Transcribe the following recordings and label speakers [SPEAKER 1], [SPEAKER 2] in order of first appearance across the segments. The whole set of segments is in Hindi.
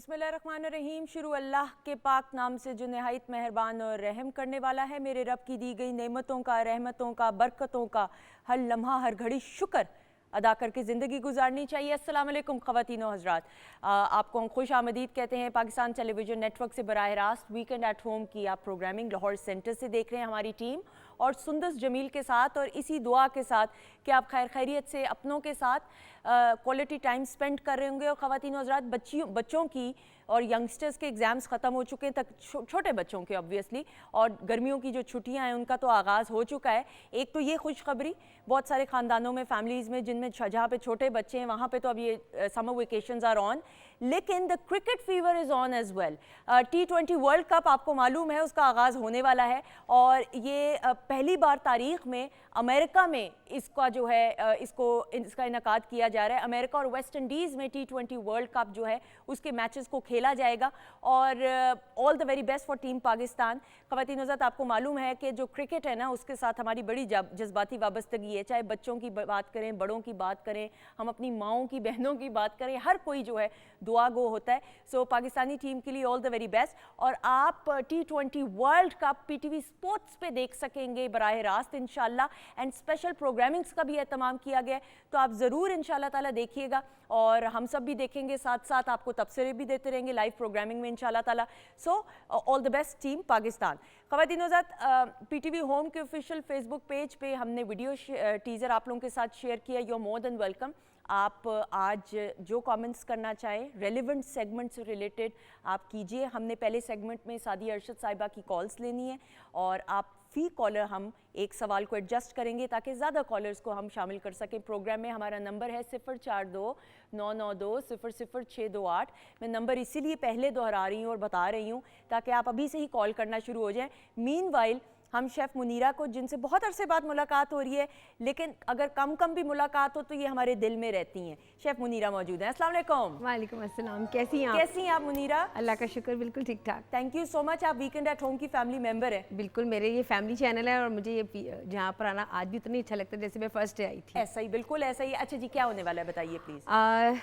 [SPEAKER 1] बिस्मिल्लाहिर्रहमानिर्रहीम। शुरू अल्लाह के पाक नाम से जो नहायत मेहरबान और रहम करने वाला है। मेरे रब की दी गई नेमतों का, रहमतों का, बरकतों का हर लम्हा हर घड़ी शुक्र अदा करके ज़िंदगी गुजारनी चाहिए। अस्सलाम वालेकुम ख़वातीन व हज़रात, आपको हम खुश आमदीद कहते हैं। पाकिस्तान टेलीविज़न नेटवर्क से बराह रास्त वीकेंड एट होम की आप प्रोग्रामिंग लाहौर सेंटर से देख रहे हैं हमारी टीम और सुंदस जमील के साथ, और इसी दुआ के साथ कि आप खैर खैरियत से अपनों के साथ क्वालिटी टाइम स्पेंड कर रहे होंगे। और ख़वातीन व हज़रात, बच्चों की और यंगस्टर्स के एग्ज़ाम्स ख़त्म हो चुके हैं, तक छोटे बच्चों के ऑब्वियसली, और गर्मियों की जो छुट्टियां हैं उनका तो आगाज़ हो चुका है। एक तो ये खुशखबरी बहुत सारे ख़ानदानों में, फैमिलीज़ में जिनमें जहाँ पे छोटे बच्चे हैं वहाँ पे तो अब ये समर वेकेशंस आर ऑन, लेकिन the cricket fever is on as well. T20 world cup आपको मालूम है उसका आगाज़ होने वाला है, और ये पहली बार तारीख़ में अमेरिका में इसका जो है इसका इनकाद किया जा रहा है। अमेरिका और वेस्ट इंडीज़ में T20 वर्ल्ड कप जो है उसके मैचेस को खेला जाएगा, और all the very best for team Pakistan. ख़वातीन हज़रात, आपको मालूम है कि जो क्रिकेट है ना उसके साथ हमारी बड़ी जज्बाती वाबस्तगी है। चाहे बच्चों की बात करें, बड़ों की बात करें, हम अपनी माओं की, बहनों की बात करें, हर कोई जो है दुआ गो होता है। सो पाकिस्तानी टीम के लिए ऑल द वेरी बेस्ट। और आप T20 world cup PTV sports पे देख सकेंगे बराह रास्त इंशाल्लाह, एंड स्पेशल प्रोग्रामिंग्स का भी एहतमाम किया गया है, तो आप ज़रूर इंशाल्लाह ताला देखिएगा, और हम सब भी देखेंगे, साथ साथ आपको तबसरे भी देते रहेंगे लाइव प्रोग्रामिंग में इंशाल्लाह ताला। So all the best team Pakistan. ख़वातीन हज़रात, PTV होम के ऑफिशियल फेसबुक पेज पे हमने वीडियो टीज़र आप लोगों के साथ शेयर किया। You are more than welcome. आप आज जो कमेंट्स करना चाहें रेलिवेंट सेगमेंट से रिलेटेड आप कीजिए। हमने पहले सेगमेंट में सादी अरशद साहिबा की कॉल्स लेनी है, और आप फ़ी कॉलर हम एक सवाल को एडजस्ट करेंगे ताकि ज़्यादा कॉलर्स को हम शामिल कर सकें प्रोग्राम में। हमारा नंबर है 042-992-00-628। मैं नंबर इसीलिए पहले दोहरा रही हूँ और बता रही हूँ ताकि आप अभी से ही कॉल करना शुरू हो जाएं। मीनवाइल हम शेफ़ मुनीरा को, जिनसे बहुत अरसे बाद मुलाकात हो रही है, लेकिन अगर कम भी मुलाकात हो तो ये हमारे दिल में रहती हैं, शेफ़ मुनीरा मौजूद हैं। अस्सलाम वालेकुम।
[SPEAKER 2] वालेकुम अस्सलाम। कैसी हैं आप?
[SPEAKER 1] कैसी हैं आप मुनीरा?
[SPEAKER 2] अल्लाह का शुक्र, बिल्कुल ठीक ठाक।
[SPEAKER 1] Thank you so much. आप वीकेंड एट होम की फैमिली मेंबर है।
[SPEAKER 2] बिल्कुल, मेरे ये फैमिली चैनल है और मुझे ये जहाँ पर आना आज भी इतना अच्छा लगता है जैसे मैं फर्स्ट डे आई थी।
[SPEAKER 1] ऐसा ही, बिल्कुल ऐसा ही। अच्छा जी, क्या होने वाला है बताइए प्लीज़।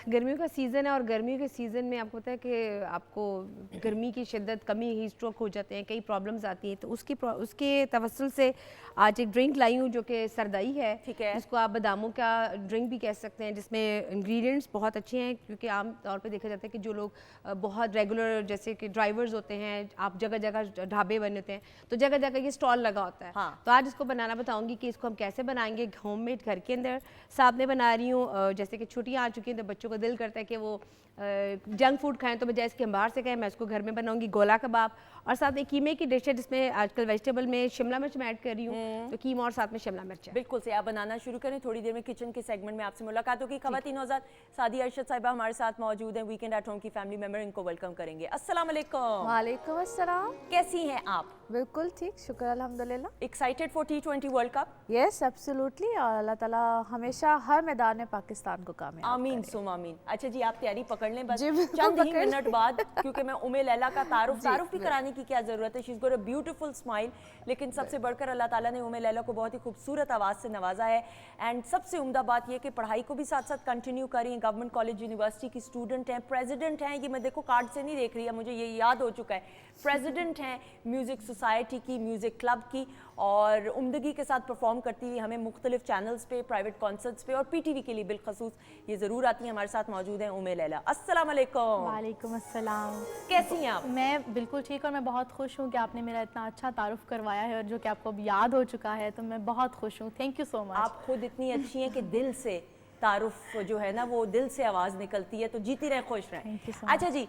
[SPEAKER 2] गर्मियों का सीज़न है और गर्मियों के सीज़न में आपको पता है कि आपको गर्मी की शिद्दत, कमी, हीट स्ट्रोक हो जाते हैं, कई प्रॉब्लम्स आती हैं, तो उसके तवस्सुल से आज एक ड्रिंक लाई हूँ जो कि सरदाई है,
[SPEAKER 1] ठीक है,
[SPEAKER 2] जिसको आप बादामों का ड्रिंक भी कह सकते हैं, जिसमें इंग्रेडिएंट्स बहुत अच्छे हैं, क्योंकि आम तौर पे देखा जाता है कि जो लोग बहुत रेगुलर जैसे कि ड्राइवर्स होते हैं, आप जगह जगह ढाबे बने होते हैं, तो जगह जगह ये स्टॉल लगा होता है। हाँ। तो आज इसको बनाना बताऊंगी कि इसको हम कैसे बनाएंगे होममेड घर के अंदर। साथ में बना रही हूँ, जैसे कि छुट्टियाँ आ चुकी हैं तो बच्चों को दिल करता है कि वो जंक फूड खाएं, तो बजाय इसके हम बाहर से खाएं, मैं इसको घर में बनाऊंगी गोला कबाब। और साथ में कीमे की डिश है जिसमें आजकल वेजिटेबल में शिमला मिर्च मैं ऐड कर रही हूँ, तो कीमा और साथ में शिमला मिर्च है।
[SPEAKER 1] बिल्कुल से आप बनाना शुरू करें, थोड़ी देर में किचन के सेगमेंट में आपसे मुलाकात होगी। ख़वातीन हज़रात, सादी अरशद साहिबा हमारे साथ मौजूद हैं, वीकेंड एट होम की फैमिली मेंबर, इनको वेलकम करेंगे। अस्सलाम वालेकुम।
[SPEAKER 3] वालेकुम अस्सलाम।
[SPEAKER 1] कैसी हैं आप?
[SPEAKER 3] बिल्कुल ठीक, शुक्र अल्हम्दुलिल्लाह।
[SPEAKER 1] Excited for T20 world cup?
[SPEAKER 3] Yes absolutely, और अल्लाह ताला हमेशा हर मैदान में पाकिस्तान को कामयाब
[SPEAKER 1] आमीन सुम आमीन। अच्छा जी, आप तैयारी पकड़ लें बस
[SPEAKER 3] जी,
[SPEAKER 1] चंद ही मिनट बाद, क्योंकि मैं उमे लैला का तारुफ भी कराने की क्या ज़रूरत है। She is got a beautiful smile, लेकिन सबसे बढ़कर अल्लाह ताला ने उमे लैला को बहुत ही खूबसूरत आवाज़ से नवाजा है। एंड सबसे उम्दा बात यह कि पढ़ाई को भी साथ साथ कंटिन्यू करें। गवर्नमेंट कॉलेज यूनिवर्सिटी की स्टूडेंट हैं, प्रेजिडेंट हैं, ये मैं देखो कार्ड से नहीं देख रही है, मुझे ये याद हो चुका है, प्रेजिडेंट हैं म्यूज़िक सोसाइटी की, म्यूज़िक क्लब की, और उम्दगी के साथ परफॉर्म करती हुई हमें मुख्तलिफ चैनल्स पे, प्राइवेट कॉन्सर्ट्स पे और PTV के लिए बिलखसूस ये ज़रूर आती हैं। हमारे साथ मौजूद हैं उमे लैला। अस्सलाम वालेकुम।
[SPEAKER 4] वालेकुम अस्सलाम।
[SPEAKER 1] कैसी हैं आप?
[SPEAKER 4] मैं बिल्कुल ठीक, और मैं बहुत खुश हूँ कि आपने मेरा इतना अच्छा तारुफ करवाया है, और जो कि आपको अब याद हो चुका है, तो मैं बहुत खुश हूँ। Thank you so much.
[SPEAKER 1] आप खुद इतनी अच्छी हैं कि दिल से तारुफ जो है ना वो दिल से आवाज़ निकलती है, तो जीती रहे, खुश रहें। अच्छा जी,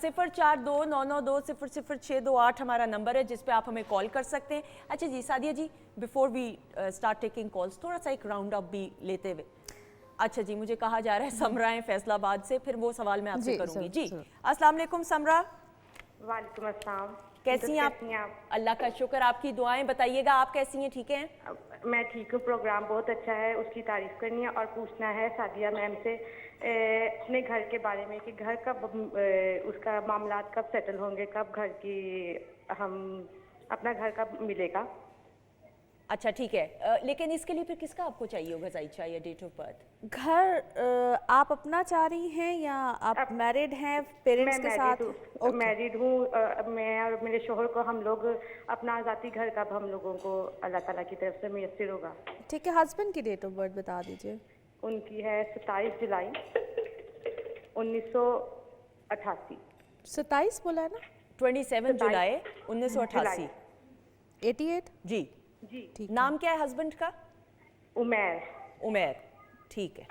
[SPEAKER 1] 042-992-00-628 हमारा नंबर है जिस पे आप हमें कॉल कर सकते हैं। अच्छा जी Sadia ji, before we start taking calls, थोड़ा सा एक राउंड अप भी लेते हुए। अच्छा जी, मुझे कहा जा रहा है समरा है फैसलाबाद से, फिर वो सवाल मैं आपसे करूँगी। जी अस्सलाम वालेकुम समरा।
[SPEAKER 5] वालेकुम अस्सलाम।
[SPEAKER 1] कैसी हैं आप? अल्लाह का शुक्र, आपकी दुआएं बताइएगा, आप कैसी हैं? ठीक हैं?
[SPEAKER 5] मैं ठीक हूँ। प्रोग्राम बहुत अच्छा है, उसकी तारीफ करनी है और पूछना है सादिया मैम से अपने घर के बारे में कि घर कब उसका मामलात कब सेटल होंगे, कब घर की हम अपना घर कब मिलेगा।
[SPEAKER 1] अच्छा ठीक है, लेकिन इसके लिए फिर किसका आपको चाहिए होगा जायचा या डेट ऑफ बर्थ?
[SPEAKER 3] घर आप अपना चाह रही हैं या आप मैरिड हैं पेरेंट्स के साथ?
[SPEAKER 5] मैरिड हूँ। मैं और मेरे शोहर को, हम लोग अपना ज़ाती घर का हम लोगों को अल्लाह ताला की तरफ से मुयस्सर होगा।
[SPEAKER 3] ठीक है, हस्बैंड की डेट ऑफ बर्थ बता दीजिए।
[SPEAKER 5] उनकी है 27 जुलाई 1988।
[SPEAKER 3] 27 बोला है ना?
[SPEAKER 1] 27 जुलाई 1988।
[SPEAKER 3] 88?
[SPEAKER 1] जी
[SPEAKER 5] जी।
[SPEAKER 3] ठीक
[SPEAKER 1] नाम क्या है हस्बैंड का?
[SPEAKER 5] उमैर।
[SPEAKER 1] उमैर, ठीक है,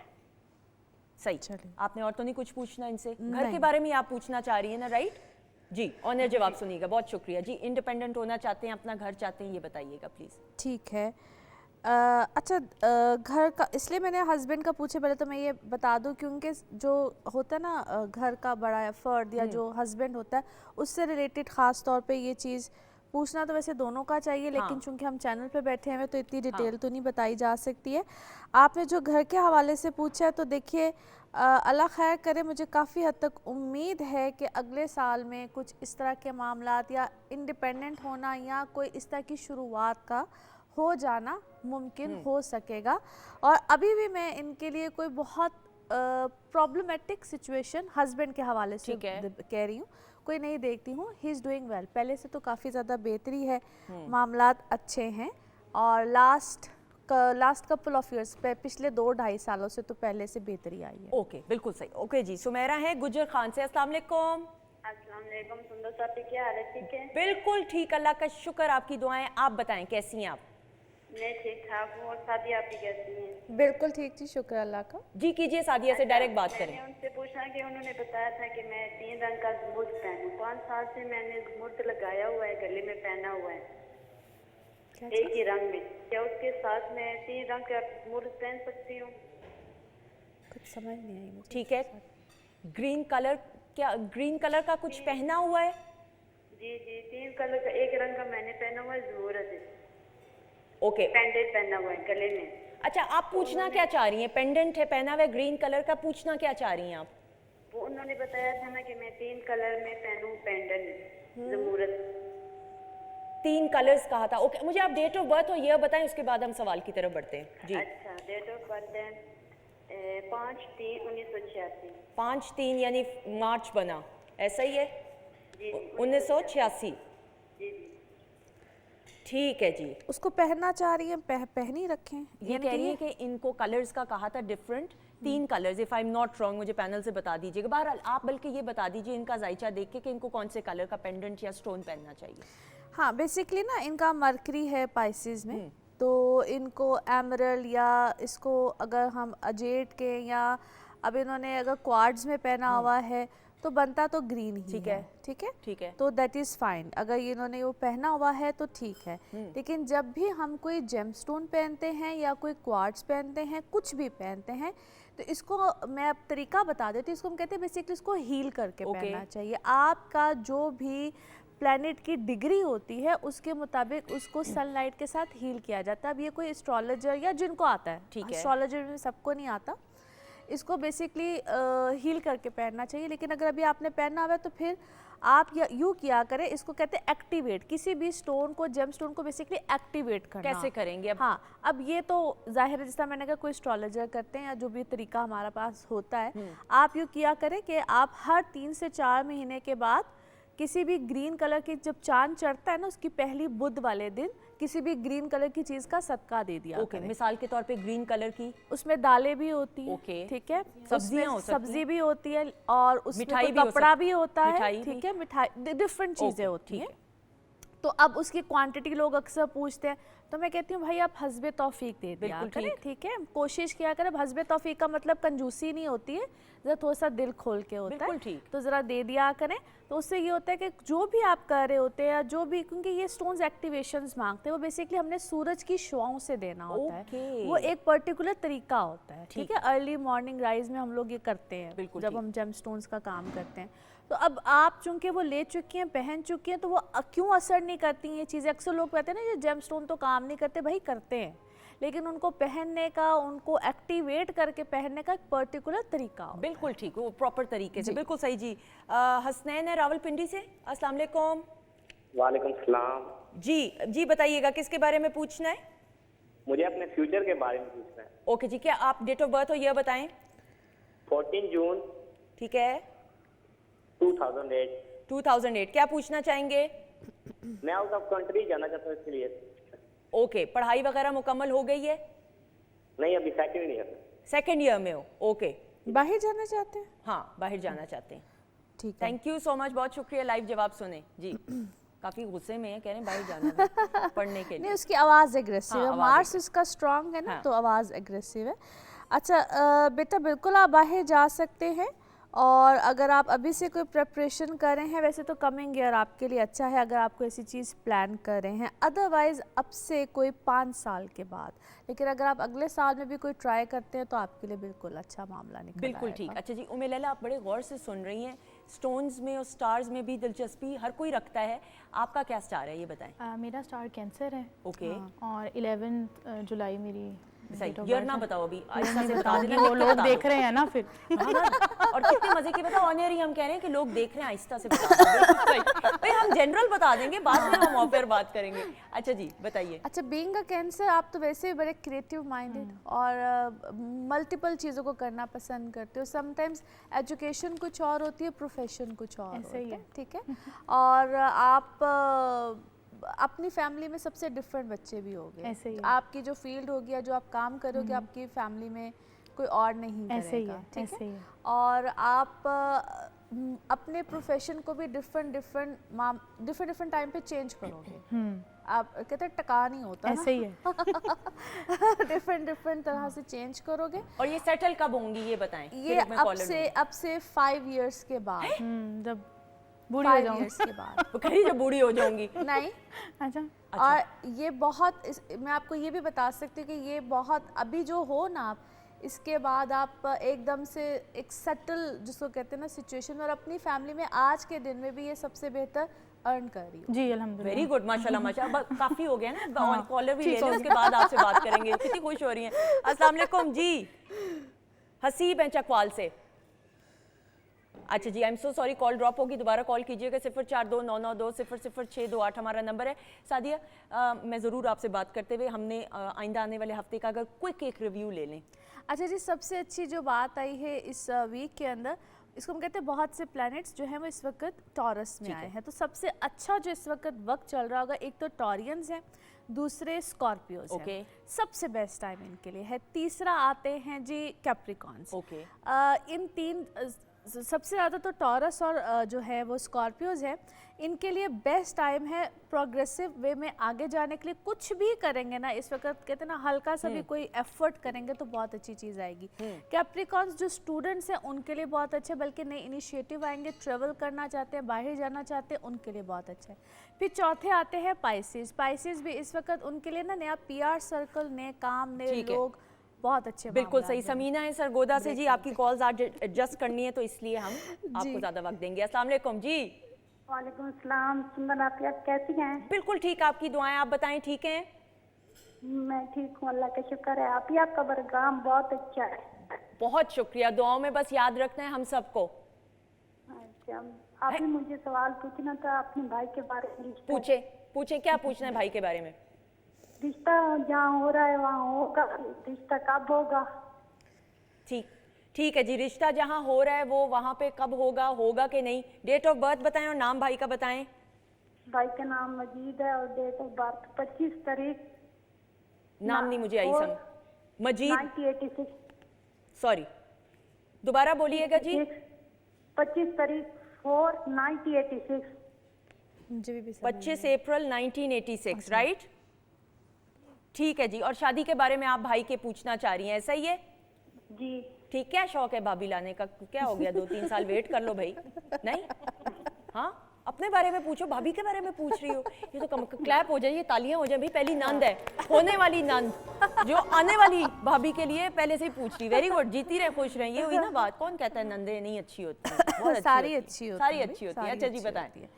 [SPEAKER 1] सही।
[SPEAKER 3] चलिए।
[SPEAKER 1] आपने और तो नहीं कुछ पूछना इनसे? घर के
[SPEAKER 3] नहीं।
[SPEAKER 1] बारे में आप पूछना चाह रही है ना, राइट? जी, ऑनर जवाब सुनिएगा। बहुत शुक्रिया जी। इंडिपेंडेंट होना चाहते हैं, अपना घर चाहते हैं, ये बताइएगा प्लीज।
[SPEAKER 3] ठीक है। अच्छा, घर का इसलिए मैंने हस्बैंड का पूछे, पहले तो मैं ये बता दूं क्योंकि जो होता है ना घर का बड़ा फर्द या जो हस्बैंड होता है उससे रिलेटेड ख़ास तौर पे ये चीज़ पूछना तो वैसे दोनों का चाहिए, लेकिन चूंकि हम चैनल पे बैठे हैं तो इतनी डिटेल तो नहीं बताई जा सकती है। आपने जो घर के हवाले से पूछा है तो देखिए, अल्लाह खैर करे, मुझे काफ़ी हद तक उम्मीद है कि अगले साल में कुछ इस तरह के मामलात या इंडिपेंडेंट होना या कोई इस तरह की शुरुआत का हो जाना मुमकिन हो सकेगा। और अभी भी मैं इनके लिए कोई बहुत प्रॉब्लमेटिक सिचुएशन हस्बैंड के हवाले से कह रही हूँ कोई नहीं देखती हूँ। ही इज़ डूइंग वेल, पहले से तो काफ़ी ज़्यादा बेहतरी है, मामलात अच्छे हैं। और लास्ट कपल ऑफ इयर्स पे पिछले 2-2.5 सालों से तो पहले से बेहतरी आई है।
[SPEAKER 1] ओके, बिल्कुल सही। ओके जी, सुमेरा है गुजर खान से। अस्सलाम वालेकुम।
[SPEAKER 6] अस्सलाम वालेकुम। सुंदर साथी, क्या हाल है? ठीक है?
[SPEAKER 1] बिल्कुल ठीक, अल्लाह का शुक्र, आपकी दुआएं। आप बताएं कैसी हैं आप?
[SPEAKER 6] मैं ठीक ठाक हूँ। और सादिया आपकी कैसी हैं?
[SPEAKER 3] बिल्कुल ठीक जी, शुक्र अल्लाह का।
[SPEAKER 1] जी कीजिए, सादिया से डायरेक्ट बात करें।
[SPEAKER 6] मैंने उनसे पूछा कि उन्होंने बताया था कि मैं 3 रंग का ज़मुर्द पहनूं। 5 साल से मैंने ज़मुर्द लगाया हुआ है, गले में पहना हुआ है, एक ही रंग में। क्या उसके साथ मैं 3 रंग का ज़मुर्द पहन सकती हूँ?
[SPEAKER 3] कुछ समझ नहीं आई मुझे।
[SPEAKER 1] ठीक है, ग्रीन कलर, क्या ग्रीन कलर का कुछ पहना हुआ है?
[SPEAKER 6] जी जी, 3 कलर का एक रंग का मैंने पहना हुआ है, ज़रूरत है।
[SPEAKER 1] ओके,
[SPEAKER 6] पेंडेंट पहना हुआ है गले में।
[SPEAKER 1] अच्छा, आप पूछना क्या चाह रही हैं? पेंडेंट है पहना हुआ है ग्रीन कलर का, पूछना क्या चाह रही हैं आप?
[SPEAKER 6] वो उन्होंने बताया था ना कि मैं 3 कलर में पहनूं पेंडेंट ज़रूरत।
[SPEAKER 1] 3 कलर्स कहा था। ओके, मुझे आप डेट ऑफ बर्थ और ईयर बताएं, उसके बाद हम सवाल की तरफ बढ़ते हैं। जी।
[SPEAKER 6] अच्छा, डेट ऑफ बर्थ है 5/3/1986।
[SPEAKER 1] 5/3 यानी मार्च बना, ऐसा ही है?
[SPEAKER 6] जी
[SPEAKER 1] 1986।
[SPEAKER 6] जी जी।
[SPEAKER 1] ठीक है जी।
[SPEAKER 3] उसको पहनना चाह रही हैं, पहन ही रखें।
[SPEAKER 1] ये कह रही है कि इनको कलर्स का कहा था different, 3 colours, if I am not wrong, मुझे पैनल से बता दीजिएगा। बहरहाल आप बल्कि ये बता दीजिए इनका जायचा देख के कि इनको कौन से कलर का पेंडेंट या स्टोन पहनना चाहिए।
[SPEAKER 3] हाँ, बेसिकली ना इनका मरकरी है पाइसेस में, तो इनको एमरल्ड या इसको अगर हम अजेट के या अब इन्होंने अगर क्वार्ट्ज में पहना हुआ है तो बनता तो ग्रीन ही
[SPEAKER 1] ठीक
[SPEAKER 3] है।
[SPEAKER 1] है।
[SPEAKER 3] ठीक है,
[SPEAKER 1] ठीक है।
[SPEAKER 3] तो दैट इज़ फाइन, अगर इन्होंने वो पहना हुआ है तो ठीक है। लेकिन जब भी हम कोई जेमस्टोन पहनते हैं या कोई क्वार्ट्ज पहनते हैं, कुछ भी पहनते हैं, तो इसको मैं अब तरीका बता देती हूँ। इसको हम कहते हैं बेसिकली इसको हील करके पहनना चाहिए। आपका जो भी प्लैनेट की डिग्री होती है उसके मुताबिक उसको सनलाइट के साथ हील किया जाता है। अब ये कोई एस्ट्रोलॉजर या जिनको आता है,
[SPEAKER 1] ठीक है,
[SPEAKER 3] एस्ट्रोलॉजर में सबको नहीं आता, इसको बेसिकली हील करके पहनना चाहिए। लेकिन अगर अभी आपने पहना हुआ है तो फिर आप यूँ किया करें, इसको कहते हैं एक्टिवेट, किसी भी स्टोन को, जेम स्टोन को बेसिकली एक्टिवेट करना।
[SPEAKER 1] कैसे करेंगे अब?
[SPEAKER 3] हाँ, अब ये तो जाहिर है, जैसा मैंने कहा कोई एस्ट्रोलॉजर करते हैं या जो भी तरीका हमारा पास होता है, आप यूँ किया करें कि आप हर 3 से 4 महीने के बाद किसी भी ग्रीन कलर की, जब चांद चढ़ता है ना उसकी पहली बुध वाले दिन, किसी भी ग्रीन कलर की चीज का सदका दे दिया
[SPEAKER 1] ओके, मिसाल के तौर पे ग्रीन कलर की,
[SPEAKER 3] उसमें दालें भी होती हैं।
[SPEAKER 1] ओके।
[SPEAKER 3] ठीक है,
[SPEAKER 1] सब्जियां हो
[SPEAKER 3] उसमें
[SPEAKER 1] सकती
[SPEAKER 3] सब्जी भी होती है और उसमें
[SPEAKER 1] मिठाई
[SPEAKER 3] कोई
[SPEAKER 1] भी हो
[SPEAKER 3] कपड़ा
[SPEAKER 1] सकती-
[SPEAKER 3] भी होता है।
[SPEAKER 1] मिठाई
[SPEAKER 3] ठीक
[SPEAKER 1] भी।
[SPEAKER 3] है, मिठाई, डिफरेंट चीजें होती
[SPEAKER 1] ठीक
[SPEAKER 3] हैं।
[SPEAKER 1] है।
[SPEAKER 3] तो अब उसकी क्वांटिटी लोग अक्सर पूछते हैं, तो मैं कहती हूँ भाई आप हस्बे तौफीक दे दिया
[SPEAKER 1] बिल्कुल
[SPEAKER 3] करें।
[SPEAKER 1] ठीक।
[SPEAKER 3] ठीक है, कोशिश किया करें। हस्बे तौफीक का मतलब कंजूसी नहीं होती है, जरा थोड़ा सा दिल खोल के होता
[SPEAKER 1] बिल्कुल
[SPEAKER 3] है।
[SPEAKER 1] ठीक।
[SPEAKER 3] तो ज़रा दे दिया करें, तो उससे ये होता है कि जो भी आप कर रहे होते हैं या जो भी, क्योंकि ये स्टोन्स एक्टिवेशंस मांगते हैं, वो बेसिकली हमने सूरज की शुआओं से देना होता
[SPEAKER 1] ओके।
[SPEAKER 3] है। वो एक पर्टिकुलर तरीका होता है। ठीक है, अर्ली मॉर्निंग राइज में हम लोग ये करते हैं
[SPEAKER 1] बिल्कुल
[SPEAKER 3] जब
[SPEAKER 1] ठीक।
[SPEAKER 3] हम जेम स्टोन्स का काम करते हैं। तो अब आप चूंकि वो ले चुकी हैं, पहन चुकी हैं, तो वो क्यों असर नहीं करती हैं ये चीज़ें? अक्सर लोग कहते हैं ना ये जेम स्टोन तो काम नहीं करते, भाई करते हैं, लेकिन उनको पहनने का, उनको एक्टिवेट करके पहनने का एक पर्टिकुलर तरीका हो।
[SPEAKER 1] बिल्कुल ठीक, वो प्रॉपर तरीके से। बिल्कुल सही जी। हसनैन है रावलपिंडी से। अस्सलाम वालेकुम।
[SPEAKER 7] वालेकुम सलाम।
[SPEAKER 1] जी जी, बताइएगा किसके बारे में पूछना है?
[SPEAKER 7] मुझे अपने फ्यूचर के बारे में पूछना है।
[SPEAKER 1] ओके जी, क्या आप डेट ऑफ बर्थ और ईयर बताएं?
[SPEAKER 7] 14 जून
[SPEAKER 1] ठीक है,
[SPEAKER 7] 2008।
[SPEAKER 1] 2008। क्या पूछना चाहेंगे?
[SPEAKER 7] मैं आउट ऑफ कंट्री जाना चाहता हूँ, इसके लिए।
[SPEAKER 1] ओके, पढ़ाई वगैरह मुकम्मल हो गई है?
[SPEAKER 7] नहीं, अभी सेकंड ईयर।
[SPEAKER 1] सेकेंड ईयर में हो? ओके,
[SPEAKER 3] बाहर जाना चाहते हैं?
[SPEAKER 1] हाँ बाहर जाना चाहते हैं।
[SPEAKER 3] ठीक है।
[SPEAKER 1] थैंक यू सो मच, बहुत शुक्रिया लाइव जवाब सुने जी। काफी गुस्से में है, कह रहे हैं बाहर जाना है पढ़ने के
[SPEAKER 3] नहीं,
[SPEAKER 1] लिए।
[SPEAKER 3] उसकी आवाज़ एग्रेसिव
[SPEAKER 1] हाँ,
[SPEAKER 3] है,
[SPEAKER 1] आवाज़
[SPEAKER 3] मार्स उसका स्ट्रांग है ना,
[SPEAKER 1] हाँ।
[SPEAKER 3] तो आवाज़ एग्रेसिव है। अच्छा बेटा, बिल्कुल आप बाहर जा सकते हैं, और अगर आप अभी से कोई प्रिपरेशन कर रहे हैं, वैसे तो कमिंग ईयर आपके लिए अच्छा है अगर आप कोई ऐसी चीज़ प्लान कर रहे हैं, अदरवाइज़ अब से कोई 5 साल के बाद। लेकिन अगर आप अगले साल में भी कोई ट्राई करते हैं तो आपके लिए बिल्कुल अच्छा मामला निकल
[SPEAKER 1] बिल्कुल
[SPEAKER 3] आएगा।
[SPEAKER 1] ठीक। अच्छा जी, उम्मे लैला आप बड़े गौर से सुन रही हैं, स्टोन्स में और स्टार्स में भी दिलचस्पी हर कोई रखता है, आपका क्या स्टार है ये बताएं?
[SPEAKER 4] मेरा स्टार कैंसर है।
[SPEAKER 1] ओके।
[SPEAKER 4] और 11 जुलाई मेरी
[SPEAKER 1] सही,
[SPEAKER 4] date of
[SPEAKER 1] ईयर
[SPEAKER 4] birth
[SPEAKER 1] ना
[SPEAKER 4] है।
[SPEAKER 1] बताओ अभी,
[SPEAKER 4] नहीं,
[SPEAKER 1] आहिस्ता से बता
[SPEAKER 4] बताऊंगी,
[SPEAKER 1] देना,
[SPEAKER 4] वो
[SPEAKER 1] लिख के
[SPEAKER 4] लोग
[SPEAKER 1] बता
[SPEAKER 4] देख
[SPEAKER 1] दो।
[SPEAKER 4] रहे हैं ना फिर।
[SPEAKER 1] हाँ ना? और कितने मजे की बताओ, ऑनर ही हम कह रहे हैं कि लोग देख रहे हैं, आहिस्ता से बता दो। सही। भाई हम जनरल बता देंगे, बाद में हम ऑफर बात करेंगे। अच्छा जी बताइए।
[SPEAKER 3] अच्छा, बीइंग अ कैंसर आप तो वैसे ही बड़े क्रिएटिव माइंडेड और मल्टीपल चीज़ों को करना पसंद करते हो। समटाइम्स एजुकेशन कुछ और होती है, प्रोफेशन कुछ और
[SPEAKER 4] ऐसे ही
[SPEAKER 3] होता
[SPEAKER 4] है।
[SPEAKER 3] है, ठीक है। और आप अपनी फैमिली में सबसे डिफरेंट बच्चे भी होगे।
[SPEAKER 4] ऐसे ही है।
[SPEAKER 3] आपकी जो फील्ड होगी या जो आप काम करोगे, आपकी फैमिली में कोई और नहीं
[SPEAKER 4] ऐसे ही
[SPEAKER 3] करेगा,
[SPEAKER 4] है,
[SPEAKER 3] ठीक
[SPEAKER 4] ऐसे ही
[SPEAKER 3] है।
[SPEAKER 4] है।
[SPEAKER 3] और आप अपने प्रोफेशन को भी डिफरेंट डिफरेंट टाइम पे चेंज करोगे। आप कहते हैं टका नहीं होता
[SPEAKER 4] ऐसे ही है।
[SPEAKER 3] डिफरेंट तरह से चेंज करोगे।
[SPEAKER 1] और ये सेटल कब होंगी ये बताएं?
[SPEAKER 3] ये
[SPEAKER 1] फिर मैं caller लूंगी।
[SPEAKER 3] अब से 5 इयर्स के बाद,
[SPEAKER 4] जब बूढ़ी हो
[SPEAKER 3] 5
[SPEAKER 4] जाऊँ।
[SPEAKER 3] इयर्स के बाद
[SPEAKER 1] वो कह रही है जब बूढ़ी हो जाऊंगी।
[SPEAKER 3] नहीं।
[SPEAKER 4] अच्छा।
[SPEAKER 3] और ये बहुत मैं आपको ये भी बता सकती हूँ कि ये बहुत अभी जो हो ना आप, इसके बाद आप एकदम से एक सेटल जिसको कहते हैं ना सिचुएशन, और अपनी फैमिली में आज के दिन में भी ये सबसे बेहतर अर्न कर रही हो।
[SPEAKER 4] जी अल्हम्दुलिल्लाह।
[SPEAKER 1] वेरी गुड, माशाल्लाह माशाल्लाह। काफी हो गया ना, और कॉलर भी ले लें, उसके बाद आपसे बात करेंगे। कितनी खुश हो रही हैं। अस्सलाम वालेकुम जी, हसीब हैं चकवाल से। अच्छा जी, I am so sorry, call drop होगी, दोबारा कॉल कीजिएगा। 042992000628 हमारा नंबर है। सादिया, मैं ज़रूर आपसे बात करते हुए हमने आइंदा आने वाले हफ्ते का अगर क्विक एक रिव्यू ले लें।
[SPEAKER 3] अच्छा जी, सबसे अच्छी जो बात आई है इस वीक के अंदर, इसको हम कहते हैं बहुत से प्लैनेट्स जो हैं वो इस वक्त टॉरस में आए हैं। तो सबसे अच्छा जो इस वक्त चल रहा होगा, एक तो टॉरियंस हैं, दूसरे स्कॉर्पियोज
[SPEAKER 1] ओके।
[SPEAKER 3] हैं। सबसे बेस्ट टाइम इनके लिए है। तीसरा आते हैं जी कैप्रिकॉन्स।
[SPEAKER 1] ओके।
[SPEAKER 3] इन तीन सबसे ज़्यादा तो टॉरस और जो है वो स्कॉर्पियोज है, इनके लिए बेस्ट टाइम है प्रोग्रेसिव वे में आगे जाने के लिए। कुछ भी करेंगे ना इस वक्त, कहते हैं ना हल्का सा भी कोई एफर्ट करेंगे तो बहुत अच्छी चीज़ आएगी। कैप्रिकॉन्स जो स्टूडेंट्स हैं उनके लिए बहुत अच्छा, बल्कि नए इनिशिएटिव आएंगे, ट्रेवल करना चाहते हैं, बाहर जाना चाहते हैं, उनके लिए बहुत अच्छा है। फिर चौथे आते हैं पाइसेस। पाइसेस भी इस वक्त उनके लिए ना नया PR सर्कल, नए काम, नए
[SPEAKER 1] ठीक है।
[SPEAKER 3] लोग, बहुत अच्छे
[SPEAKER 1] बिल्कुल
[SPEAKER 3] मामलात
[SPEAKER 1] सही।
[SPEAKER 3] बनेंगे।
[SPEAKER 1] समीना है सरगोदा से जी, आपकी कॉल्स आज एडजस्ट करनी है तो इसलिए हम आपको ज़्यादा वक्त देंगे। अस्सलाम वालेकुम जी।
[SPEAKER 6] वालेकुम अस्सलाम। सुंदर आप कैसी हैं?
[SPEAKER 1] बिल्कुल ठीक, आपकी दुआएं, आप बताएं ठीक हैं?
[SPEAKER 6] मैं ठीक हूँ, अल्लाह का शुक्र है। आप ही, आपका प्रोग्राम बहुत अच्छा है।
[SPEAKER 1] बहुत शुक्रिया, दुआओं में बस याद रखना है हम सबको।
[SPEAKER 6] अच्छा, आप ही मुझे सवाल पूछना था अपने भाई के बारे में।
[SPEAKER 1] पूछे पूछे, क्या पूछना है भाई के बारे में?
[SPEAKER 6] रिश्ता जहाँ हो रहा है वहाँ होगा, रिश्ता कब होगा?
[SPEAKER 1] ठीक है जी, रिश्ता जहाँ हो रहा है वो वहाँ पे कब होगा, होगा कि नहीं? डेट ऑफ बर्थ बताएं और नाम भाई का बताएं।
[SPEAKER 6] भाई का नाम मजीद है और डेट ऑफ बर्थ 25 तारीख।
[SPEAKER 1] नाम नहीं मुझे आई समझ। मजीद,
[SPEAKER 6] 1986।
[SPEAKER 1] सॉरी दोबारा बोलिएगा जी।
[SPEAKER 6] 25 तारीख 4 1986।
[SPEAKER 3] मुझे भी
[SPEAKER 1] 25 अप्रैल 1986, राइट? ठीक है जी। और शादी के बारे में आप भाई के पूछना चाह रही हैं, ऐसा ही है?
[SPEAKER 6] जी।
[SPEAKER 1] ठीक, क्या शौक है भाभी लाने का? क्या हो गया, 2-3 साल वेट कर लो भाई। नहीं, हाँ अपने बारे में पूछो, भाभी के बारे में पूछ रही हो। ये तो क्लैप हो जाए, तालियां हो जाए भाई। पहली नंद है, होने वाली नंद, जो आने वाली भाभी के लिए पहले से ही पूछ रही। वेरी गुड, जीती रहे, खुश रहे। ये हुई ना बात। कौन कहता है नंदे नहीं अच्छी होती हैं? बहुत
[SPEAKER 3] सारी अच्छी होती
[SPEAKER 1] सारी
[SPEAKER 3] हैं,
[SPEAKER 1] अच्छी होती है।
[SPEAKER 3] सारी
[SPEAKER 1] अच्छा जी
[SPEAKER 3] अच्छी
[SPEAKER 1] बताएं।
[SPEAKER 3] होती है।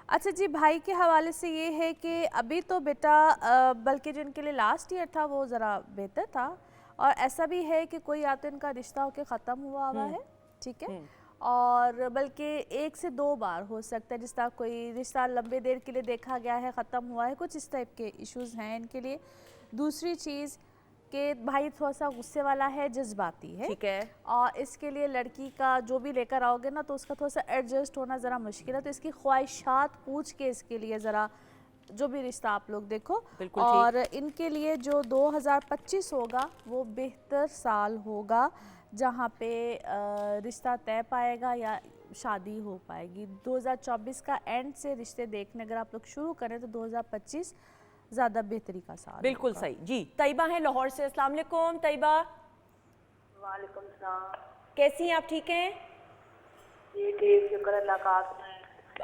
[SPEAKER 3] अच्छा जी, भाई के हवाले से ये है कि अभी तो बेटा बल्कि जो इनके लिए लास्ट ईयर था वो ज़रा बेहतर था, और ऐसा भी है कि कोई या तो इनका रिश्ता होकर ख़त्म हुआ है, ठीक है, और बल्कि 1 से 2 बार हो सकता है जिस तरह कोई रिश्ता लंबे देर के लिए देखा गया है, ख़त्म हुआ है, कुछ इस टाइप के इश्यूज़ हैं इनके लिए। दूसरी चीज़ कि भाई थोड़ा सा गुस्से वाला है, जज्बाती है,
[SPEAKER 1] ठीक है।
[SPEAKER 3] और इसके लिए लड़की का जो भी लेकर आओगे ना तो उसका थोड़ा सा एडजस्ट होना ज़रा मुश्किल है, तो इसकी ख्वाहिशात पूछ के इसके लिए ज़रा जो भी रिश्ता आप लोग देखो।
[SPEAKER 1] बिल्कुल
[SPEAKER 3] और इनके लिए जो 2025 होगा वो बेहतर साल होगा, जहाँ पे रिश्ता तय पाएगा या शादी हो पाएगी। 2024 का एंड से रिश्ते देखने अगर आप लोग शुरू करें तो 2025 ज़्यादा बेहतरी का साल
[SPEAKER 1] बिल्कुल
[SPEAKER 3] होगा।
[SPEAKER 1] सही जी। तैयबा है लाहौर से। अस्सलाम वालेकुम तैयबा,
[SPEAKER 6] वालेकुम सलाम।
[SPEAKER 1] कैसी हैं आप? ठीक हैं?
[SPEAKER 6] जी ठीक, शुक्र अल्लाह का। आप सुनाएं?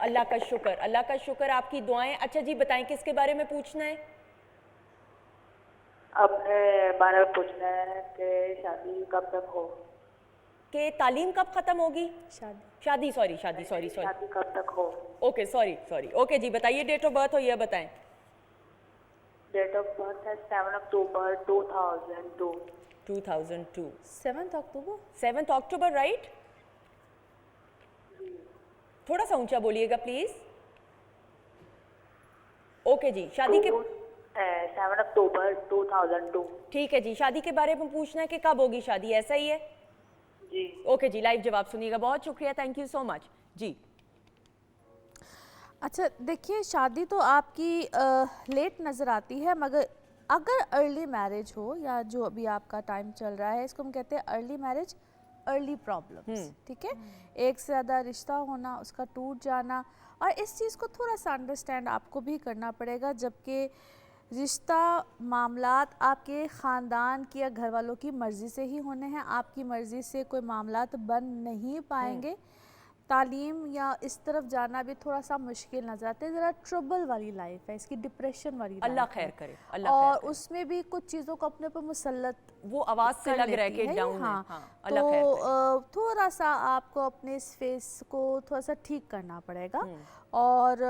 [SPEAKER 1] अल्लाह का शुक्र, अल्लाह का शुक्र, आपकी दुआएं। अच्छा जी बताएं किसके बारे में पूछना है?
[SPEAKER 6] अपने बारे में पूछना है कि शादी कब तक हो?
[SPEAKER 1] कि तालीम कब खत्म होगी?
[SPEAKER 3] शादी
[SPEAKER 1] शादी
[SPEAKER 6] शादी कब तक हो?
[SPEAKER 1] ओके सॉरी ओके जी बताइए, डेट ऑफ बर्थ हो यह बताएं।
[SPEAKER 6] डेट ऑफ बर्थ है 7 अक्टूबर 2002।
[SPEAKER 1] 2002
[SPEAKER 3] 7 अक्टूबर
[SPEAKER 1] 7 अक्टूबर राइट? थोड़ा सा ऊंचा बोलिएगा प्लीज। ओके जी, शादी के
[SPEAKER 6] 7 अक्टूबर 2002।
[SPEAKER 1] ठीक है जी, शादी के बारे में पूछना है कि कब होगी शादी, ऐसा ही है?
[SPEAKER 6] जी
[SPEAKER 1] ओके जी, लाइव जवाब सुनिएगा। बहुत शुक्रिया, थैंक यू सो मच जी।
[SPEAKER 3] अच्छा देखिए, शादी तो आपकी लेट नज़र आती है, मगर अगर अर्ली मैरिज हो या जो अभी आपका टाइम चल रहा है, इसको हम कहते हैं अर्ली मैरिज, अर्ली प्रॉब्लम्स, ठीक है। एक से ज़्यादा रिश्ता होना, उसका टूट जाना, और इस चीज़ को थोड़ा सा अंडरस्टैंड आपको भी करना पड़ेगा, जबकि रिश्ता मामलात आपके ख़ानदान की या घर वालों की मर्ज़ी से ही होने हैं, आपकी मर्ज़ी से कोई मामलात बन नहीं पाएंगे। तालीम या इस तरफ जाना भी थोड़ा सा मुश्किल नजर आता है, ज़रा ट्रबल वाली लाइफ है इसकी, डिप्रेशन वाली
[SPEAKER 1] अल्लाह
[SPEAKER 3] life है।
[SPEAKER 1] खैर करे, अल्लाह
[SPEAKER 3] और
[SPEAKER 1] खैर करे।
[SPEAKER 3] उसमें भी कुछ चीज़ों को अपने ऊपर मुसल्लत
[SPEAKER 1] वो आवाज से
[SPEAKER 3] कर
[SPEAKER 1] लग रहा है
[SPEAKER 3] लेती
[SPEAKER 1] कि
[SPEAKER 3] है ये,
[SPEAKER 1] डाउन है।
[SPEAKER 3] हाँ।
[SPEAKER 1] हाँ, अल्लाह खैर करे।
[SPEAKER 3] तो थोड़ा सा आपको अपने इस फेस को थोड़ा सा ठीक करना पड़ेगा। और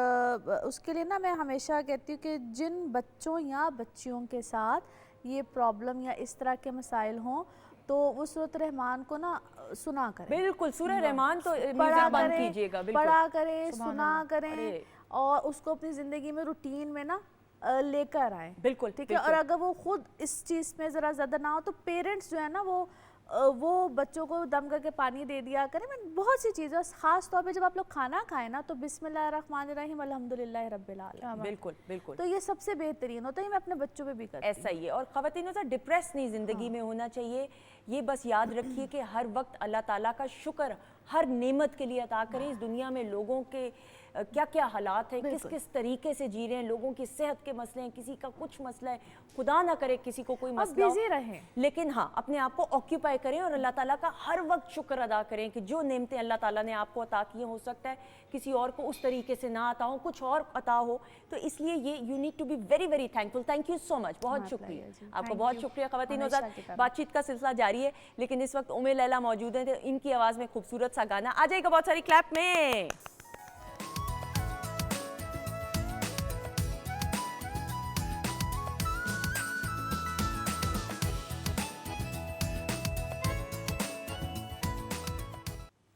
[SPEAKER 3] उसके लिए ना मैं हमेशा कहती हूँ कि जिन बच्चों या बच्चियों के साथ ये प्रॉब्लम या इस तरह के मसाइल हों तो वो सूरत रहमान को ना सुना करें,
[SPEAKER 1] बिल्कुल, सूरह रहमान तो
[SPEAKER 3] पढ़ा
[SPEAKER 1] बंद
[SPEAKER 3] करें,
[SPEAKER 1] कीजिएगा, बिल्कुल
[SPEAKER 3] पढ़ा करें,
[SPEAKER 1] सुभान
[SPEAKER 3] सुना
[SPEAKER 1] अल्लाह।
[SPEAKER 3] करें,
[SPEAKER 1] अरे,
[SPEAKER 3] और उसको अपनी ज़िंदगी में रूटीन में ना लेकर आए।
[SPEAKER 1] बिल्कुल
[SPEAKER 3] ठीक है। और
[SPEAKER 1] बिल्कुल।
[SPEAKER 3] अगर वो खुद इस चीज़ में ज़रा ज़्यादा ना हो तो पेरेंट्स जो है ना वो बच्चों को दम करके पानी दे दिया करें। मैं बहुत सी चीज़ें, ख़ास तौर पे जब आप लोग खाना खाएं ना तो बिस्मिल्लाहिर्रहमानिर्रहीम अल्हम्दुलिल्लाहि रब्बिल आलमीन,
[SPEAKER 1] बिल्कुल बिल्कुल
[SPEAKER 3] तो ये सबसे बेहतरीन होता है। मैं अपने बच्चों पे भी करती हूँ।
[SPEAKER 1] ऐसा ही है। और ख़वातीन से डिप्रेस नहीं ज़िंदगी में होना चाहिए। ये बस याद रखिए कि हर वक्त अल्लाह ताला का शुक्र हर नेमत के लिए अता करें। इस दुनिया में लोगों के क्या क्या हालात हैं, किस किस तरीके से जी रहे हैं, लोगों की सेहत के मसले हैं, किसी का कुछ मसला है, खुदा ना करे किसी को कोई मसला हो।
[SPEAKER 3] बिजी रहें,
[SPEAKER 1] लेकिन हाँ, अपने आप को ऑक्यूपाई करें और अल्लाह ताला का हर वक्त शुक्र अदा करें कि जो नेमतें अल्लाह ताला ने आपको अता की हैं, हो सकता है किसी और को उस तरीके से ना अता हो, कुछ और अता हो। तो इसलिए ये you need to be very very thankful. Thank you so much, बहुत शुक्रिया आपको, बहुत शुक्रिया ख़वातीन। बातचीत का सिलसिला जारी है, लेकिन इस वक्त उम्मे लैला मौजूद हैं, तो इनकी आवाज़ में खूबसूरत सा गाना आ जाएगा। बहुत सारी क्लैप में।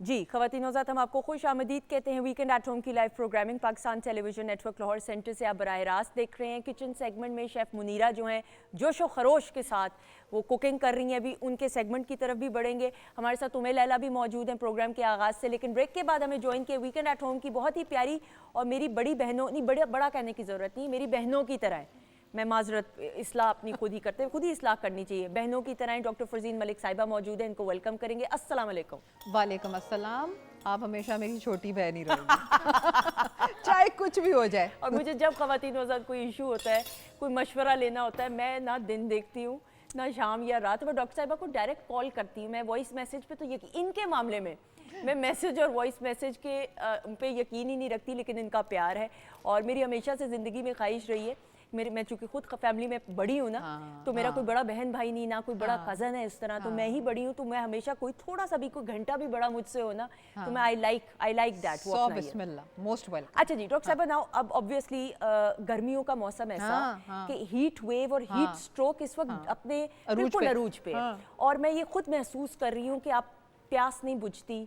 [SPEAKER 1] जी ख़वातीन हज़रात, हम आपको खुश आमदीद कहते हैं। वीकेंड एट होम की live programming Pakistan television network Lahore centre से आप बराह रास्त देख रहे हैं। किचन सेगमेंट में शेफ़ मुनीरा जो हैं जोश व खरोश के साथ वो कुकिंग कर रही हैं। अभी उनके सेगमेंट की तरफ भी बढ़ेंगे। हमारे साथ उम्मे लैला भी मौजूद हैं प्रोग्राम के आगाज़ से, लेकिन ब्रेक के बाद हमें ज्वाइन किया वीकेंड एट होम की बहुत ही प्यारी और मेरी बड़ी बहनों, नहीं बड़ा कहने की ज़रूरत नहीं, मेरी बहनों की तरह है। मैं माजरत, इस्लाह अपनी खुद ही करते हैं, खुद ही इस्लाह करनी चाहिए। बहनों की तरह डॉक्टर फरजीन मलिक साहिबा मौजूद है, इनको वेलकम करेंगे। अस्सलाम वालेकुम।
[SPEAKER 8] वालेकुम अस्सलाम। आप हमेशा मेरी छोटी बहन ही रहोगी चाहे कुछ भी हो जाए।
[SPEAKER 1] और मुझे जब ख़वातीन के साथ कोई इशू होता है, कोई मशवरा लेना होता है, मैं ना दिन देखती हूँ ना शाम या रात, मैं डॉक्टर साहिबा को डायरेक्ट कॉल करती हूँ। मैं वॉइस मैसेज पे तो यकीन, इनके मामले में मैं मैसेज और वॉइस मैसेज के पे यकीन ही नहीं रखती, लेकिन इनका प्यार है और मेरी हमेशा से ज़िंदगी में ख्वाहिश रही है। मैं चूँकि खुद फैमिली में बड़ी हूँ ना, तो मेरा कोई बड़ा बहन भाई नहीं, ना कोई बड़ा कज़न है इस तरह, तो मैं ही बड़ी हूँ। तो मैं हमेशा कोई थोड़ा सा भी, कोई घंटा भी बड़ा मुझसे हो ना, तो मैं I like that.
[SPEAKER 8] So Bismillah, most welcome.
[SPEAKER 1] अच्छा जी डॉक्टर साहब, नाउ अब ऑब्वियसली गर्मियों का मौसम ऐसा कि हीट वेव और हीट स्ट्रोक इस वक्त अपने बिल्कुल अरूज पे है। और मैं ये खुद महसूस कर रही हूँ कि आप प्यास नहीं बुझती,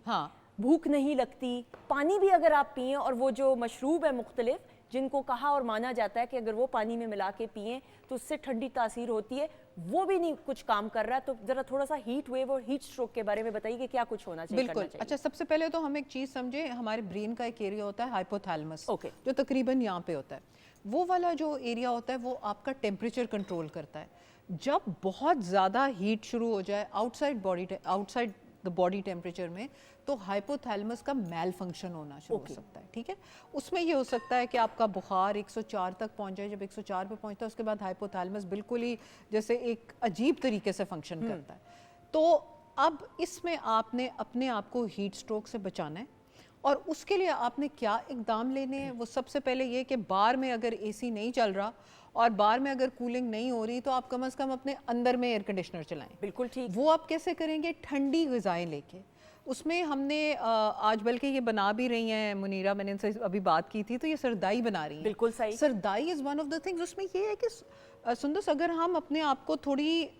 [SPEAKER 1] भूख नहीं लगती, पानी भी अगर आप पिए और वो जो मशरूब है मुख्तलिफ, जिनको कहा और माना जाता है कि अगर वो पानी में मिला के पिएं तो उससे ठंडी तासीर होती है, वो भी नहीं कुछ काम कर रहा है। तो जरा थोड़ा सा हीट वेव और हीट स्ट्रोक के बारे में बताइए कि क्या कुछ होना चाहिए,
[SPEAKER 8] बिल्कुल।
[SPEAKER 1] करना चाहिए।
[SPEAKER 8] अच्छा, सबसे पहले तो हम एक चीज़ समझे, हमारे ब्रेन का एक एरिया होता है हाइपोथैलेमस,
[SPEAKER 1] ओके।
[SPEAKER 8] जो तकरीबन यहाँ पे होता है। वो वाला जो एरिया होता है वो आपका टेम्परेचर कंट्रोल करता है। जब बहुत ज़्यादा हीट शुरू हो जाए आउटसाइड द बॉडी टेम्परेचर में, तो हाइपोथैलेमस का मेल फंक्शन होना शुरू हो सकता है। ठीक है, उसमें ये हो सकता है कि आपका बुखार 104 तक पहुंच जाए। जब 104 पे पहुंचता है उसके बाद हाइपोथैलेमस बिल्कुल ही जैसे एक अजीब तरीके से फंक्शन करता है। तो अब इसमें आपने अपने आप को हीट स्ट्रोक से बचाना है, और उसके लिए आपने क्या इकदाम लेने हैं। वो सबसे पहले ये कि बार में अगर एसी नहीं चल रहा और बार में अगर कूलिंग नहीं हो रही, तो आप कम से कम अपने अंदर में एयर कंडीशनर चलाएं।
[SPEAKER 1] बिल्कुल ठीक।
[SPEAKER 8] वो आप कैसे करेंगे? ठंडी ग़िज़ाएं लेके। उसमें हमने आज बल्कि ये बना भी रही हैं मुनीरा, मैंने इनसे अभी बात की थी, तो ये सरदाई बना रही हैं।
[SPEAKER 1] बिल्कुल सही।
[SPEAKER 8] Sardai is one of the things. उसमें ये है कि सुंदस, अगर हम अपने आप को थोड़ी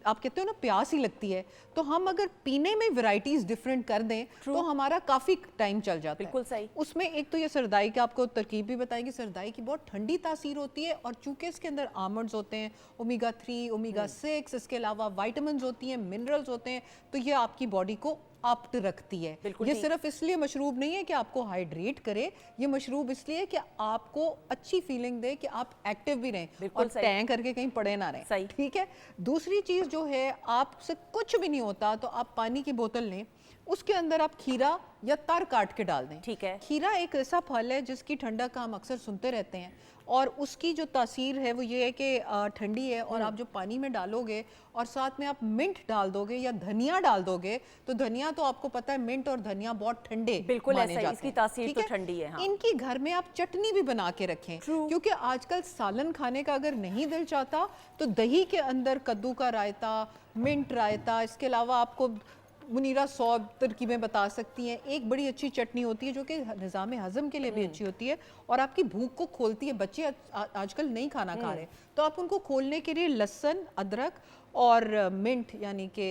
[SPEAKER 8] आप कहते हो ना प्यास ही लगती है, तो हम अगर पीने में वैरायटीज डिफरेंट कर दें तो हमारा काफ़ी टाइम चल जाता है।
[SPEAKER 1] बिल्कुल सही।
[SPEAKER 8] उसमें एक तो ये सरदाई का आपको तरकीब भी बताएगी। सरदाई की बहुत ठंडी तासीर होती है, और चूंकि इसके अंदर आमंड्स होते हैं, ओमेगा 3, ओमेगा 6, इसके अलावा वाइटामिन होती हैं, मिनरल्स होते हैं, तो ये आपकी बॉडी को अप्ट रखती है। ये सिर्फ इसलिए मशरूब नहीं है कि आपको हाइड्रेट करे, ये मशरूब इसलिए कि आपको अच्छी फीलिंग दे कि आप एक्टिव भी रहें और टैं करके कहीं पड़े ना रहें। ठीक है। दूसरी चीज़ जो है, आपसे कुछ भी नहीं होता तो आप पानी की बोतल लें, उसके अंदर आप खीरा या तर काट के डाल दें।
[SPEAKER 1] ठीक है।
[SPEAKER 8] खीरा एक ऐसा फल है जिसकी ठंडक का हम अक्सर सुनते रहते हैं, और उसकी जो तासीर है वो ये है कि ठंडी है, और आप जो पानी में डालोगे और साथ में आप मिंट डाल दोगे या धनिया डाल दोगे, तो धनिया तो आपको पता है मिंट और धनिया बहुत ठंडे
[SPEAKER 1] बिल्कुल
[SPEAKER 8] माने
[SPEAKER 1] ऐसा ही,
[SPEAKER 8] जाते
[SPEAKER 1] इसकी
[SPEAKER 8] हैं।
[SPEAKER 1] तासीर
[SPEAKER 8] ठीक
[SPEAKER 1] तो
[SPEAKER 8] है?
[SPEAKER 1] ठंडी है। हाँ।
[SPEAKER 8] इनकी घर में आप चटनी भी बना के रखें, क्योंकि आजकल सालन खाने का अगर नहीं दिल चाहता तो दही के अंदर कद्दू का रायता, मिंट रायता, इसके अलावा आपको मुनीरा 100 तरकीबें बता सकती हैं। एक बड़ी अच्छी चटनी होती है जो कि निज़ाम हज़म के लिए भी अच्छी होती है और आपकी भूख को खोलती है। बच्चे आजकल नहीं खाना खा रहे, तो आप उनको खोलने के लिए लहसुन, अदरक और मिंट यानी कि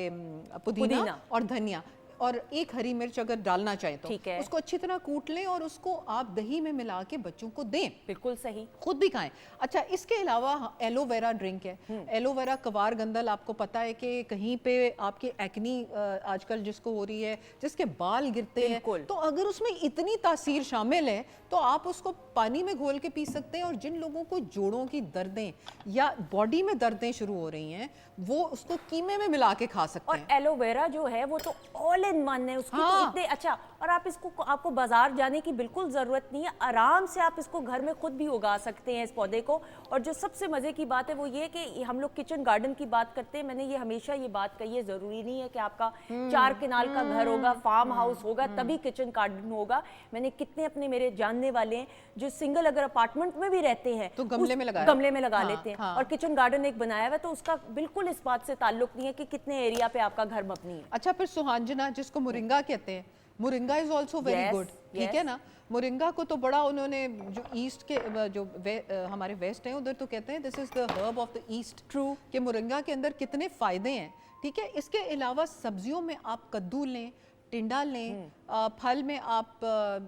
[SPEAKER 8] पुदीना और धनिया और एक हरी मिर्च अगर डालना चाहें तो उसको अच्छी तरह कूट लें और उसको आप दही में मिला के बच्चों को दें।
[SPEAKER 1] बिल्कुल सही।
[SPEAKER 8] खुद भी खाएं। अच्छा, इसके अलावा एलोवेरा ड्रिंक है। एलोवेरा कवार गंदल, आपको पता है कि कहीं पे आपके एक्नी आजकल जिसको हो रही है, जिसके बाल गिरते हैं, तो अगर उसमें इतनी तासीर शामिल है तो आप उसको पानी में घोल के पी सकते हैं। और जिन लोगों को जोड़ों की दर्दें या बॉडी में दर्दें शुरू हो रही हैं, वो उसको कीमे में मिला के खा सकते हैं।
[SPEAKER 1] और एलोवेरा जो है वो तो ऑल इन वन है, उसकी तो इतने अच्छा, और आप इसको, आपको बाजार जाने की बिल्कुल जरूरत नहीं है, आराम से आप इसको घर में खुद भी उगा सकते हैं इस पौधे को। और जो सबसे मजे की बात है वो ये कि हम लोग किचन गार्डन की बात करते हैं, मैंने ये हमेशा ये बात कही है, जरूरी नहीं है कि आपका 4 कनाल का घर होगा, फार्म हाउस होगा तभी किचन गार्डन होगा। मैंने कितने अपने मेरे जानने वाले हैं जो सिंगल अगर अपार्टमेंट में भी रहते हैं
[SPEAKER 8] तो गमले में लगा
[SPEAKER 1] लेते हैं और किचन गार्डन एक बनाया हुआ है, तो उसका बिल्कुल इस बात से ताल्लुक नहीं है कि कितने एरिया पे आपका घर मबनी है।
[SPEAKER 8] अच्छा, फिर सुहांजना जिसको मुरिंगा कहते हैं, मुरिंगा इज ऑल्सो वेरी गुड। ठीक है ना, मुरिंगा को तो बड़ा उन्होंने जो ईस्ट के जो हमारे वेस्ट हैं उधर तो कहते हैं this is the herb of the east. True कि मुरिंगा के अंदर कितने फायदे हैं। ठीक है। इसके अलावा सब्जियों में आप कद्दू लें, टिंडा लें, फल में आप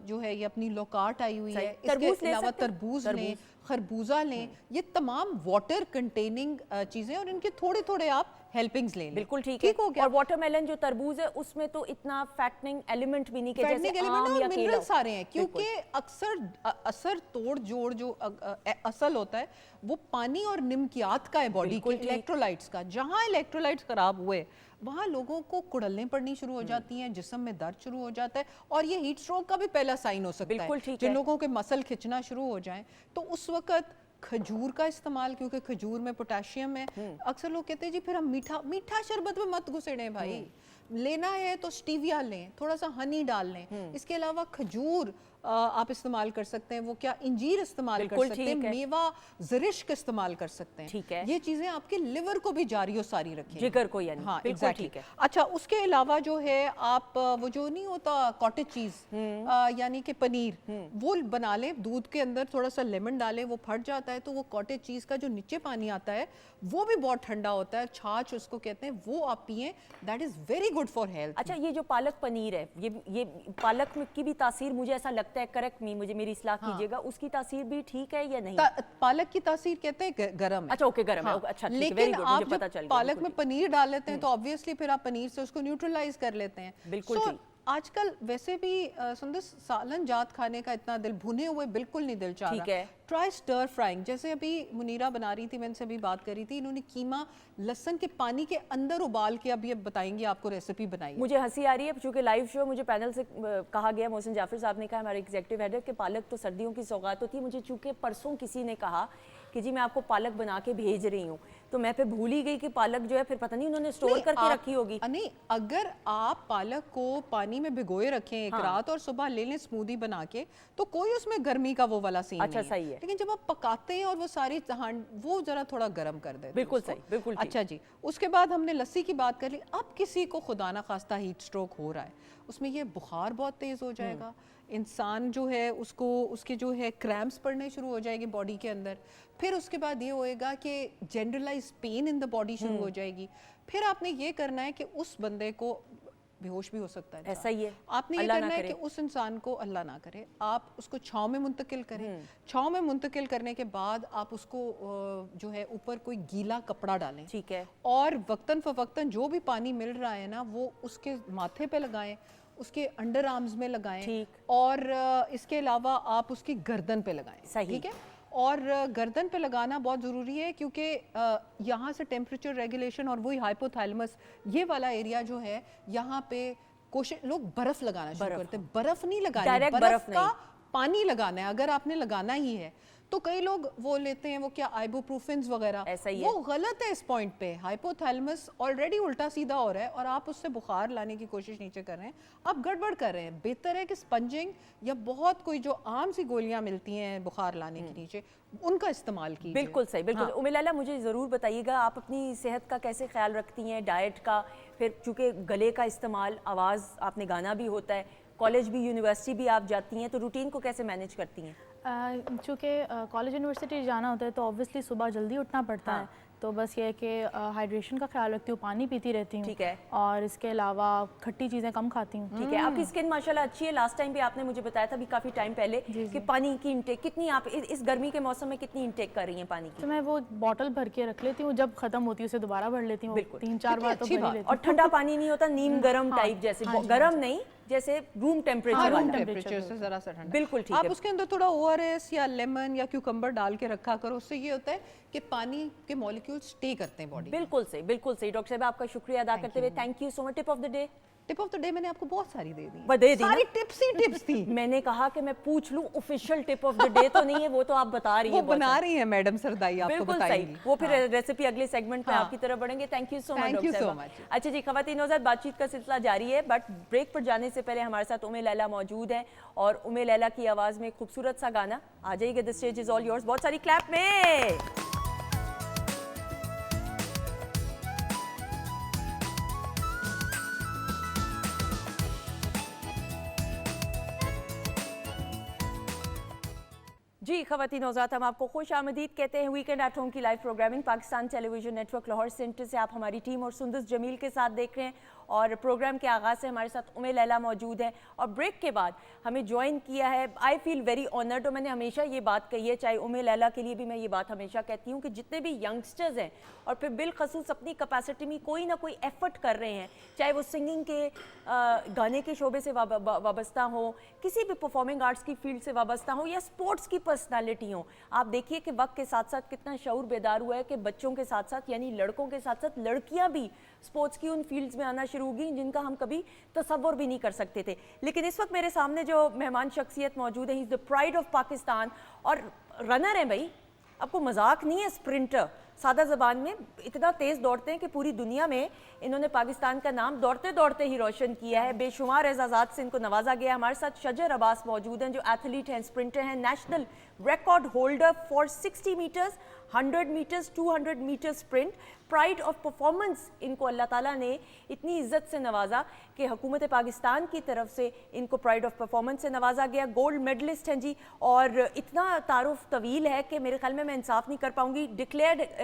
[SPEAKER 8] जो है ये अपनी लोकाट आई हुई है, इसके अलावा तरबूज लें, खरबूजा लें, ये तमाम वाटर कंटेनिंग चीजें, और इनके थोड़े थोड़े आप हेल्पिंग्स लें।
[SPEAKER 1] बिल्कुल ठीक है।
[SPEAKER 8] हो गया।
[SPEAKER 1] और वाटरमेलन जो तरबूज है उसमें तो इतना फैटनिंग एलिमेंट भी नहीं, जैसे आम या केला,
[SPEAKER 8] सारे हैं, क्योंकि अक्सर असर तोड़ जोड़ जो असल होता है वो पानी और निमकियात का है, बॉडी के इलेक्ट्रोलाइट्स का। जहां इलेक्ट्रोलाइट्स खराब हुए वहाँ लोगों को कुड़लने पड़नी शुरू हो जाती हैं, जिस्म में दर्द शुरू हो जाता है, और ये हीट स्ट्रोक का भी पहला साइन हो सकता है। जिन लोगों के मसल खिंचना शुरू हो जाएं तो उस वक्त खजूर का इस्तेमाल, क्योंकि खजूर में पोटेशियम है। अक्सर लोग कहते हैं जी फिर हम मीठा शरबत में मत घुसेड़े भाई, लेना है तो स्टीविया लें, थोड़ा सा हनी डाल लें। इसके अलावा खजूर आप इस्तेमाल कर सकते हैं, वो क्या इंजीर इस्तेमाल कर सकते हैं, मेवा ज़रिश्क इस्तेमाल कर सकते हैं।
[SPEAKER 1] ठीक है।
[SPEAKER 8] ये चीजें आपके लिवर को भी जारी और सारी रखें,
[SPEAKER 1] जिगर को, यानी
[SPEAKER 8] हाँ
[SPEAKER 1] बिल्कुल ठीक है।
[SPEAKER 8] अच्छा, उसके अलावा जो है आप वो जो नहीं होता कॉटेज चीज यानी कि पनीर, वो बना लें, दूध के अंदर थोड़ा सा लेमन डालें, वो फट जाता है तो वो कॉटेज चीज का जो नीचे पानी आता है वो भी बहुत ठंडा होता है, छाछ उसको कहते हैं, वो आप पिएं, that is very good for health.
[SPEAKER 1] अच्छा, ये जो पालक पनीर है, ये पालक की भी तासीर मुझे ऐसा लगता लगता है, करेक्ट मी, मुझे मेरी इस्लाह कीजिएगा, उसकी तासीर भी ठीक है या नहीं?
[SPEAKER 8] पालक की तासीर कहते हैं गरम है।
[SPEAKER 1] अच्छा ओके, गरम है। अच्छा ठीक है,
[SPEAKER 8] लेकिन
[SPEAKER 1] वेरी गुड,
[SPEAKER 8] आप
[SPEAKER 1] मुझे पता चल
[SPEAKER 8] जब
[SPEAKER 1] गया।
[SPEAKER 8] पालक में पनीर डाल लेते हैं तो ऑब्वियसली फिर आप पनीर से उसको न्यूट्रलाइज कर लेते हैं।
[SPEAKER 1] बिल्कुल
[SPEAKER 8] So,
[SPEAKER 1] ठीक।
[SPEAKER 8] आजकल वैसे भी सुंदर सालन जात खाने का इतना दिल, भुने हुए बिल्कुल नहीं दिल चाह रहा।
[SPEAKER 1] ठीक है।
[SPEAKER 8] ट्राई स्टर फ्राइंग, जैसे अभी मुनीरा बना रही थी, मैं इनसे भी बात कर रही थी, इन्होंने कीमा लहसुन के पानी के अंदर उबाल के, अब ये बताएंगे आपको रेसिपी बनाई है।
[SPEAKER 1] मुझे हंसी आ रही है क्योंकि लाइव शो मुझे पैनल से कहा गया, मोहसिन जाफर साहब ने कहा, हमारे एग्जीक्यूटिव हेड, कि पालक तो सर्दियों की सौगात होती है। मुझे चूंकि परसों किसी ने कहा कि जी मैं आपको पालक बना के भेज रही हूँ, तो मैं फिर भूल ही गई कि पालक जो है फिर पता नहीं उन्होंने स्टोर करके रखी होगी।
[SPEAKER 8] नहीं, अगर आप पालक को पानी में भिगोए रखें एक रात और सुबह ले लें स्मूदी बना के, तो कोई उसमें गर्मी का वो वाला सीन
[SPEAKER 1] अच्छा,
[SPEAKER 8] नहीं
[SPEAKER 1] सही है।
[SPEAKER 8] लेकिन जब आप पकाते हैं और वो सारी वो जरा थोड़ा गर्म कर देते हैं
[SPEAKER 1] बिल्कुल
[SPEAKER 8] उसको।
[SPEAKER 1] सही, बिल्कुल ठीक।
[SPEAKER 8] अच्छा जी, उसके बाद हमने लस्सी की बात कर ली। अब किसी को खुदा ना खास्ता हीट स्ट्रोक हो रहा है, उसमें ये बुखार बहुत तेज हो जाएगा, इंसान जो है उसको उसके जो है क्रैम्प्स पड़ने शुरू हो जाएंगे बॉडी के अंदर, फिर उसके बाद ये होएगा कि generalize pain in the body शुरू हो जाएगी। फिर आपने ये करना है कि उस बंदे को बेहोश भी हो सकता है,
[SPEAKER 1] ऐसा ही है,
[SPEAKER 8] आपने ये
[SPEAKER 1] अल्लाह ना
[SPEAKER 8] करना है
[SPEAKER 1] करे।
[SPEAKER 8] कि उस इंसान को, अल्लाह ना करे, आप उसको छांव में मुंतकिल करें। छांव में मुंतकिल करने के बाद आप उसको जो है ऊपर कोई गीला कपड़ा डालें,
[SPEAKER 1] ठीक है,
[SPEAKER 8] और वक्तन फवक्तन जो भी पानी मिल रहा है ना वो उसके माथे पे लगाएं, उसके अंडर आर्म्स में लगाएं,
[SPEAKER 1] ठीक।
[SPEAKER 8] और इसके अलावा आप उसकी गर्दन पे लगाएं।
[SPEAKER 1] सही।
[SPEAKER 8] ठीक है, और गर्दन पे लगाना बहुत ज़रूरी है क्योंकि यहाँ से टेम्परेचर रेगुलेशन और वही हाइपोथैलेमस ये वाला एरिया जो है, यहाँ पे कोशिश लोग बर्फ़ लगाना शुरू करते हैं। बर्फ़ नहीं लगानी,
[SPEAKER 1] डायरेक्ट
[SPEAKER 8] बर्फ़
[SPEAKER 1] बर्फ
[SPEAKER 8] का
[SPEAKER 1] नहीं।
[SPEAKER 8] पानी लगाना है अगर आपने लगाना ही है। तो कई लोग वो लेते हैं, वो क्या आइबुप्रोफेन वगैरह,
[SPEAKER 1] ऐसा ही
[SPEAKER 8] वो गलत है इस पॉइंट पे। हाइपोथैलेमस ऑलरेडी उल्टा सीधा हो रहा है और आप उससे बुखार लाने की कोशिश नीचे कर रहे हैं, आप गड़बड़ कर रहे हैं। बेहतर है कि स्पंजिंग या बहुत कोई जो आम सी गोलियां मिलती हैं बुखार लाने के नीचे, उनका इस्तेमाल कीजिए।
[SPEAKER 1] बिल्कुल सही, बिल्कुल। उम्मे लैला, मुझे ज़रूर बताइएगा आप अपनी सेहत का कैसे ख्याल रखती हैं, डाइट का, फिर चूँकि गले का इस्तेमाल, आवाज़, आपने गाना भी होता है, कॉलेज भी यूनिवर्सिटी भी आप जाती हैं, तो रूटीन को कैसे मैनेज करती हैं?
[SPEAKER 4] चूँकि कॉलेज यूनिवर्सिटी जाना होता है तो ऑब्वियसली सुबह जल्दी उठना पड़ता है, तो बस ये है कि हाइड्रेशन का ख्याल रखती हूँ, पानी पीती रहती हूँ।
[SPEAKER 1] ठीक है।
[SPEAKER 4] और इसके अलावा खट्टी चीज़ें कम खाती हूँ।
[SPEAKER 1] ठीक है, आपकी स्किन माशाल्लाह अच्छी है। लास्ट टाइम भी आपने मुझे बताया था, अभी काफ़ी टाइम पहले, कि पानी की इंटेक कितनी आप इस गर्मी के मौसम में कितनी इंटेक कर रही हैं पानी की?
[SPEAKER 4] तो मैं वो बॉटल भर के रख लेती हूँ, जब खत्म होती है उसे दोबारा भर लेती हूँ। 3-4 बार तो भर ही लेती
[SPEAKER 1] और ठंडा पानी नहीं होता, नीम गर्म टाइप जैसे, गर्म नहीं, जैसे रूम टेम्परेचर वाला।
[SPEAKER 8] टेम्परेचर से जरा सा ठंडा।
[SPEAKER 1] बिल्कुल ठीक
[SPEAKER 8] आप
[SPEAKER 1] है।
[SPEAKER 8] उसके अंदर थोड़ा ORS या लेमन या क्यूकम्बर डाल के रखा करो, उससे ये होता है कि पानी के मॉलिक्यूल्स स्टे करते हैं बॉडी।
[SPEAKER 1] बिल्कुल सही, बिल्कुल सही। डॉक्टर साहब, आपका शुक्रिया अदा करते हुए thank you so much. Tip of the day?
[SPEAKER 8] Tip of the day मैंने आपको बहुत सारी दे दी।
[SPEAKER 1] दे दी ना?
[SPEAKER 8] सारी टिप्स ही टिप्स थी।
[SPEAKER 1] मैंने कहा कि मैं पूछ लूं, official tip of the day तो नहीं है, वो तो आप बता रही
[SPEAKER 8] वो
[SPEAKER 1] हैं।
[SPEAKER 8] बना रही है मैडम सरदाई, आपको
[SPEAKER 1] बिल्कुल
[SPEAKER 8] बताएंगी।
[SPEAKER 1] सही, वो फिर रेसिपी अगले सेगमेंट में आपकी तरफ बढ़ेंगे। Thank you so much
[SPEAKER 8] Thank you
[SPEAKER 1] doctor
[SPEAKER 8] so
[SPEAKER 1] साहब।
[SPEAKER 8] much।
[SPEAKER 1] अच्छा जी, खवातीन नौज़ाद, बातचीत का सिलसिला जारी है, बट ब्रेक पर जाने से पहले हमारे साथ उम्मे लैला मौजूद है और उम्मे लैला की आवाज़ में खूबसूरत सा गाना। आ जाइएगा, the stage is all yours. बहुत सारी क्लैप में। जी खवातीन नौज़ात, हम आपको खुश आमदीद कहते हैं वीकेंड एट होम की live programming Pakistan television network Lahore centre से। आप हमारी टीम और सुंदस जमील के साथ देख रहे हैं और प्रोग्राम के आगाज़ से हमारे साथ उम्मे लैला मौजूद है और ब्रेक के बाद हमें ज्वाइन किया है। आई फील वेरी ऑनर्ड, और मैंने हमेशा ये बात कही है, चाहे उम्मे लैला के लिए भी मैं ये बात हमेशा कहती हूँ कि जितने भी यंगस्टर्स हैं और फिर बिलखसूस अपनी कैपेसिटी में कोई ना कोई एफर्ट कर रहे हैं, चाहे वो सिंगिंग के गाने के शोबे से वाबस्ता हो, किसी भी परफॉर्मिंग आर्ट्स की फील्ड से वाबस्ता हो या स्पोर्ट्स की पर्सनालिटी हो, आप देखिए कि वक्त के साथ साथ कितना शऊर बेदार हुआ है कि बच्चों के साथ साथ यानी लड़कों के साथ साथ लड़कियां भी स्पोर्ट्स की उन फील्ड्स में आना शुरू होगी जिनका हम कभी तसव्वुर भी नहीं कर सकते थे। लेकिन इस वक्त मेरे सामने जो मेहमान शख्सियत मौजूद है, he is the pride of Pakistan और रनर है भाई, आपको मजाक नहीं है, स्प्रिंटर। सादा ज़बान में इतना तेज़ दौड़ते हैं कि पूरी दुनिया में इन्होंने पाकिस्तान का नाम दौड़ते दौड़ते ही रोशन किया है। बेशुमार एजाज़ात से इनको नवाजा गया। हमारे साथ शजर अब्बास मौजूद हैं जो एथलीट हैं, स्प्रिंटर हैं, national record holder for 60 meters, 100 meters, 200 meter sprint. Pride of performance इनको अल्लाह ताला ने इतनी इज्जत से नवाजा कि हुकूमत पाकिस्तान की तरफ से इनको प्राइड ऑफ परफॉर्मेंस से नवाजा गया। गोल्ड मेडलिस्ट हैं जी, और इतना तारुफ तवील है कि मेरे ख्याल में मैं इंसाफ नहीं कर पाऊंगी।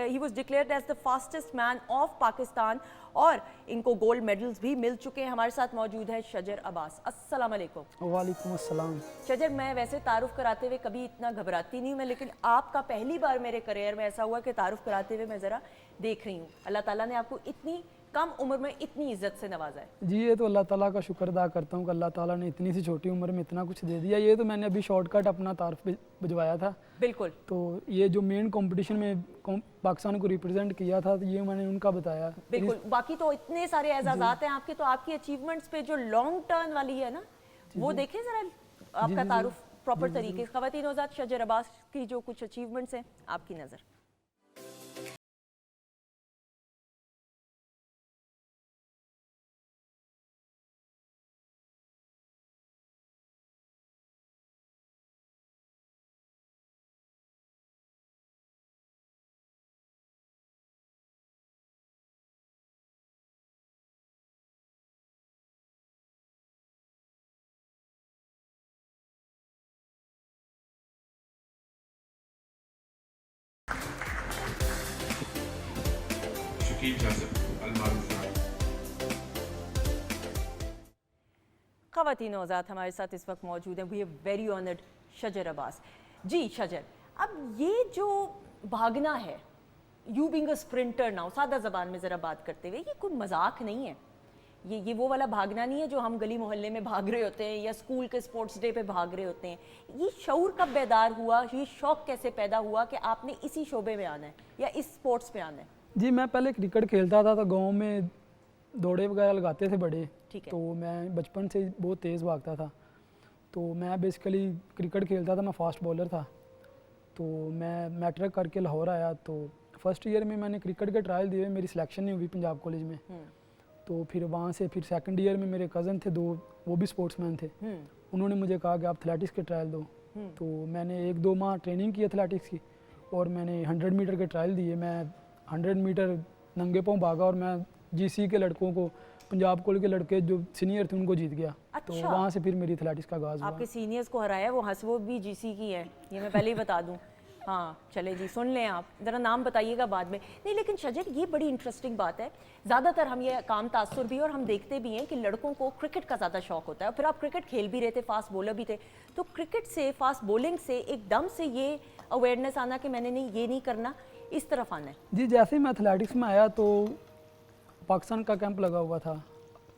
[SPEAKER 1] He was declared as the fastest man of Pakistan और इनको गोल्ड मेडल्स भी मिल चुके हैं। हमारे साथ मौजूद है शजर अब्बास। अस्सलाम वालेकुम।
[SPEAKER 9] वालेकुम अस्सलाम।
[SPEAKER 1] शजर, मैं वैसे तारुफ कराते हुए कभी इतना घबराती नहीं हूँ मैं, लेकिन आपका पहली बार मेरे करियर में ऐसा हुआ कि तारुफ कराते हुए मैं ज़रा देख रही हूँ। अल्लाह ताला ने आपको इतनी कम उम्र में इतनी इज्जत से नवाजा है।
[SPEAKER 9] जी, ये तो अल्लाह ताला का शुक्र अदा करता हूँ कि अल्लाह ताला ने इतनी सी छोटी उम्र में इतना कुछ दे दिया। ये तो मैंने अभी शॉर्टकट अपना तारुफ भिजवाया था।
[SPEAKER 1] बिल्कुल।
[SPEAKER 9] तो ये जो मेन कंपटीशन में पाकिस्तान को रिप्रेजेंट किया था, तो ये मैंने उनका बताया।
[SPEAKER 1] बिल्कुल। बाकी तो इतने सारे एजाज़ात हैं आपके, तो आपकी अचीवमेंट्स पे जो लॉन्ग टर्न वाली है ना, वो देखें ज़रा आपका तारुफ प्रॉपर तरीके से। ख़वातीन नौज़ाद शजर अब्बास की जो कुछ अचीवमेंट्स हैं, आपकी नज़र।
[SPEAKER 10] शकील जाज़ब अलमारूफ राय।
[SPEAKER 1] ख़वातीन नौज़ाद हमारे साथ इस वक्त मौजूद हैं। वी आर वेरी ऑनर्ड शजर अब्बास। जी शजर, अब ये जो भागना है, you being a sprinter now, सादा ज़बान में ज़रा बात करते हुए, ये कोई मजाक नहीं है। ये वो वाला भागना नहीं है जो हम गली मोहल्ले में भाग रहे होते हैं या स्कूल के स्पोर्ट्स डे पे भाग रहे होते हैं। ये शऊर कब बेदार हुआ, ये शौक़ कैसे पैदा हुआ कि आपने इसी शोबे में आना है या इस स्पोर्ट्स में आना है?
[SPEAKER 9] जी, मैं पहले क्रिकेट खेलता था, तो गाँव में दौड़े वगैरह लगाते थे बड़े।
[SPEAKER 1] ठीक है।
[SPEAKER 9] तो मैं बचपन से बहुत तेज़ भागता था। तो मैं बेसिकली क्रिकेट खेलता था, मैं फास्ट बॉलर था। तो मैं मैट्रिक करके लाहौर आया, तो फर्स्ट ईयर में मैंने क्रिकेट के ट्रायल दिए, मेरी सिलेक्शन नहीं हुई पंजाब कॉलेज में। तो फिर वहाँ से फिर सेकंड ईयर में मेरे कज़न थे 2, वो भी स्पोर्ट्समैन थे। उन्होंने मुझे कहा कि आप एथलेटिक्स के ट्रायल दो। तो मैंने 1-2 माह ट्रेनिंग की एथलेटिक्स की, और मैंने 100 मीटर के ट्रायल दिए। मैं 100 मीटर नंगे पाँव भागा, और मैं GC के लड़कों को, पंजाब कॉलेज के लड़के जो सीनियर थे, उनको जीत गया।
[SPEAKER 1] अच्छा।
[SPEAKER 9] तो वहाँ से फिर मेरी एथलेटिक्स का आगाज़ हुआ।
[SPEAKER 1] आपके सीनियर्स को हराया, वो हंसवो भी GC की है, ये मैं पहले ही बता दूं। हाँ चले जी, सुन लें आप, ज़रा नाम बताइएगा बाद में। नहीं लेकिन शजर, ये बड़ी इंटरेस्टिंग बात है। ज़्यादातर हम ये काम तासुर भी और हम देखते भी हैं कि लड़कों को क्रिकेट का ज़्यादा शौक होता है, और फिर आप क्रिकेट खेल भी रहे थे, फास्ट बॉलर भी थे। तो क्रिकेट से, फास्ट बॉलिंग से एकदम से ये अवेयरनेस आना कि मैंने नहीं, ये नहीं करना, इस तरफ आना है?
[SPEAKER 9] जी, जैसे ही मैं एथलेटिक्स में आया तो पाकिस्तान का कैंप लगा हुआ था,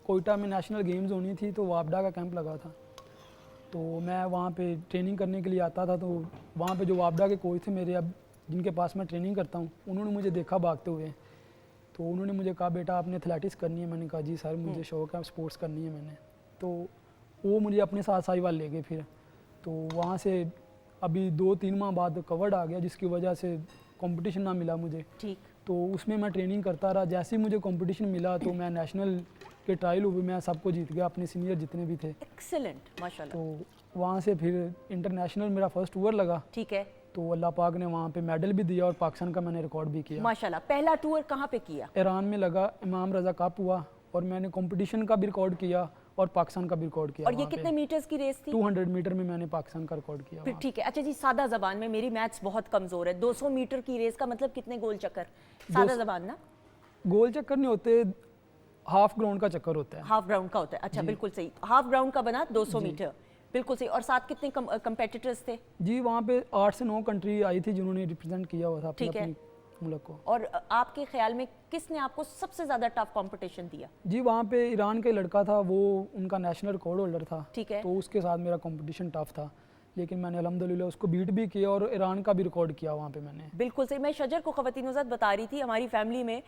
[SPEAKER 9] कोयटा में नेशनल गेम्स होनी थी, तो वापडा का कैंप लगा था। तो मैं वहाँ पे ट्रेनिंग करने के लिए आता था। तो वहाँ पे जो वापडा के कोच थे मेरे, अब जिनके पास मैं ट्रेनिंग करता हूँ, उन्होंने मुझे देखा भागते हुए। तो उन्होंने मुझे कहा, बेटा आपने एथलेटिक्स करनी है। मैंने कहा जी सर, मुझे शौक़ है, स्पोर्ट्स करनी है मैंने। तो वो मुझे अपने साथ साहिवाल ले गए फिर। तो वहाँ से अभी 2-3 माह बाद कवर्ड आ गया, जिसकी वजह से कंपटीशन ना मिला मुझे।
[SPEAKER 1] ठीक।
[SPEAKER 9] तो उसमें मैं ट्रेनिंग करता रहा। जैसे ही मुझे कंपटीशन मिला, तो मैं नेशनल के ट्रायल हुए, मैं सबको जीत गया, अपने सीनियर जितने भी थे।
[SPEAKER 1] एक्सीलेंट, माशाल्लाह।
[SPEAKER 9] तो वहाँ से फिर इंटरनेशनल मेरा फर्स्ट टूर लगा।
[SPEAKER 1] ठीक है।
[SPEAKER 9] तो अल्लाह पाक ने वहाँ पे मेडल भी दिया, और पाकिस्तान का मैंने रिकॉर्ड भी किया।
[SPEAKER 1] माशाल्लाह। पहला टूर कहाँ पे किया?
[SPEAKER 9] ईरान में लगा, इमाम रज़ा कप हुआ, और मैंने कंपटीशन का भी रिकॉर्ड किया और पाकिस्तान का भी रिकॉर्ड किया।
[SPEAKER 1] और ये कितने मीटर्स की रेस थी?
[SPEAKER 9] 200 मीटर में मैंने पाकिस्तान का रिकॉर्ड किया।
[SPEAKER 1] फिर ठीक है। अच्छा जी, सादा जबान में, मेरी मैथ्स बहुत कमजोर है, 200 मीटर की रेस का मतलब कितने गोल चक्कर? सादा जबान ना,
[SPEAKER 9] गोल चक्कर नहीं होते, हाफ ग्राउंड का चक्कर होता है।
[SPEAKER 1] हाफ ग्राउंड का होता है। अच्छा, बिल्कुल सही, हाफ ग्राउंड का बना 200 मीटर, बिल्कुल सही। और साथ कितने कंपेटिटर्स थे?
[SPEAKER 9] जी, वहाँ पे 8 से 9 कंट्री आई थी जिन्होंने रिप्रेजेंट किया हुआ था अपने मुल्क को।
[SPEAKER 1] और आपके ख्याल में किसने आपको सबसे ज़्यादा टफ कंपटीशन दिया?
[SPEAKER 9] जी, वहाँ पे ईरान के लड़का था, वो उनका नेशनल रिकॉर्ड होल्डर था।
[SPEAKER 1] ठीक है।
[SPEAKER 9] तो उसके साथ मेरा कंपटीशन टफ था, लेकिन मैंने अल्हम्दुलिल्लाह उसको बीट भी किया, और ईरान का भी रिकॉर्ड किया वहाँ पे मैंने।
[SPEAKER 1] बिल्कुल सही। मैं शजर को ख़वातीन-ओ-ज़ात बता रही थी, हमारी फैमिली में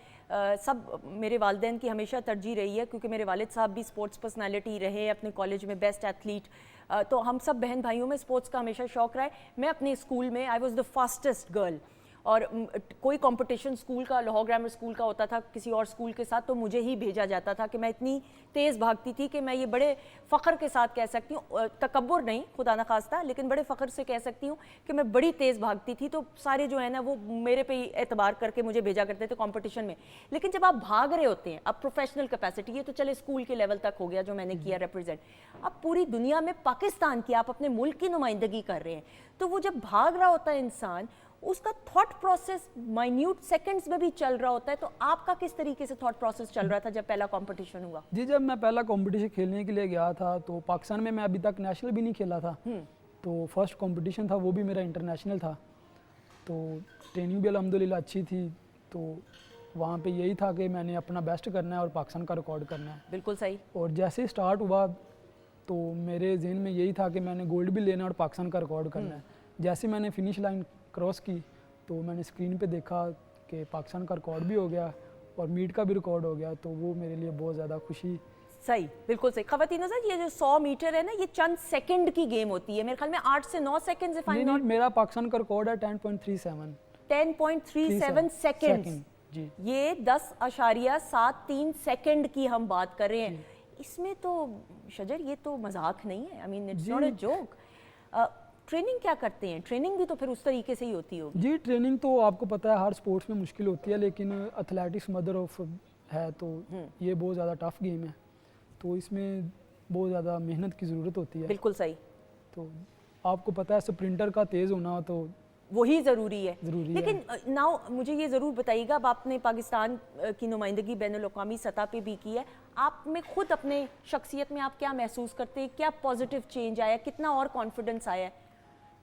[SPEAKER 1] सब, मेरे वालिदैन की हमेशा तरजीह रही है, क्योंकि मेरे वालिद साहब भी स्पोर्ट्स पर्सनालिटी रहे, अपने कॉलेज में बेस्ट एथलीट। तो हम सब बहन भाइयों में स्पोर्ट्स का हमेशा शौक रहा है। मैं अपने स्कूल में, I was the fastest girl, और कोई कंपटीशन स्कूल का, लाहौर ग्रामर स्कूल का होता था किसी और स्कूल के साथ, तो मुझे ही भेजा जाता था कि मैं इतनी तेज़ भागती थी कि मैं ये बड़े फ़ख्र के साथ कह सकती हूँ, तकब्बुर नहीं, खुदा न खास्ता, लेकिन बड़े फ़ख्र से कह सकती हूँ कि मैं बड़ी तेज़ भागती थी। तो सारे जो है ना, वो मेरे पे एतबार करके मुझे भेजा करते थे कंपटीशन में। लेकिन जब आप भाग रहे होते हैं, अब प्रोफेशनल कैपेसिटी, ये तो चले स्कूल के लेवल तक हो गया जो मैंने किया रिप्रेजेंट, अब पूरी दुनिया में पाकिस्तान की, आप अपने मुल्क की नुमाइंदगी कर रहे हैं, तो वो जब भाग रहा होता है इंसान, उसका थॉट प्रोसेस माइन्यूट सेकंड्स में भी चल रहा होता है। तो आपका किस तरीके से थॉट प्रोसेस चल रहा था जब पहला कंपटीशन हुआ?
[SPEAKER 9] जी, जब मैं पहला कंपटीशन खेलने के लिए गया था तो पाकिस्तान में मैं अभी तक नेशनल भी नहीं खेला था, तो फर्स्ट कंपटीशन था वो भी मेरा इंटरनेशनल था। तो ट्रेनिंग भी अल्हम्दुलिल्लाह अच्छी थी, तो वहाँ पे यही था कि मैंने अपना बेस्ट करना है और पाकिस्तान का रिकॉर्ड करना है।
[SPEAKER 1] बिल्कुल सही।
[SPEAKER 9] और जैसे ही स्टार्ट हुआ तो मेरे जहन में यही था कि मैंने गोल्ड भी लेना और पाकिस्तान का रिकॉर्ड करना है। जैसे मैंने फिनिश लाइन क्रॉस की तो मैंने स्क्रीन पे देखा कि पाकिस्तान का रिकॉर्ड भी हो गया और मीट का भी रिकॉर्ड हो गया, तो वो मेरे लिए बहुत ज़्यादा खुशी।
[SPEAKER 1] सही, बिल्कुल सही। ख़वातीन हज़रात, ये जो 100 मीटर है ना, ये चंद सेकंड की गेम होती है, मेरे ख्याल में 8 से 9 सेकंड इफ आई
[SPEAKER 9] नहीं,
[SPEAKER 1] नॉट।
[SPEAKER 9] मेरा पाकिस्तान का रिकॉर्ड है 10.37
[SPEAKER 1] सेकंड
[SPEAKER 9] जी।
[SPEAKER 1] ये 10.73 सेकंड की हम बात कर रहे हैं। इसमें तो शजर ये तो मजाक नहीं है, I mean it's not a joke. Training क्या करते हैं? ट्रेनिंग भी तो फिर उस तरीके से ही होती होगी।
[SPEAKER 9] जी, ट्रेनिंग तो आपको पता है हर स्पोर्ट्स में मुश्किल होती है, लेकिन एथलेटिक्स मदर ऑफ है तो ये बहुत ज़्यादा टफ गेम है, तो इसमें बहुत ज़्यादा मेहनत की ज़रूरत होती है।
[SPEAKER 1] बिल्कुल सही।
[SPEAKER 9] तो आपको पता है स्प्रिंटर का तेज़ होना तो
[SPEAKER 1] वही ज़रूरी है।
[SPEAKER 9] ज़रूरी
[SPEAKER 1] लेकिन नाउ मुझे ये ज़रूर बताइएगा, अब आपने पाकिस्तान की नुमाइंदगी बैनुल-अक़वामी सतह पे भी की है, आप में खुद अपने शख्सियत में आप क्या महसूस करते हैं? क्या पॉजिटिव चेंज आया, कितना और कॉन्फिडेंस आया है?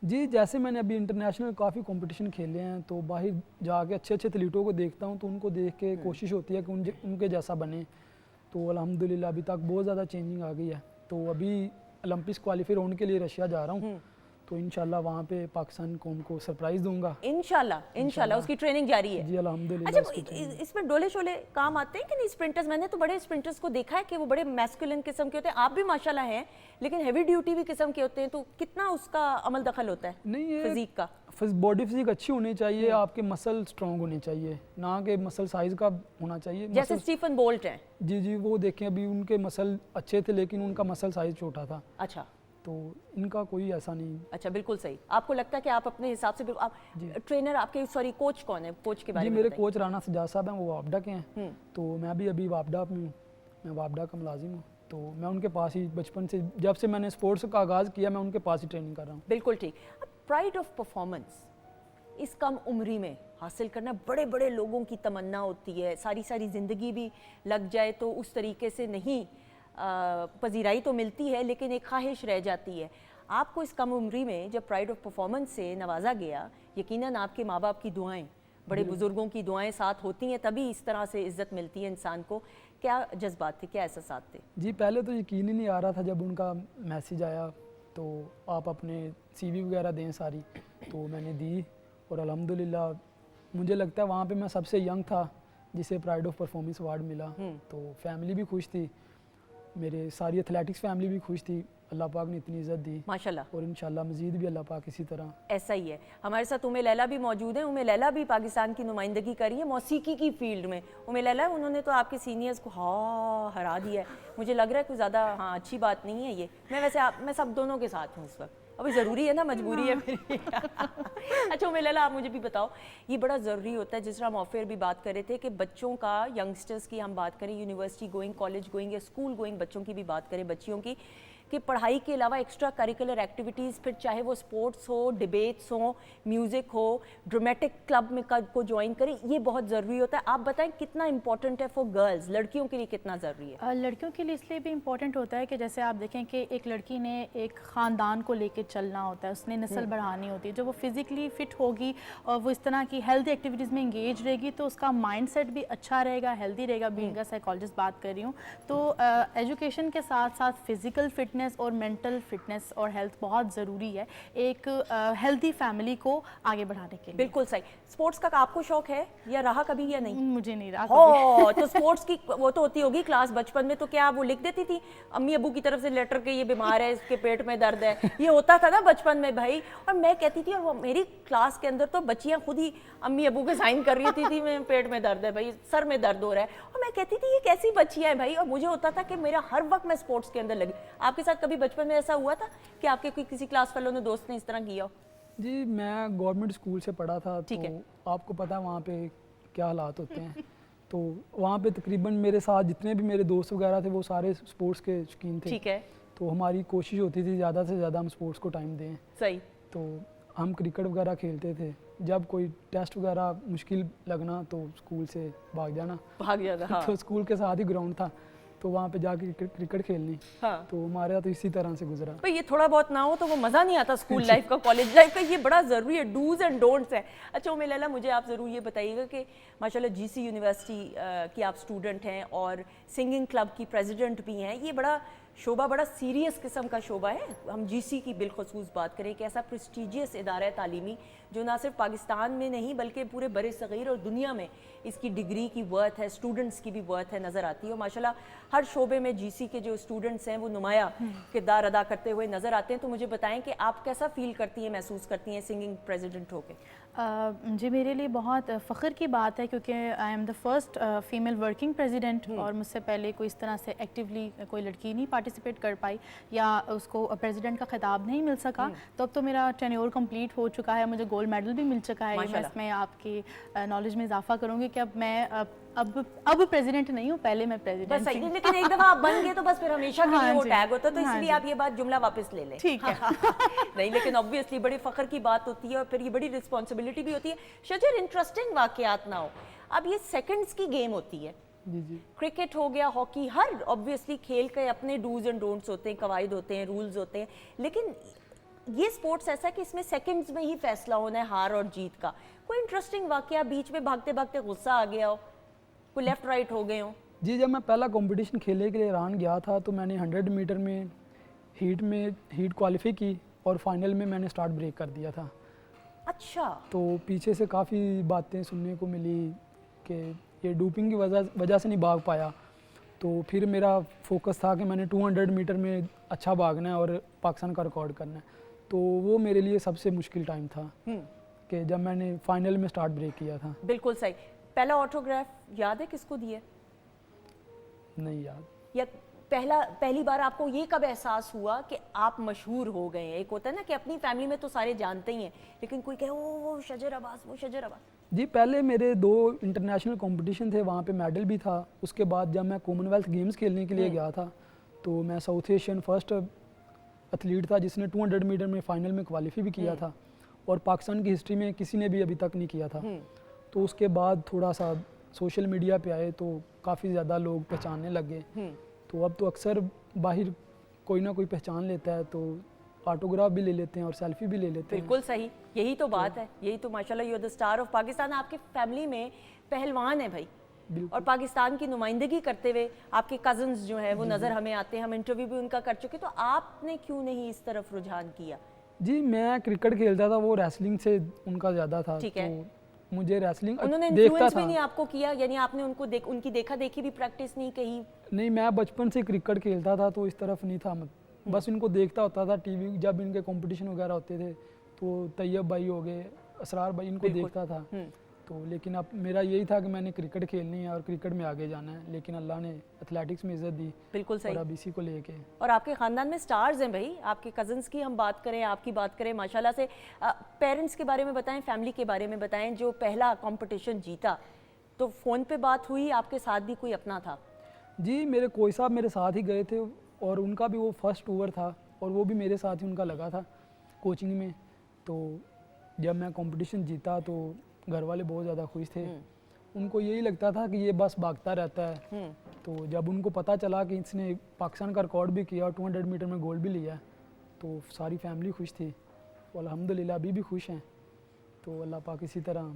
[SPEAKER 9] जी, जैसे मैंने अभी इंटरनेशनल काफ़ी कंपटीशन खेले हैं, तो बाहर जाके अच्छे अच्छे एथलीटों को देखता हूँ, तो उनको देख के कोशिश होती है कि उनके जैसा बने। तो अल्हम्दुलिल्लाह अभी तक बहुत ज़्यादा चेंजिंग आ गई है। तो अभी ओलंपिक्स क्वालिफाई होने के लिए रशिया जा रहा हूँ, तो इंशाल्लाह वहाँ पे पाकिस्तान कौम को सरप्राइज़ दूंगा।
[SPEAKER 1] इंशाल्लाह उसकी ट्रेनिंग जारी है।
[SPEAKER 9] जी अल्हम्दुलिल्लाह।
[SPEAKER 1] अच्छा, इसमें डोले शोले काम आते हैं कि नहीं स्प्रिंटर्स? मैंने तो बड़े स्प्रिंटर्स को देखा है कि वो बड़े मैस्कुलिन किस्म के होते हैं, आप भी माशाल्लाह हैं, लेकिन हैवी ड्यूटी भी किस्म के होते हैं, तो कितना उसका अमल दखल होता है
[SPEAKER 9] नहीं, ये
[SPEAKER 1] फिजिक का?
[SPEAKER 9] बॉडी फिजिक अच्छी होनी चाहिए, आपके मसल स्ट्रॉन्ग होने चाहिए, ना कि मसल साइज का होना चाहिए।
[SPEAKER 1] जैसे स्टीफन बोल्ट हैं।
[SPEAKER 9] जी, वो देखें अभी उनके मसल अच्छे थे लेकिन उनका मसल साइज छोटा था।
[SPEAKER 1] अच्छा,
[SPEAKER 9] तो इनका कोई ऐसा नहीं।
[SPEAKER 1] अच्छा, बिल्कुल सही। आपको लगता है कि आप अपने हिसाब से आप ट्रेनर आपके, सॉरी कोच कौन है? कोच के बारे
[SPEAKER 9] जी,
[SPEAKER 1] में
[SPEAKER 9] मेरे
[SPEAKER 1] बताइए।
[SPEAKER 9] कोच राना सजाद साहब हैं, वो वापडा के हैं, तो मैं भी अभी वापडा में हूँ, मैं वापडा का मुलाजिम हूँ, तो मैं उनके पास ही बचपन से, जब से मैंने स्पोर्ट्स का आगाज़ किया, मैं उनके पास ही ट्रेनिंग कर रहा हूँ।
[SPEAKER 1] बिल्कुल ठीक। अब प्राइड ऑफ परफॉर्मेंस इस कम उम्री में हासिल करना बड़े बड़े लोगों की तमन्ना होती है, सारी सारी ज़िंदगी भी लग जाए तो उस तरीके से नहीं पजीराई तो मिलती है, लेकिन एक ख्वाहिश रह जाती है। आपको इस कम उम्री में जब प्राइड ऑफ परफॉर्मेंस से नवाजा गया, यकीनन आपके माँ बाप की दुआएं, बड़े बुजुर्गों की दुआएं साथ होती हैं, तभी इस तरह से इज्जत मिलती है इंसान को। क्या जज्बात थे, क्या एहसास थे?
[SPEAKER 9] जी, पहले तो यकीन ही नहीं आ रहा था जब उनका मैसेज आया, तो आप अपने CV वगैरह दें सारी, तो मैंने दी और अल्हम्दुलिल्लाह मुझे लगता है वहाँ पे मैं सबसे यंग था जिसे प्राइड ऑफ परफॉर्मेंस अवार्ड मिला। तो फैमिली भी खुश थी, मेरे सारी एथलेटिक्स फैमिली भी खुश थी, अल्लाह पाक ने इतनी इज़्ज़त दी
[SPEAKER 1] माशाल्लाह,
[SPEAKER 9] और इंशाल्लाह मज़ीद भी अल्लाह पाक इसी तरह।
[SPEAKER 1] ऐसा ही है। हमारे साथ उम्मे लैला भी मौजूद हैं। उम्मे लैला भी पाकिस्तान की नुमाइंदगी करी है मौसीकी की फील्ड में। उम्मे लैला, उन्होंने तो आपके सीनियर्स को हरा दिया है। मुझे लग रहा है कोई ज़्यादा अच्छी बात नहीं है ये। मैं वैसे मैं सब दोनों के साथ हूँ इस वक्त, अभी ज़रूरी है ना, मजबूरी है मेरी। अच्छा उम्मे लैला, आप मुझे भी बताओ, ये बड़ा ज़रूरी होता है, जिस तरह हम ऑफेयर भी बात कर रहे थे कि बच्चों का, यंगस्टर्स की हम बात करें, यूनिवर्सिटी गोइंग, कॉलेज गोइंग या स्कूल गोइंग बच्चों की भी बात करें, बच्चियों की, कि पढ़ाई के अलावा एक्स्ट्रा करिकुलर एक्टिविटीज़, फिर चाहे वो स्पोर्ट्स हो, डिबेट्स हो, म्यूज़िक हो, ड्रामेटिक क्लब में को ज्वाइन करें, ये बहुत ज़रूरी होता है। आप बताएं कितना इंपॉर्टेंट है फॉर गर्ल्स, लड़कियों के लिए कितना ज़रूरी है?
[SPEAKER 4] लड़कियों के लिए इसलिए भी इम्पोर्टेंट होता है कि जैसे आप देखें कि एक लड़की ने एक ख़ानदान को लेके चलना होता है, उसने नस्ल बढ़ानी होती है। जब वो फिज़िकली फ़िट होगी और वो इस तरह की हेल्दी एक्टिविटीज़ में इंगेज रहेगी तो उसका माइंड सेट भी अच्छा रहेगा, हेल्दी रहेगा। बीइंग अ साइकोलॉजिस्ट बात कर रही हूँ, तो एजुकेशन के साथ साथ फ़िज़िकल फिटनेस और मेंटल फिटनेस और हेल्थ बहुत ज़रूरी है एक हेल्दी फैमिली को आगे बढ़ाने के लिए।
[SPEAKER 1] बिल्कुल सही। स्पोर्ट्स का आपको शौक है या रहा कभी या नहीं?
[SPEAKER 4] मुझे नहीं रहा
[SPEAKER 1] तो स्पोर्ट्स की वो तो होती होगी क्लास बचपन में, तो क्या वो लिख देती थी अम्मी अबू की तरफ से लेटर के ये बीमार है, इसके पेट में दर्द है, ये होता था ना बचपन में भाई? और मैं कहती थी, और वो मेरी क्लास के अंदर तो बच्चियां खुद ही अम्मी अबू के साइन कर रही थी मैं पेट में दर्द है भाई, सर में दर्द हो रहा है, और मैं कहती थी ये कैसी बच्चियां हैं भाई? और मुझे होता था कि मेरा हर वक्त मैं स्पोर्ट्स के अंदर लगी। आपके साथ कभी बचपन में ऐसा हुआ था कि आपके कोई किसी क्लास फेलो ने, दोस्त ने इस तरह किया हो?
[SPEAKER 9] जी, मैं गवर्नमेंट स्कूल से पढ़ा था,
[SPEAKER 1] ठीक है।
[SPEAKER 9] तो आपको पता है वहाँ पे क्या हालात होते हैं। तो वहाँ पे तकरीबन मेरे साथ जितने भी मेरे दोस्त वगैरह थे वो सारे स्पोर्ट्स के शौकीन थे।
[SPEAKER 1] ठीक है।
[SPEAKER 9] तो हमारी कोशिश होती थी ज़्यादा से ज़्यादा हम स्पोर्ट्स को टाइम दें।
[SPEAKER 1] सही।
[SPEAKER 9] तो हम क्रिकेट वगैरह खेलते थे, जब कोई टेस्ट वगैरह मुश्किल लगना तो स्कूल से भाग जाना।
[SPEAKER 1] भाग जाता, हाँ।
[SPEAKER 9] तो स्कूल के साथ ही ग्राउंड था, तो वहाँ पे जाके क्रिकेट खेलनी।
[SPEAKER 1] हाँ।
[SPEAKER 9] तो हमारा तो इसी तरह से गुजरा।
[SPEAKER 1] भाई ये थोड़ा बहुत ना हो तो वो मज़ा नहीं आता स्कूल लाइफ का, कॉलेज लाइफ का। ये बड़ा ज़रूरी है, डूज एंड डोंट्स है। अच्छा उम्मे लैला, मुझे आप ज़रूर ये बताइएगा कि माशाल्लाह जीसी यूनिवर्सिटी की आप स्टूडेंट हैं और सिंगिंग क्लब की प्रेसिडेंट भी हैं। ये बड़ा शोबा, बड़ा सीरियस किस्म का शोबा है। हम जीसी की बिलखसूस बात करें कि ऐसा प्रेस्टीजियस इदारा है तालीमी जो ना सिर्फ पाकिस्तान में नहीं बल्कि पूरे बरे सग़ीर और दुनिया में इसकी डिग्री की वर्थ है, स्टूडेंट्स की भी वर्थ है, नज़र आती है। और माशाल्लाह हर शोबे में जीसी के जो स्टूडेंट्स हैं वो नुमाया किरदार अदा करते हुए नज़र आते हैं। तो मुझे बताएं कि आप कैसा फ़ील करती हैं, महसूस करती हैं सिंगिंग प्रेसिडेंट होके?
[SPEAKER 4] जी मेरे लिए बहुत फ़ख्र की बात है क्योंकि I am the first female working president और मुझसे पहले कोई इस तरह से एक्टिवली कोई लड़की नहीं पार्टिसिपेट कर पाई या उसको प्रेसिडेंट का खिताब नहीं मिल सका। तो अब तो मेरा टेन्योर कंप्लीट हो चुका है, मुझे गोल्ड मेडल भी मिल चुका है। मैं इसमें आपकी नॉलेज में इजाफा करूँगी कि अब मैं अब प्रेसिडेंट नहीं हूँ, पहले मैं प्रेसिडेंट
[SPEAKER 1] बस सही, लेकिन एक दफ़ा आप बन गए तो बस फिर हमेशा के लिए वो टैग होता है, तो इसलिए आप ये बात जुमला वापस ले लें।
[SPEAKER 4] ठीक है।
[SPEAKER 1] नहीं, लेकिन ऑब्वियसली बड़ी फ़ख्र की बात होती है और फिर ये बड़ी रिस्पॉन्सिबिलिटी भी होती है। शजर, इंटरेस्टिंग वाक़यात ना हो, अब ये सेकंड्स की गेम होती है।
[SPEAKER 9] जी जी।
[SPEAKER 1] क्रिकेट हो गया, हॉकी, हर ऑब्वियसली खेल के अपने डूज एंड डोंट्स होते हैं, कवायद होते हैं, रूल्स होते हैं, लेकिन ये स्पोर्ट्स ऐसा है कि इसमें सेकंड्स में ही फैसला होना है हार और जीत का। कोई इंटरेस्टिंग वाक़या बीच में भागते भागते गुस्सा आ गया हो, कोई लेफ्ट राइट हो गए हो?
[SPEAKER 9] जी, जब मैं पहला कंपटीशन खेलने के लिए ईरान गया था तो मैंने 100 मीटर में हीट क्वालिफाई की और फाइनल में मैंने स्टार्ट ब्रेक कर दिया था।
[SPEAKER 1] अच्छा।
[SPEAKER 9] तो पीछे से काफ़ी बातें सुनने को मिली कि ये डोपिंग की वजह से नहीं भाग पाया। तो फिर मेरा फोकस था कि मैंने 200 मीटर में अच्छा भागना है और पाकिस्तान का रिकॉर्ड करना है। तो वो मेरे लिए सबसे मुश्किल टाइम था कि जब मैंने फाइनल में स्टार्ट ब्रेक किया था।
[SPEAKER 1] बिल्कुल सही। पहला ऑटोग्राफ याद है किसको दिया?
[SPEAKER 9] नहीं याद।
[SPEAKER 1] या पहली बार आपको ये कब एहसास हुआ कि आप मशहूर हो गए हैं? एक होता है ना कि अपनी फैमिली में तो सारे जानते ही हैं, लेकिन कोई कहे वो शजर अब्बास, वो शजर अब्बास।
[SPEAKER 9] जी, पहले मेरे 2 इंटरनेशनल कंपटीशन थे, वहाँ पे मेडल भी था। उसके बाद जब मैं कॉमनवेल्थ गेम्स खेलने के लिए गया था तो मैं साउथ एशियन फर्स्ट एथलीट था जिसने 200 मीटर में फाइनल में क्वालिफाई भी किया था और पाकिस्तान की हिस्ट्री में किसी ने भी अभी तक नहीं किया था। तो उसके बाद थोड़ा सा सोशल मीडिया पे आए तो काफ़ी ज़्यादा लोग पहचानने लग गए। तो अब तो अक्सर बाहर कोई ना कोई पहचान लेता है तो ऑटोग्राफ भी ले लेते हैं और सेल्फी भी ले लेते हैं।
[SPEAKER 1] बिल्कुल सही, यही तो बात है, यही तो माशाल्लाह you are the star of Pakistan. आपके फैमिली में पहलवान है भाई, और पाकिस्तान की नुमाइंदगी करते हुए आपके कजन्स जो है वो नज़र हमें आते हैं, हम इंटरव्यू भी उनका कर चुके। तो आपने क्यों नहीं इस तरफ रुझान किया?
[SPEAKER 9] जी, मैं क्रिकेट खेलता था, वो रेसलिंग से उनका ज़्यादा था।
[SPEAKER 1] ठीक है।
[SPEAKER 9] तो मुझे रेसलिंग
[SPEAKER 1] उन्होंने
[SPEAKER 9] देखता
[SPEAKER 1] इन्फ्लुएंस
[SPEAKER 9] था।
[SPEAKER 1] भी नहीं आपको किया, यानी आपने उनको उनकी देखा देखी भी प्रैक्टिस नहीं कही?
[SPEAKER 9] नहीं, मैं बचपन से क्रिकेट खेलता था तो इस तरफ नहीं था, बस इनको देखता होता था टीवी, जब इनके कंपटीशन वगैरह होते थे तो तैयब भाई हो गए, असरार भाई, इनको देखता था। तो लेकिन अब मेरा यही था कि मैंने क्रिकेट खेलनी है और क्रिकेट में आगे जाना है, लेकिन अल्लाह ने एथलेटिक्स में इज्जत दी।
[SPEAKER 1] बिल्कुल सही।
[SPEAKER 9] और अब इसी को लेके।
[SPEAKER 1] और आपके ख़ानदान में स्टार्स हैं भाई, आपके कज़न्स की हम बात करें, आपकी बात करें, माशाल्लाह से। पेरेंट्स के बारे में बताएं, फैमिली के बारे में बताएं। जो पहला कंपटीशन जीता तो फ़ोन पे बात हुई, आपके साथ भी कोई अपना था?
[SPEAKER 9] जी, मेरे कोई साहब मेरे साथ ही गए थे और उनका भी वो फर्स्ट ओवर था और वो भी मेरे साथ ही उनका लगा था कोचिंग में। तो जब मैं कंपटीशन जीता तो घर वाले बहुत ज़्यादा खुश थे। उनको यही लगता था कि ये बस भागता रहता है। तो जब उनको पता चला कि इसने पाकिस्तान का रिकॉर्ड भी किया और 200 मीटर में गोल्ड भी लिया तो सारी फैमिली खुश थी। तो अल्हम्दुलिल्लाह अभी भी खुश हैं। तो अल्लाह पाक इसी तरह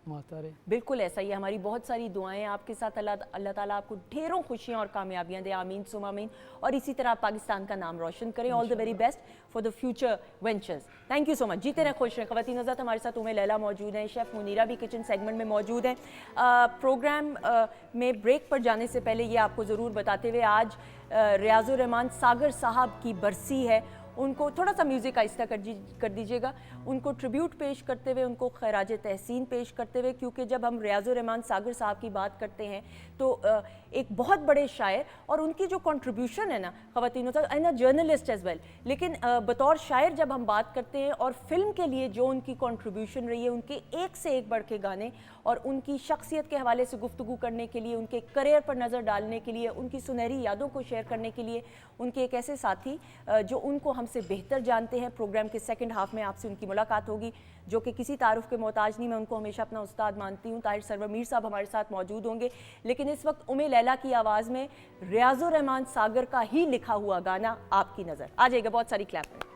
[SPEAKER 9] वास्ता रहे।
[SPEAKER 1] बिल्कुल ऐसा ही है, हमारी बहुत सारी दुआएं आपके साथ। अल्लाह ताला आपको ढेरों खुशियां और कामयाबियां दे, आमीन सुम आमीन। और इसी तरह आप पाकिस्तान का नाम रोशन करें। All the very best for the future ventures. Thank you so much. जीते रहें, खुश रहें। ख़वातीन हज़रात, हमारे साथ उम्मे लैला मौजूद हैं, शेफ़ मुनीरा भी किचन सेगमेंट में मौजूद हैं। प्रोग्राम में ब्रेक पर जाने से पहले ये आपको ज़रूर बताते हुए, आज रियाजुर रहमान सागर साहब की बरसी है। उनको थोड़ा सा म्यूज़िक आहिस्ता कर दीजिएगा। उनको ट्रिब्यूट पेश करते हुए, उनको खैराज तहसीन पेश करते हुए, क्योंकि जब हम रियाजुर रहमान सागर साहब की बात करते हैं तो एक बहुत बड़े शायर और उनकी जो कंट्रीब्यूशन है ना ख़वातीनों तक, एंड जर्नलिस्ट एज वेल, लेकिन बतौर शायर जब हम बात करते हैं और फिल्म के लिए जो उनकी कंट्रीब्यूशन रही है, उनके एक से एक बढ़ के गाने और उनकी शख्सियत के हवाले से गुफ्तगू करने के लिए, उनके करियर पर नज़र डालने के लिए, उनकी सुनहरी यादों को शेयर करने के लिए, उनके एक ऐसे साथी जो उनको हम हमसे बेहतर जानते हैं। प्रोग्राम के सेकंड हाफ में आपसे उनकी मुलाकात होगी, जो कि किसी तारुफ के मोहताज नहीं, मैं उनको हमेशा अपना उस्ताद मानती हूँ। ताहिर सरवर मीर साहब हमारे साथ मौजूद होंगे, लेकिन इस वक्त उम्मे लैला की आवाज़ में रियाजुर रहमान सागर का ही लिखा हुआ गाना आपकी नज़र आ जाएगा। बहुत सारी क्लैप में।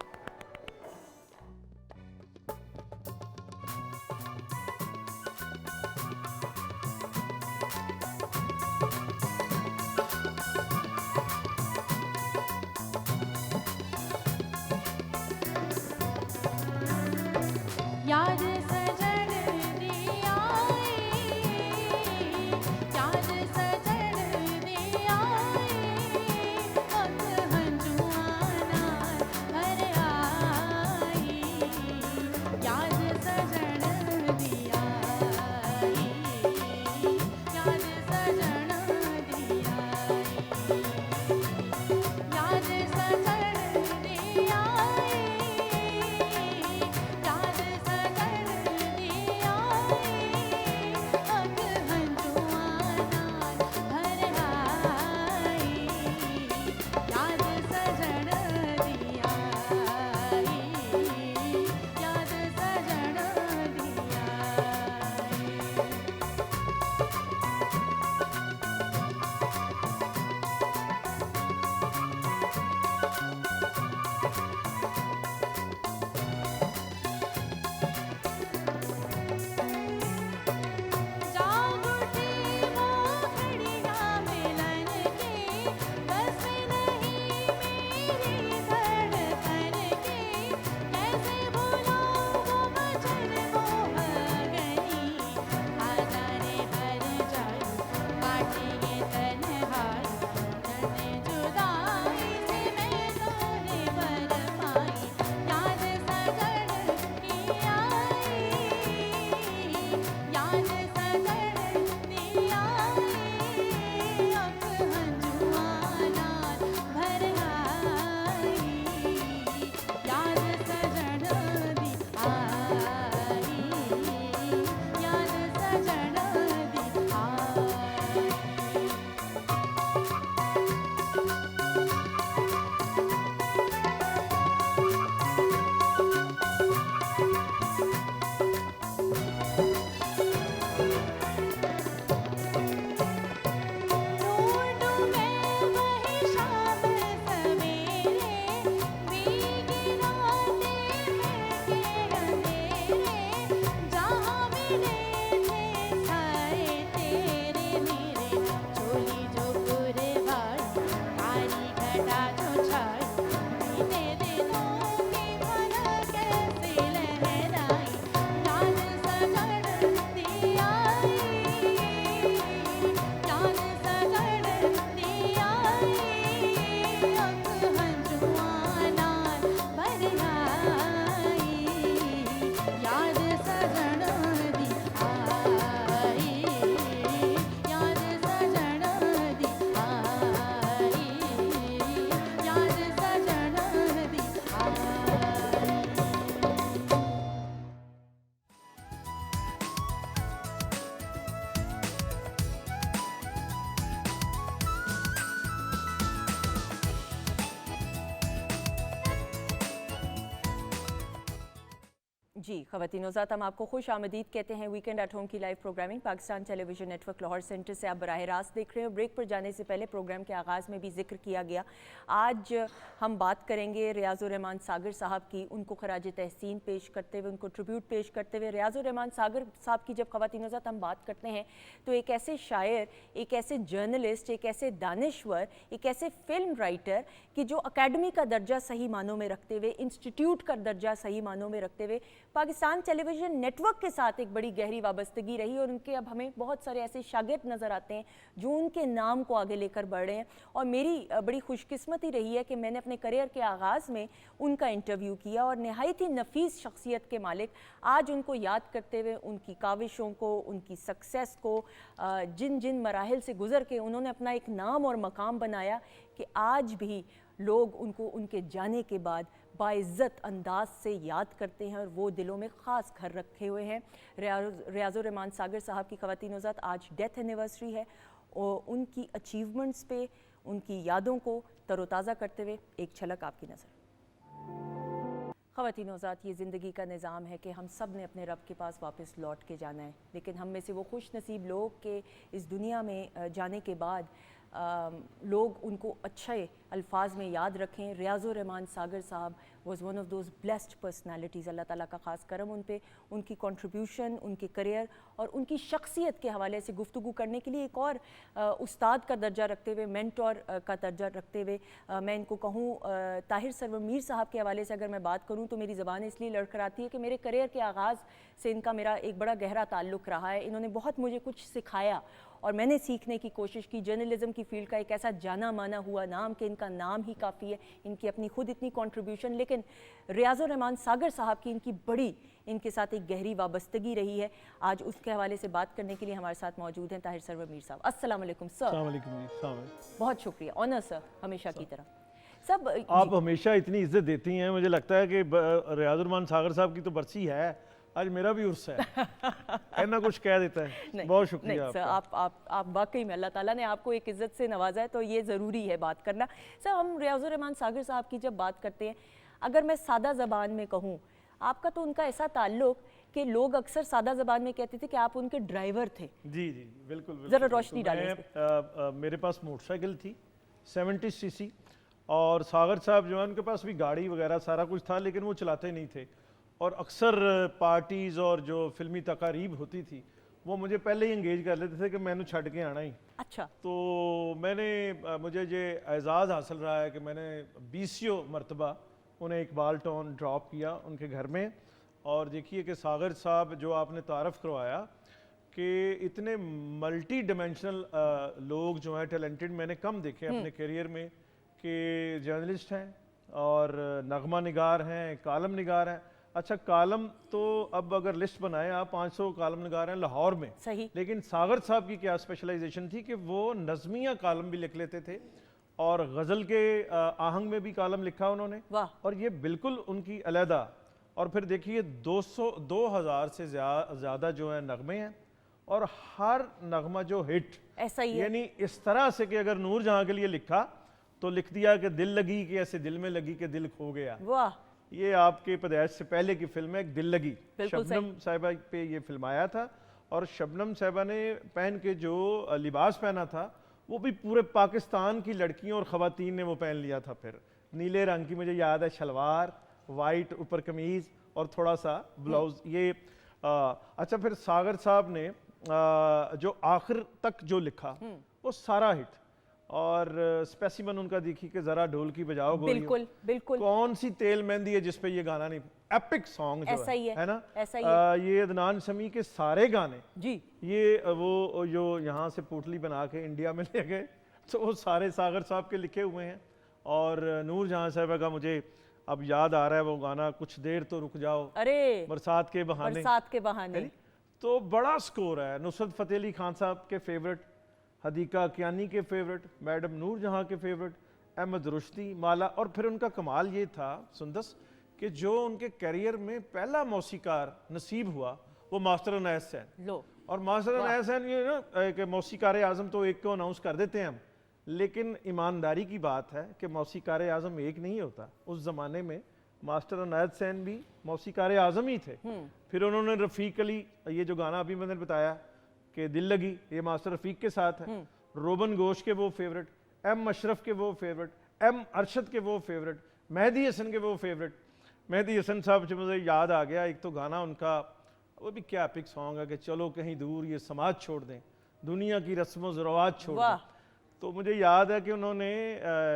[SPEAKER 4] याद सजन दिया, याद सजन दिया, वक्त हंजुआना भर आई। याद सजन दिया, याद सजन दिया, याद सजन दिया, याद
[SPEAKER 1] जी ख़वातीन हज़रात, हम आपको खुश आमदीद कहते हैं। वीकेंड एट होम की live programming Pakistan television network Lahore centre से आप बराह रास्त देख रहे हैं। ब्रेक पर जाने से पहले प्रोग्राम के आगाज़ में भी जिक्र किया गया, आज हम बात करेंगे रियाजुर रहमान सागर साहब की। उनको खराज तहसीन पेश करते हुए, उनको ट्रिब्यूट पेश करते हुए, रियाजुर रहमान सागर साहब की जब ख़वातीन हज़रात हम बात करते हैं तो एक ऐसे शायर, एक ऐसे जर्नलिस्ट, एक ऐसे दानिश्वर, एक ऐसे फिल्म राइटर कि जो अकेडमी का दर्जा सही मानों में रखते हुए, इंस्टीट्यूट का दर्जा सही मानों में रखते हुए पाकिस्तान टेलीविज़न नेटवर्क के साथ एक बड़ी गहरी वाबस्तगी रही। और उनके अब हमें बहुत सारे ऐसे शागिर्द नज़र आते हैं जो उनके नाम को आगे लेकर बढ़ रहे हैं। और मेरी बड़ी खुशकिस्मती रही है कि मैंने अपने करियर के आगाज़ में उनका इंटरव्यू किया और नहायत ही नफीस शख्सियत के मालिक आज उनको याद करते हुए, उनकी काविशों को, उनकी सक्सेस को, जिन जिन मराहिल से गुज़र के उन्होंने अपना एक नाम और मकाम बनाया कि आज भी लोग उनको उनके जाने के बाद बाइज़्ज़त अंदाज से याद करते हैं और वो दिलों में ख़ास घर रखे हुए हैं। रियाजुर रहमान सागर साहब की ख़वातीन हज़रात आज डेथ एनिवर्सरी है और उनकी अचीवमेंट्स पे, उनकी यादों को तरोताज़ा करते हुए एक झलक आपकी नज़र। ख़वातीन हज़रात, ये ज़िंदगी का निज़ाम है कि हम सब ने अपने रब के पास वापस लौट के जाना है, लेकिन हम में से वो खुश नसीब लोग के इस दुनिया में जाने के बाद लोग उनको अच्छे अल्फाज में याद रखें। रियाज़ुर Rahman Sagar Sahab was one of those blessed personalities. Allah ताला का ख़ास करम उन पे, उनकी कंट्रीब्यूशन, उनके करियर और उनकी शख्सियत के हवाले से गुफ्तगू करने के लिए एक और उस्ताद का दर्जा रखते हुए, मेंटोर का दर्जा रखते हुए मैं इनको कहूँ, ताहिर सरवर मीर साहब के हवाले से अगर मैं बात करूँ तो मेरी ज़बान इसलिए लड़खड़ाती है कि मेरे करियर के आगाज़ से इनका मेरा एक बड़ा गहरा ताल्लुक़ रहा है। इन्होंने बहुत मुझे कुछ सिखाया और मैंने सीखने की कोशिश की। जर्नलिज़म की फ़ील्ड का एक ऐसा जाना माना हुआ नाम कि इनका नाम ही काफ़ी है, इनकी अपनी खुद इतनी कंट्रीब्यूशन, लेकिन रियाज़ुर रहमान सागर साहब की इनकी बड़ी इनके साथ एक गहरी वाबस्तगी रही है। आज उसके हवाले से बात करने के लिए हमारे साथ मौजूद हैं ताहिर सरवर मीर साहब। अस्सलाम वालेकुम सर।
[SPEAKER 11] अस्सलाम वालेकुम जी, अस्सलाम वालेकुम।
[SPEAKER 1] बहुत शुक्रिया, ऑनर सर, हमेशा की तरह। सब
[SPEAKER 11] आप हमेशा इतनी इज्जत देती हैं, मुझे लगता है कि रियाज़ुर रहमान सागर साहब की तो बरसी है, आज मेरा भी उर्स है। ऐना कुछ कह देता है। बहुत शुक्रिया
[SPEAKER 1] सर,
[SPEAKER 11] आपका।
[SPEAKER 1] आप वाकई में अल्लाह ताला ने आपको एक इज़्ज़त से नवाजा है, तो ये ज़रूरी है बात करना। सर, हम रियाज़ुर रहमान सागर साहब की जब बात करते हैं, अगर मैं सादा ज़बान में कहूँ, आपका तो उनका ऐसा ताल्लुक़ कि लोग अक्सर सादा ज़बान में कहते थे कि आप उनके ड्राइवर थे।
[SPEAKER 11] जी जी बिल्कुल, बिल्कुल।
[SPEAKER 1] ज़रा रोशनी डालें।
[SPEAKER 11] मेरे पास मोटरसाइकिल थी 70 सीसी, और सागर साहब जो है उनके पास भी गाड़ी वगैरह सारा कुछ था, लेकिन वो चलाते नहीं थे। और अक्सर पार्टीज़ और जो फिल्मी तकारीब होती थी वो मुझे पहले ही इंगेज कर लेते थे कि मैंने छड़ के आना ही।
[SPEAKER 1] अच्छा।
[SPEAKER 11] तो मुझे ये एजाज़ हासिल रहा है कि मैंने 20 मरतबा उन्हें इकबाल टाउन ड्रॉप किया उनके घर में। और देखिए कि सागर साहब जो आपने तारफ़ करवाया कि इतने मल्टी डिमेंशनल लोग जो हैं टैलेंटेड मैंने कम देखे अपने करियर में, कि जर्नलिस्ट हैं और नगमा निगार हैं, कालम निगार हैं। अच्छा, कालम तो अब अगर लिस्ट बनाए आप 500 कालम निगार हैं लाहौर में,
[SPEAKER 1] सही।
[SPEAKER 11] लेकिन सागर साहब की क्या स्पेशलाइजेशन थी कि वो नज़मिया कालम भी लिख लेते थे और गज़ल के आहंग में भी कालम लिखा उन्होंने।
[SPEAKER 1] वाह।
[SPEAKER 11] और ये बिल्कुल उनकी अलहदा। और फिर देखिए 2000 से ज़्यादा जो है नगमे हैं, और हर नगमा जो हिट
[SPEAKER 1] ऐसा ही है।
[SPEAKER 11] यानी इस तरह से कि अगर नूर जहाँ के लिए लिखा तो लिख दिया कि दिल लगी, कि ऐसे दिल में लगी कि दिल खो गया।
[SPEAKER 1] वाह।
[SPEAKER 11] ये आपके पैदाइश से पहले की फिल्म है एक दिल लगी, शबनम साहिबा पे ये फिल्म आया था। और शबनम साहिबा ने पहन के जो लिबास पहना था वो भी पूरे पाकिस्तान की लड़कियों और ख़वातीन ने वो पहन लिया था। फिर नीले रंग की मुझे याद है शलवार, वाइट ऊपर कमीज़ और थोड़ा सा ब्लाउज। ये अच्छा, फिर सागर साहब ने जो आखिर तक जो लिखा वो सारा हिट। और स्पेसिमन उनका देखी कि जरा ढोल की बजाओ गोरियों,
[SPEAKER 1] बिल्कुल बिल्कुल।
[SPEAKER 11] कौन सी तेल मेहंदी है जिसपे ये गाना नहीं, एपिक सॉन्ग जो
[SPEAKER 1] ऐसा ही
[SPEAKER 11] है ना,
[SPEAKER 1] ऐसा ही है।
[SPEAKER 11] ये अदनान शमी के सारे गाने
[SPEAKER 1] जी,
[SPEAKER 11] ये वो जो यहाँ से पोटली बना के इंडिया में ले गए, तो वो सारे सागर साहब के लिखे हुए हैं। और नूर जहाँ साहब का मुझे अब याद आ रहा है वो गाना, कुछ देर तो रुक जाओ,
[SPEAKER 1] अरे
[SPEAKER 11] बरसात के बहाने,
[SPEAKER 1] बरसात के बहाने।
[SPEAKER 11] तो बड़ा स्कोर है। नुसरत फ़तेह अली खान साहब के फेवरेट, हदीका कियानी के फेवरेट, मैडम नूर जहाँ के फेवरेट, अहमद रुश्दी, माला। और फिर उनका कमाल ये था सुंदस कि जो उनके करियर में पहला मौसीकार नसीब हुआ वो मास्टर अनैस सैन।
[SPEAKER 1] लो,
[SPEAKER 11] और मास्टर अनैस सैन ये ना कि मौसीकार आज़म तो एक को अनाउंस कर देते हैं हम, लेकिन ईमानदारी की बात है कि मौसीकार आज़म एक नहीं होता। उस ज़माने में मास्टर अनैस सैन भी मौसीकार आज़म ही थे। फिर उन्होंने रफ़ीक अली, ये जो गाना अभी मैंने बताया कि दिल लगी, ये मास्टर रफ़ीक के साथ है। रोबन गोश के वो फेवरेट, एम अशरफ के वो फेवरेट, एम अरशद के वो फेवरेट, मेहदी हसन के वो फेवरेट। मेहदी हसन साहब से मुझे याद आ गया एक तो गाना उनका, वो भी क्या एपिक सॉन्ग है कि चलो कहीं दूर ये समाज छोड़ दें, दुनिया की रस्म व रवाज छोड़ दें। तो मुझे याद है कि उन्होंने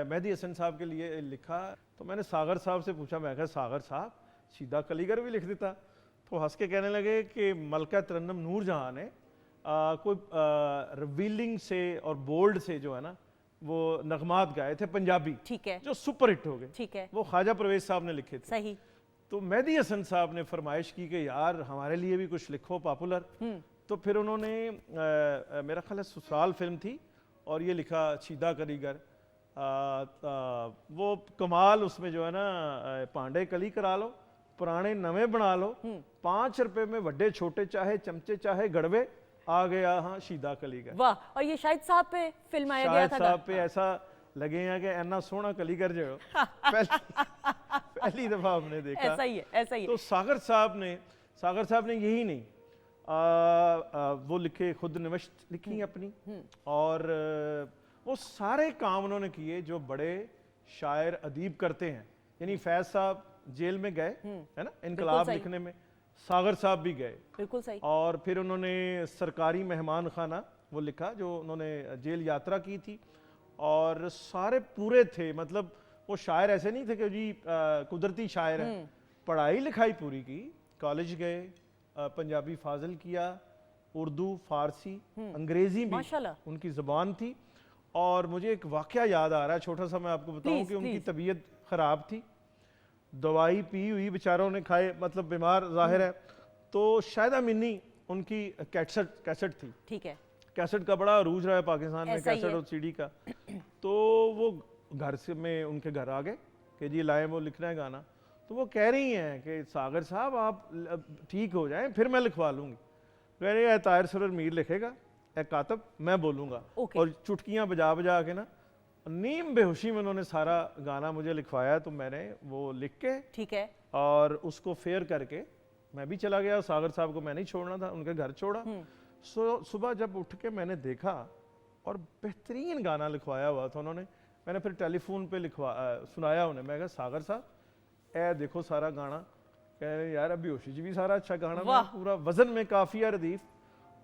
[SPEAKER 11] मेहदी हसन साहब के लिए लिखा। तो मैंने सागर साहब से पूछा, मैं कहा सागर साहब सीधा कलीगर भी लिख देता। तो हंस के कहने लगे कि मलका तरन्नुम नूर जहाँ ने कोई रिवीलिंग से और बोल्ड से जो है ना वो नगमात गाए थे पंजाबी,
[SPEAKER 1] ठीक है,
[SPEAKER 11] जो सुपर हिट हो गए,
[SPEAKER 1] ठीक है,
[SPEAKER 11] वो ख्वाजा परवेज साहब ने लिखे थे।
[SPEAKER 1] सही।
[SPEAKER 11] तो मेहदी हसन साहब ने फरमाइश की कि यार हमारे लिए भी कुछ लिखो पॉपुलर। तो फिर उन्होंने मेरा ख्याल है ससुराल फिल्म थी और ये लिखा सीधा करीगर। वो कमाल उसमें जो है ना, पांडे कली करा लो, पुराने नवे बना लो, 5 रुपए में वड्डे छोटे चाहे चमचे चाहे गड़वे, आ गया हाँ शीदा कलीगर।
[SPEAKER 1] वाह। और ये शाहिद साहब पे फिल्म आया गया था।
[SPEAKER 11] साहब पे ऐसा लगे हैं कि ऐना सोहना कलीगर जो पहली दफ़ा हमने देखा।
[SPEAKER 1] ऐसा ही है, ऐसा ही है।
[SPEAKER 11] तो सागर साहब ने यही नहीं वो लिखे, खुद नवश्त लिखी अपनी, और वो सारे काम उन्होंने किए जो बड़े शायर अदीब करते हैं। यानी फैज साहब जेल में गए है ना इनकलाब
[SPEAKER 1] सही।
[SPEAKER 11] लिखने में, सागर साहब भी गए,
[SPEAKER 1] बिल्कुल सही।
[SPEAKER 11] और फिर उन्होंने सरकारी मेहमान खाना वो लिखा जो उन्होंने जेल यात्रा की थी, और सारे पूरे थे। मतलब वो शायर ऐसे नहीं थे कि जी कुदरती शायर हैं, पढ़ाई लिखाई पूरी की, कॉलेज गए, पंजाबी फाजिल किया, उर्दू, फारसी, अंग्रेजी भी
[SPEAKER 1] माशाल्लाह।
[SPEAKER 11] उनकी ज़बान थी। और मुझे एक वाक़या याद आ रहा है छोटा सा, मैं आपको बताऊं
[SPEAKER 1] Please,
[SPEAKER 11] कि उनकी
[SPEAKER 1] please.
[SPEAKER 11] तबीयत ख़राब थी, दवाई पी हुई बेचारों ने खाए, मतलब बीमार ज़ाहिर है। तो शायदा मिन्नी उनकी कैसेट थी,
[SPEAKER 1] ठीक है।
[SPEAKER 11] कैसेट का बड़ा अरूज रहा है पाकिस्तान में,
[SPEAKER 1] ऐसा ही
[SPEAKER 11] कैसेट
[SPEAKER 1] है।
[SPEAKER 11] और सीडी का। तो वो घर से में उनके घर आ गए कि जी लाए वो लिखना है गाना। तो वो कह रही हैं कि सागर साहब आप ठीक हो जाएं फिर मैं लिखवा लूँगी। कह रही है ताहिर सरोवर मीर लिखेगा, ए कातब मैं बोलूँगा।
[SPEAKER 1] Okay.
[SPEAKER 11] और चुटकियाँ बजा बजा के ना नीम बेहोशी में उन्होंने सारा गाना मुझे लिखवाया। तो मैंने वो लिख के
[SPEAKER 1] ठीक है।
[SPEAKER 11] और उसको फेयर करके मैं भी चला गया। सागर साहब को मैंने ही छोड़ना था, उनके घर छोड़ा। सुबह जब उठ के मैंने देखा और बेहतरीन गाना लिखवाया हुआ था उन्होंने। मैंने फिर टेलीफोन पे सुनाया उन्हें। मैं कहा सागर साहब ए देखो सारा गाना। कह रहे यार अभी होशी जी भी सारा अच्छा गाना, मैं पूरा वजन में काफी रदीफ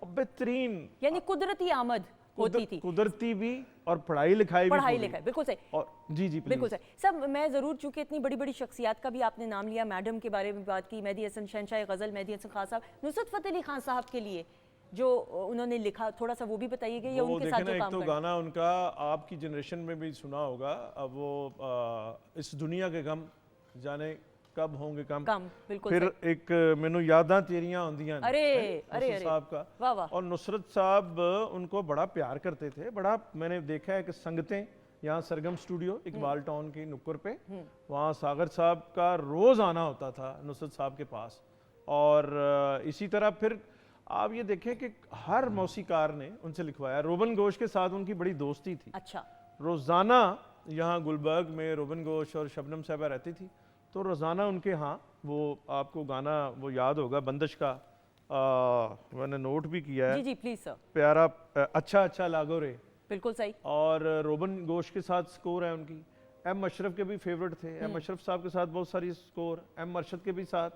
[SPEAKER 11] और बेहतरीन,
[SPEAKER 1] यानी कुदरती आमद होती थी,
[SPEAKER 11] कुदरती भी और पढ़ाई लिखाई
[SPEAKER 1] बिल्कुल सही।
[SPEAKER 11] और जी
[SPEAKER 1] बिल्कुल सही। सब मैं ज़रूर, चूंकि इतनी बड़ी बड़ी शख्सियात का भी आपने नाम लिया, मैडम के बारे में बात की, मेहदी हसन शहनशाह गज़ल मेहदी हसन खान साहब, नुसरत फ़तेह अली खान साहब के लिए जो उन्होंने लिखा, थोड़ा सा वो भी बताइएगा, या उनके साथ जो
[SPEAKER 11] एक
[SPEAKER 1] काम
[SPEAKER 11] तो
[SPEAKER 1] करना।
[SPEAKER 11] गाना उनका आपकी जनरेशन में भी सुना होगा, अब वो इस दुनिया के गम जाने कब होंगे कम,
[SPEAKER 1] बिल्कुल
[SPEAKER 11] फिर
[SPEAKER 1] सही।
[SPEAKER 11] एक मैनू यादां तेरियां आउंदियां ने,
[SPEAKER 1] अरे
[SPEAKER 11] साहब का।
[SPEAKER 1] वाह वाह।
[SPEAKER 11] और नुसरत साहब उनको बड़ा प्यार करते थे, बड़ा मैंने देखा है कि संगतें यहाँ सरगम स्टूडियो इकबाल टाउन की नुक्कर पे, वहाँ सागर साहब का रोज़ आना होता था नुसरत साहब के पास। और इसी तरह फिर आप ये देखें कि हर मौसीकार ने उनसे लिखवाया। रोबन घोष के साथ उनकी बड़ी दोस्ती थी।
[SPEAKER 1] अच्छा।
[SPEAKER 11] रोज़ाना यहाँ गुलबर्ग में रोबन घोष और शबनम साहबा रहती थी, तो रोज़ाना उनके यहाँ वो आपको गाना वो याद होगा बंदिश का, मैंने नोट भी किया है।
[SPEAKER 1] जी जी प्लीज सर।
[SPEAKER 11] प्यारा अच्छा अच्छा लागो रे,
[SPEAKER 1] बिल्कुल सही।
[SPEAKER 11] और रोबन घोष के साथ स्कोर है उनकी। एम अशरफ के भी फेवरेट थे, एम अशरफ साहब के साथ बहुत सारी स्कोर, एम अरशद के भी साथ।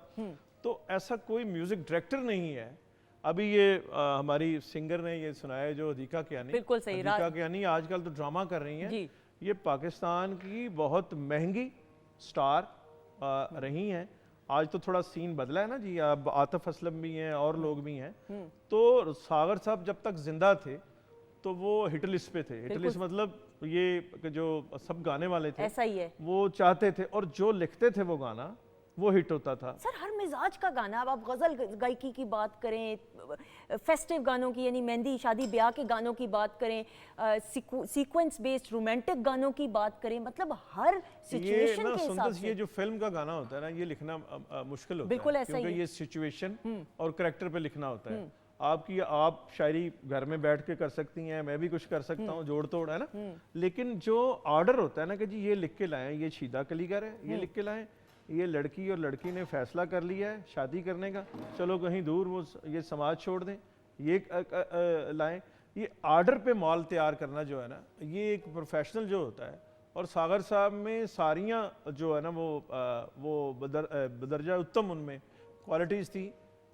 [SPEAKER 11] तो ऐसा कोई म्यूजिक डायरेक्टर नहीं है। अभी ये हमारी सिंगर ने ये सुनाया जो अधिका कियानी,
[SPEAKER 1] बिल्कुल सही।
[SPEAKER 11] अधिका कियानी आजकल तो ड्रामा कर रही हैं। ये पाकिस्तान की बहुत महंगी स्टार रही हैं। आज तो थोड़ा सीन बदला है ना जी, अब आतिफ असलम भी हैं और लोग भी हैं। तो सागर साहब जब तक जिंदा थे तो वो हिट लिस्ट पे थे। हिट लिस्ट मतलब ये जो सब गाने वाले थे,
[SPEAKER 1] ऐसा ही है,
[SPEAKER 11] वो चाहते थे और जो लिखते थे वो गाना वो हिट होता था।
[SPEAKER 1] सर हर मिजाज का गाना, अब आप गज़ल गायकी की बात करें, फेस्टिव गानों की यानी मेहंदी शादी ब्याह के गानों की बात करें, सीक्वेंस बेस्ड रोमांटिक गानों की बात करें, मतलब हर सिचुएशन के हिसाब से।
[SPEAKER 11] ये जो फिल्म का गाना होता है ना, ये लिखना मुश्किल होता
[SPEAKER 1] बिल्कुल
[SPEAKER 11] है,
[SPEAKER 1] ऐसा ही
[SPEAKER 11] क्योंकि
[SPEAKER 1] है।
[SPEAKER 11] ये सिचुएशन और करैक्टर पे लिखना होता है। आप शायरी घर में बैठ के कर सकती हैं, मैं भी कुछ कर सकता हूँ, जोड़ तोड़ है ना। लेकिन जो ऑर्डर होता है ना कि जी ये लिख के लाएं, ये शीदा कलीगर है, ये लिख के लाएं, ये लड़की और लड़की ने फैसला कर लिया है शादी करने का, चलो कहीं दूर वो ये समाज छोड़ दें, ये लाएं। ये ऑर्डर पे मॉल तैयार करना जो है ना, ये एक प्रोफेशनल जो होता है। और सागर साहब में सारियाँ जो है ना वो बदरजा उत्तम उनमें क्वालिटीज़ थी।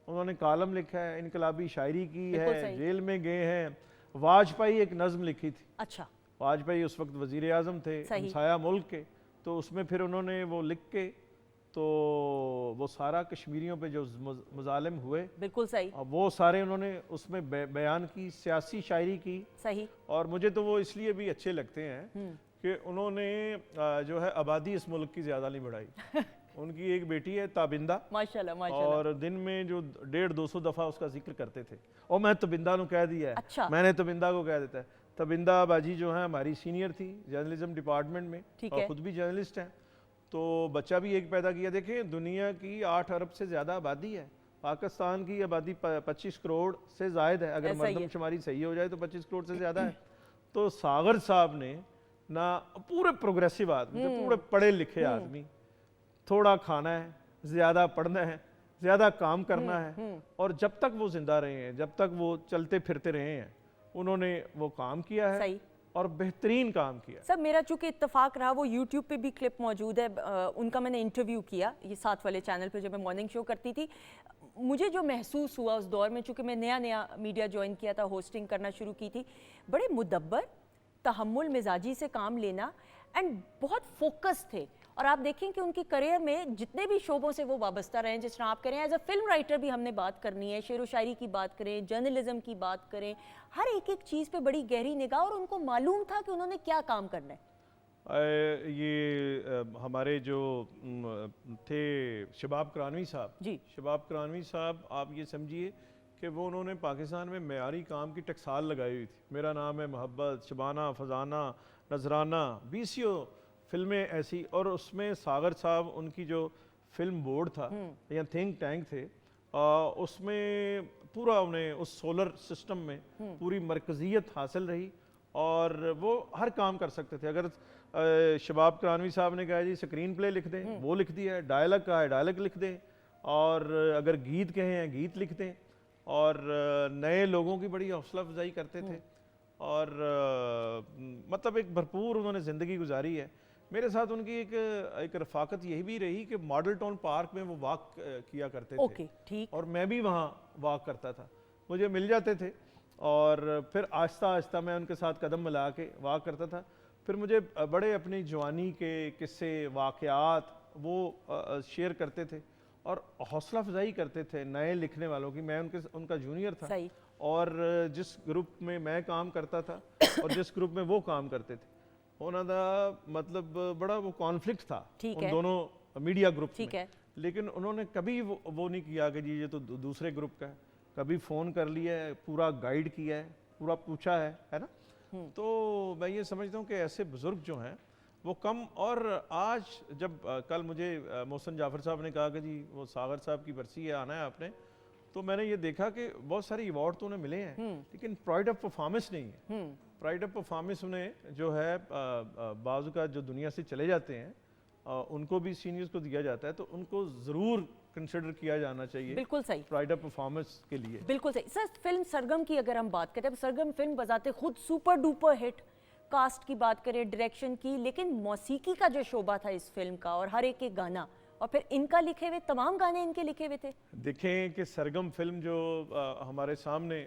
[SPEAKER 11] उन्होंने कालम लिखा है, इनकलाबी शायरी की है, जेल में गए हैं। वाजपेयी एक नज़म लिखी थी।
[SPEAKER 1] अच्छा।
[SPEAKER 11] वाजपेयी उस वक्त वज़ीर आज़म थे, हमसाया मुल्क के, तो उसमें फिर उन्होंने वो लिख के तो वो सारा कश्मीरियों पे जो मुजालिम हुए, बिल्कुल सही, वो सारे उन्होंने उसमें बयान की, सियासी शायरी की। सही। और मुझे तो वो इसलिए भी अच्छे लगते हैं कि उन्होंने जो है आबादी इस मुल्क की ज़्यादा नहीं बढ़ाई। उनकी एक बेटी है ताबिंदा,
[SPEAKER 1] माशाल्लाह माशाल्लाह,
[SPEAKER 11] और दिन में जो 150-200 दफ़ा उसका जिक्र करते थे। और मैं तबिंदा को कह दिया है।
[SPEAKER 1] अच्छा।
[SPEAKER 11] मैंने तबिंदा को कह देता है। तबिंदा बाजी जो है हमारी सीनियर थी जर्नलिज्म डिपार्टमेंट में, और ख़ुद भी जर्नलिस्ट हैं। तो बच्चा भी एक पैदा किया। देखें दुनिया की 8 अरब से ज़्यादा आबादी है, पाकिस्तान की आबादी 25 करोड़ से ज़ायद है। अगर मरदमशुमारी सही हो जाए तो 25 करोड़ से ज़्यादा है। तो सागर साहब ने ना पूरे प्रोग्रेसिव आदमी थे, पूरे पढ़े लिखे आदमी, थोड़ा खाना है, ज़्यादा पढ़ना है, ज़्यादा काम करना है, और जब तक वो जिंदा रहे हैं, जब तक वो चलते फिरते रहे हैं, उन्होंने वो काम किया है
[SPEAKER 1] सही।
[SPEAKER 11] और बेहतरीन काम किया।
[SPEAKER 1] सब मेरा चूंकि इत्तेफाक रहा, वो यूट्यूब पे भी क्लिप मौजूद है, उनका मैंने इंटरव्यू किया ये 7 वाले चैनल पे जब मैं मॉर्निंग शो करती थी। मुझे जो महसूस हुआ उस दौर में, चूंकि मैं नया नया मीडिया ज्वाइन किया था, होस्टिंग करना शुरू की थी, बड़े मुदब्बर, तहम्मुल, मिजाजी से काम लेना एंड बहुत फोकस थे। और आप देखें कि उनकी करियर में जितने भी शोबों से वो वाबस्ता रहे हैं, जिस तरह आप करें एज अ फिल्म राइटर भी हमने बात करनी है, शेर व शायरी की बात करें, जर्नलिज्म की बात करें, हर एक एक चीज़ पे बड़ी गहरी निगाह, और उनको मालूम था कि उन्होंने क्या काम करना है।
[SPEAKER 11] हमारे जो थे शबाब करानवी साहब
[SPEAKER 1] जी,
[SPEAKER 11] शबाब करानवी साहब, आप ये समझिए कि वो उन्होंने पाकिस्तान में मेयारी काम की टकसाल लगाई हुई थी। मेरा नाम है मोहब्बत, शबाना, फजाना, नजराना, 20 फिल्में ऐसी, और उसमें सागर साहब उनकी जो फिल्म बोर्ड था या थिंक टैंक थे, उसमें पूरा उन्हें उस सोलर सिस्टम में पूरी मरकजियत हासिल रही, और वो हर काम कर सकते थे। अगर शबाब करानवी साहब ने कहा जी स्क्रीन प्ले लिख दें, वो लिख दिया है, डायलॉग का है डायलॉग लिख दें, और अगर गीत कहे हैं गीत लिख दें, और नए लोगों की बड़ी हौसला अफजाई करते थे, और मतलब एक भरपूर उन्होंने ज़िंदगी गुजारी है। मेरे साथ उनकी एक रफाकत यही भी रही कि मॉडल टाउन पार्क में वो वॉक किया करते थे,
[SPEAKER 1] ठीक।
[SPEAKER 11] और मैं भी वहाँ वॉक करता था, मुझे मिल जाते थे, और फिर आहिस्ता आहिस्ता मैं उनके साथ कदम मिला के वॉक करता था। फिर मुझे बड़े अपनी जवानी के किस्से वाक़यात वो शेयर करते थे, और हौसला अफजाई करते थे नए लिखने वालों की। मैं उनका जूनियर था,
[SPEAKER 1] सही।
[SPEAKER 11] और जिस ग्रुप में मैं काम करता था और जिस ग्रुप में वो काम करते थे, उन्होंने मतलब बड़ा वो कॉन्फ्लिक्ट था उन दोनों मीडिया ग्रुप में। लेकिन उन्होंने कभी वो नहीं किया कि जी ये तो दूसरे ग्रुप का है। कभी फ़ोन कर लिया है, पूरा गाइड किया है, पूरा पूछा है ना। तो मैं ये समझता हूँ कि ऐसे बुज़ुर्ग जो हैं वो कम। और आज जब कल मुझे मोहसिन जाफ़र साहब ने कहा कि जी वो सागर साहब की बरसी है, आना है आपने, तो मैंने ये देखा कि बहुत सारे अवार्ड तो उन्हें मिले हैं, लेकिन प्राइड ऑफ परफॉर्मेंस नहीं है। प्राइड ऑफ परफॉर्मेंस उन्हें जो है बाज़ का जो दुनिया से चले जाते हैं उनको भी सीनियर्स को दिया जाता है, तो उनको ज़रूर कंसिडर किया जाना चाहिए।
[SPEAKER 1] बिल्कुल सही,
[SPEAKER 11] प्राइड ऑफ परफॉर्मेंस के लिए।
[SPEAKER 1] बिल्कुल सही। सर, फिल्म सरगम की अगर हम बात करें, सरगम फिल्म बजाते खुद सुपर डुपर हिट, कास्ट की बात करें, डायरेक्शन की, लेकिन मौसीकी का जो शोबा था इस फिल्म का, और हर एक एक गाना, और फिर इनका लिखे हुए तमाम गाने इनके लिखे हुए थे।
[SPEAKER 11] देखें कि सरगम फिल्म जो हमारे सामने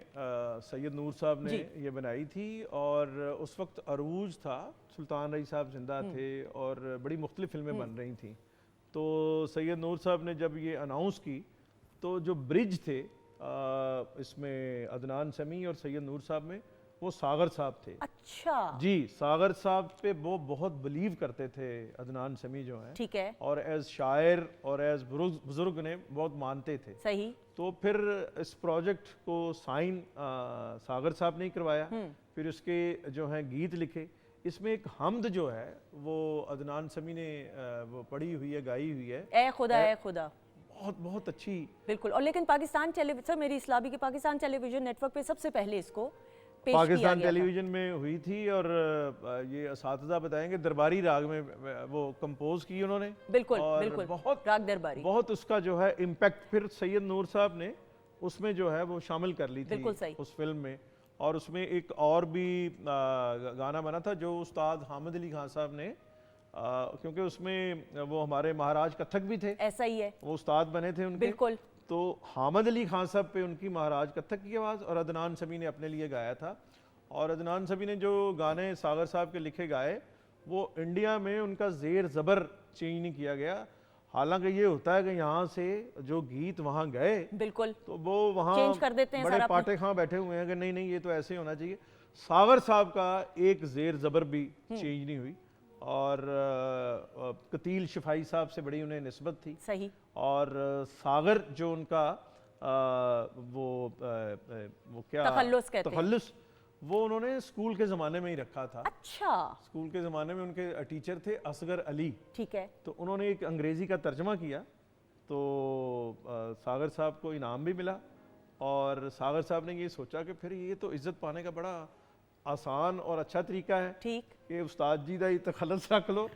[SPEAKER 11] सैयद नूर साहब ने ये बनाई थी, और उस वक्त अरूज था, सुल्तान रई साहब जिंदा थे, और बड़ी मुख्तलिफ फिल्में बन रही थी। तो सैयद नूर साहब ने जब ये अनाउंस की, तो जो ब्रिज थे इसमें अदनान समी और सैयद नूर साहब में, वो सागर साहब थे।
[SPEAKER 1] अच्छा
[SPEAKER 11] जी, सागर साहब पे वो बहुत बिलीव करते थे अदनान समी जो हैं,
[SPEAKER 1] ठीक है,
[SPEAKER 11] और एज शायर और एज बुजुर्ग ने बहुत मानते थे।
[SPEAKER 1] सही।
[SPEAKER 11] तो फिर इस प्रोजेक्ट को साइन सागर साहब ने ही करवाया, फिर उसके जो हैं गीत लिखे। इसमें एक हमद जो है वो अदनान समी ने वो पढ़ी हुई है, गाई हुई है,
[SPEAKER 1] ए खुदा ए खुदा,
[SPEAKER 11] बहुत बहुत अच्छी।
[SPEAKER 1] बिल्कुल। और लेकिन पाकिस्तान टेलीविजन, मेरी इस्लाह भी कि पाकिस्तान टेलीविजन नेटवर्क पे सबसे पहले इसको पेश
[SPEAKER 11] पाकिस्तान
[SPEAKER 1] किया गया
[SPEAKER 11] टेलीविजन में हुई थी, और ये असातिज़ा बताएंगे दरबारी राग में वो कंपोज की उन्होंने।
[SPEAKER 1] बिल्कुल
[SPEAKER 11] और
[SPEAKER 1] बिल्कुल,
[SPEAKER 11] बहुत
[SPEAKER 1] राग दरबारी,
[SPEAKER 11] बहुत उसका जो है इम्पैक्ट फिर सैयद नूर साहब ने उसमें जो है वो शामिल कर ली थी।
[SPEAKER 1] बिल्कुल सही।
[SPEAKER 11] उस फिल्म में। और उसमें एक और भी गाना बना था जो उस्ताद हामिद अली खान साहब ने, क्योंकि उसमें वो हमारे महाराज कथक भी थे,
[SPEAKER 1] ऐसा ही है,
[SPEAKER 11] वो उस्ताद बने थे उनके।
[SPEAKER 1] बिल्कुल।
[SPEAKER 11] तो हामिद अली खान साहब पे उनकी महाराज कथक की आवाज़, और अदनान समी ने अपने लिए गाया था। और अदनान समी ने जो गाने सागर साहब के लिखे गाए, वो इंडिया में उनका ज़ेर ज़बर चेंज नहीं किया गया। हालांकि ये होता है कि यहाँ से जो गीत वहाँ गए,
[SPEAKER 1] बिल्कुल,
[SPEAKER 11] तो वो वहाँ
[SPEAKER 1] चेंज कर देते हैं,
[SPEAKER 11] बड़े पाटे खां बैठे हुए हैं कि नहीं नहीं ये तो ऐसे होना चाहिए। सागर साहब का एक ज़ेर ज़बर भी चेंज नहीं हुई, और कतील शिफाई साहब से बड़ी उन्हें निस्बत थी।
[SPEAKER 1] सही।
[SPEAKER 11] और सागर जो उनका वो क्या
[SPEAKER 1] तखल्लुस कहते हैं,
[SPEAKER 11] तखल्लुस, वो उन्होंने स्कूल के ज़माने में ही रखा था।
[SPEAKER 1] अच्छा,
[SPEAKER 11] स्कूल के ज़माने में उनके टीचर थे असगर अली,
[SPEAKER 1] ठीक है।
[SPEAKER 11] तो उन्होंने एक अंग्रेज़ी का तर्जमा किया, तो सागर साहब को इनाम भी मिला। और सागर साहब ने ये सोचा कि फिर ये तो इज़्ज़त पाने का बड़ा आसान और अच्छा तरीका है
[SPEAKER 1] ठीक
[SPEAKER 11] कि उस्ताद जी का ही तखलस रख लो।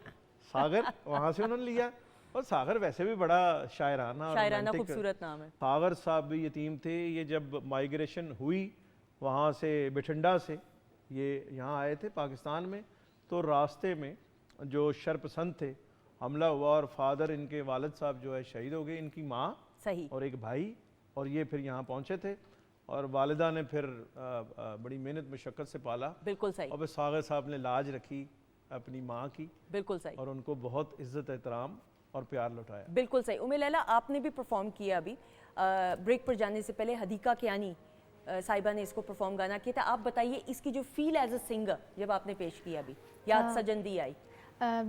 [SPEAKER 11] सागर वहाँ से उन्होंने लिया, और सागर वैसे भी बड़ा शायराना और
[SPEAKER 1] शायराना
[SPEAKER 11] romantic-
[SPEAKER 1] खूबसूरत नाम है।
[SPEAKER 11] सागर साहब भी यतीम थे। ये जब माइग्रेशन हुई वहाँ से बिठंडा से ये यहाँ आए थे पाकिस्तान में, तो रास्ते में जो शरपसंद थे हमला हुआ और फादर इनके वालिद साहब जो है शहीद हो गए, इनकी माँ
[SPEAKER 1] सही
[SPEAKER 11] और एक भाई, और ये फिर यहाँ पहुँचे थे और वालिदा ने फिर बड़ी मेहनत मशक्क़त से पाला।
[SPEAKER 1] बिल्कुल सही
[SPEAKER 11] और फिर सागर साहब ने लाज रखी अपनी माँ की
[SPEAKER 1] बिल्कुल सही
[SPEAKER 11] और उनको बहुत इज्जत एहतराम और प्यार लौटाया।
[SPEAKER 1] बिल्कुल सही। उम्मे लैला आपने भी परफॉर्म किया अभी ब्रेक पर जाने से पहले। हदीका कियानी साहिबा ने इसको परफॉर्म गाना किया था। आप बताइए इसकी जो फील एज अ सिंगर जब आपने पेश किया अभी, याद सजन दी आई।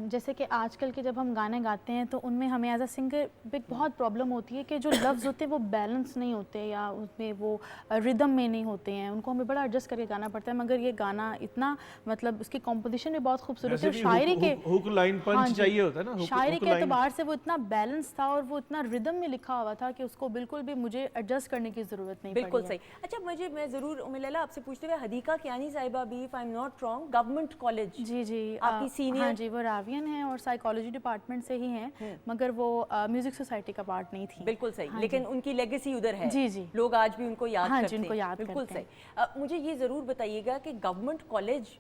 [SPEAKER 4] जैसे कि आजकल के जब हम गाने गाते हैं तो उनमें हमें एज अ सिंगर बहुत प्रॉब्लम होती है कि जो लफ्ज़ होते हैं वो बैलेंस नहीं होते या उसमें वो रिदम में नहीं होते हैं, उनको हमें बड़ा एडजस्ट करके गाना पड़ता है। मगर ये गाना इतना मतलब उसकी कॉम्पोजिशन भी बहुत खूबसूरत है और शायरी के
[SPEAKER 11] हुक लाइन पंच चाहिए होता है ना,
[SPEAKER 4] शायरी के एतबार से वो इतना बैलेंस था और वो इतना रिदम में लिखा हुआ था कि उसको बिल्कुल भी मुझे एडजस्ट करने की ज़रूरत नहीं
[SPEAKER 1] बिल्कुल
[SPEAKER 4] पड़ी है।
[SPEAKER 1] सही। अच्छा मैं ज़रूर उम्मे लैला आपसे पूछते हुए, हदीका कियानी साहिबा भी if I am not wrong government college
[SPEAKER 4] जी
[SPEAKER 1] आपकी सीनियर?
[SPEAKER 4] हाँ जी, वो रावियन हैं और साइकोलॉजी डिपार्टमेंट से ही हैं, मगर वो म्यूजिक सोसाइटी का पार्ट नहीं थी।
[SPEAKER 1] बिल्कुल सही।
[SPEAKER 4] हाँ
[SPEAKER 1] लेकिन उनकी लेगेसी उधर है।
[SPEAKER 4] जी जी,
[SPEAKER 1] लोग आज भी उनको याद
[SPEAKER 4] हाँ
[SPEAKER 1] करते
[SPEAKER 4] जी, उनको
[SPEAKER 1] हैं।
[SPEAKER 4] याद
[SPEAKER 1] बिल्कुल
[SPEAKER 4] करते
[SPEAKER 1] सही। मुझे ये ज़रूर बताइएगा कि गवर्नमेंट कॉलेज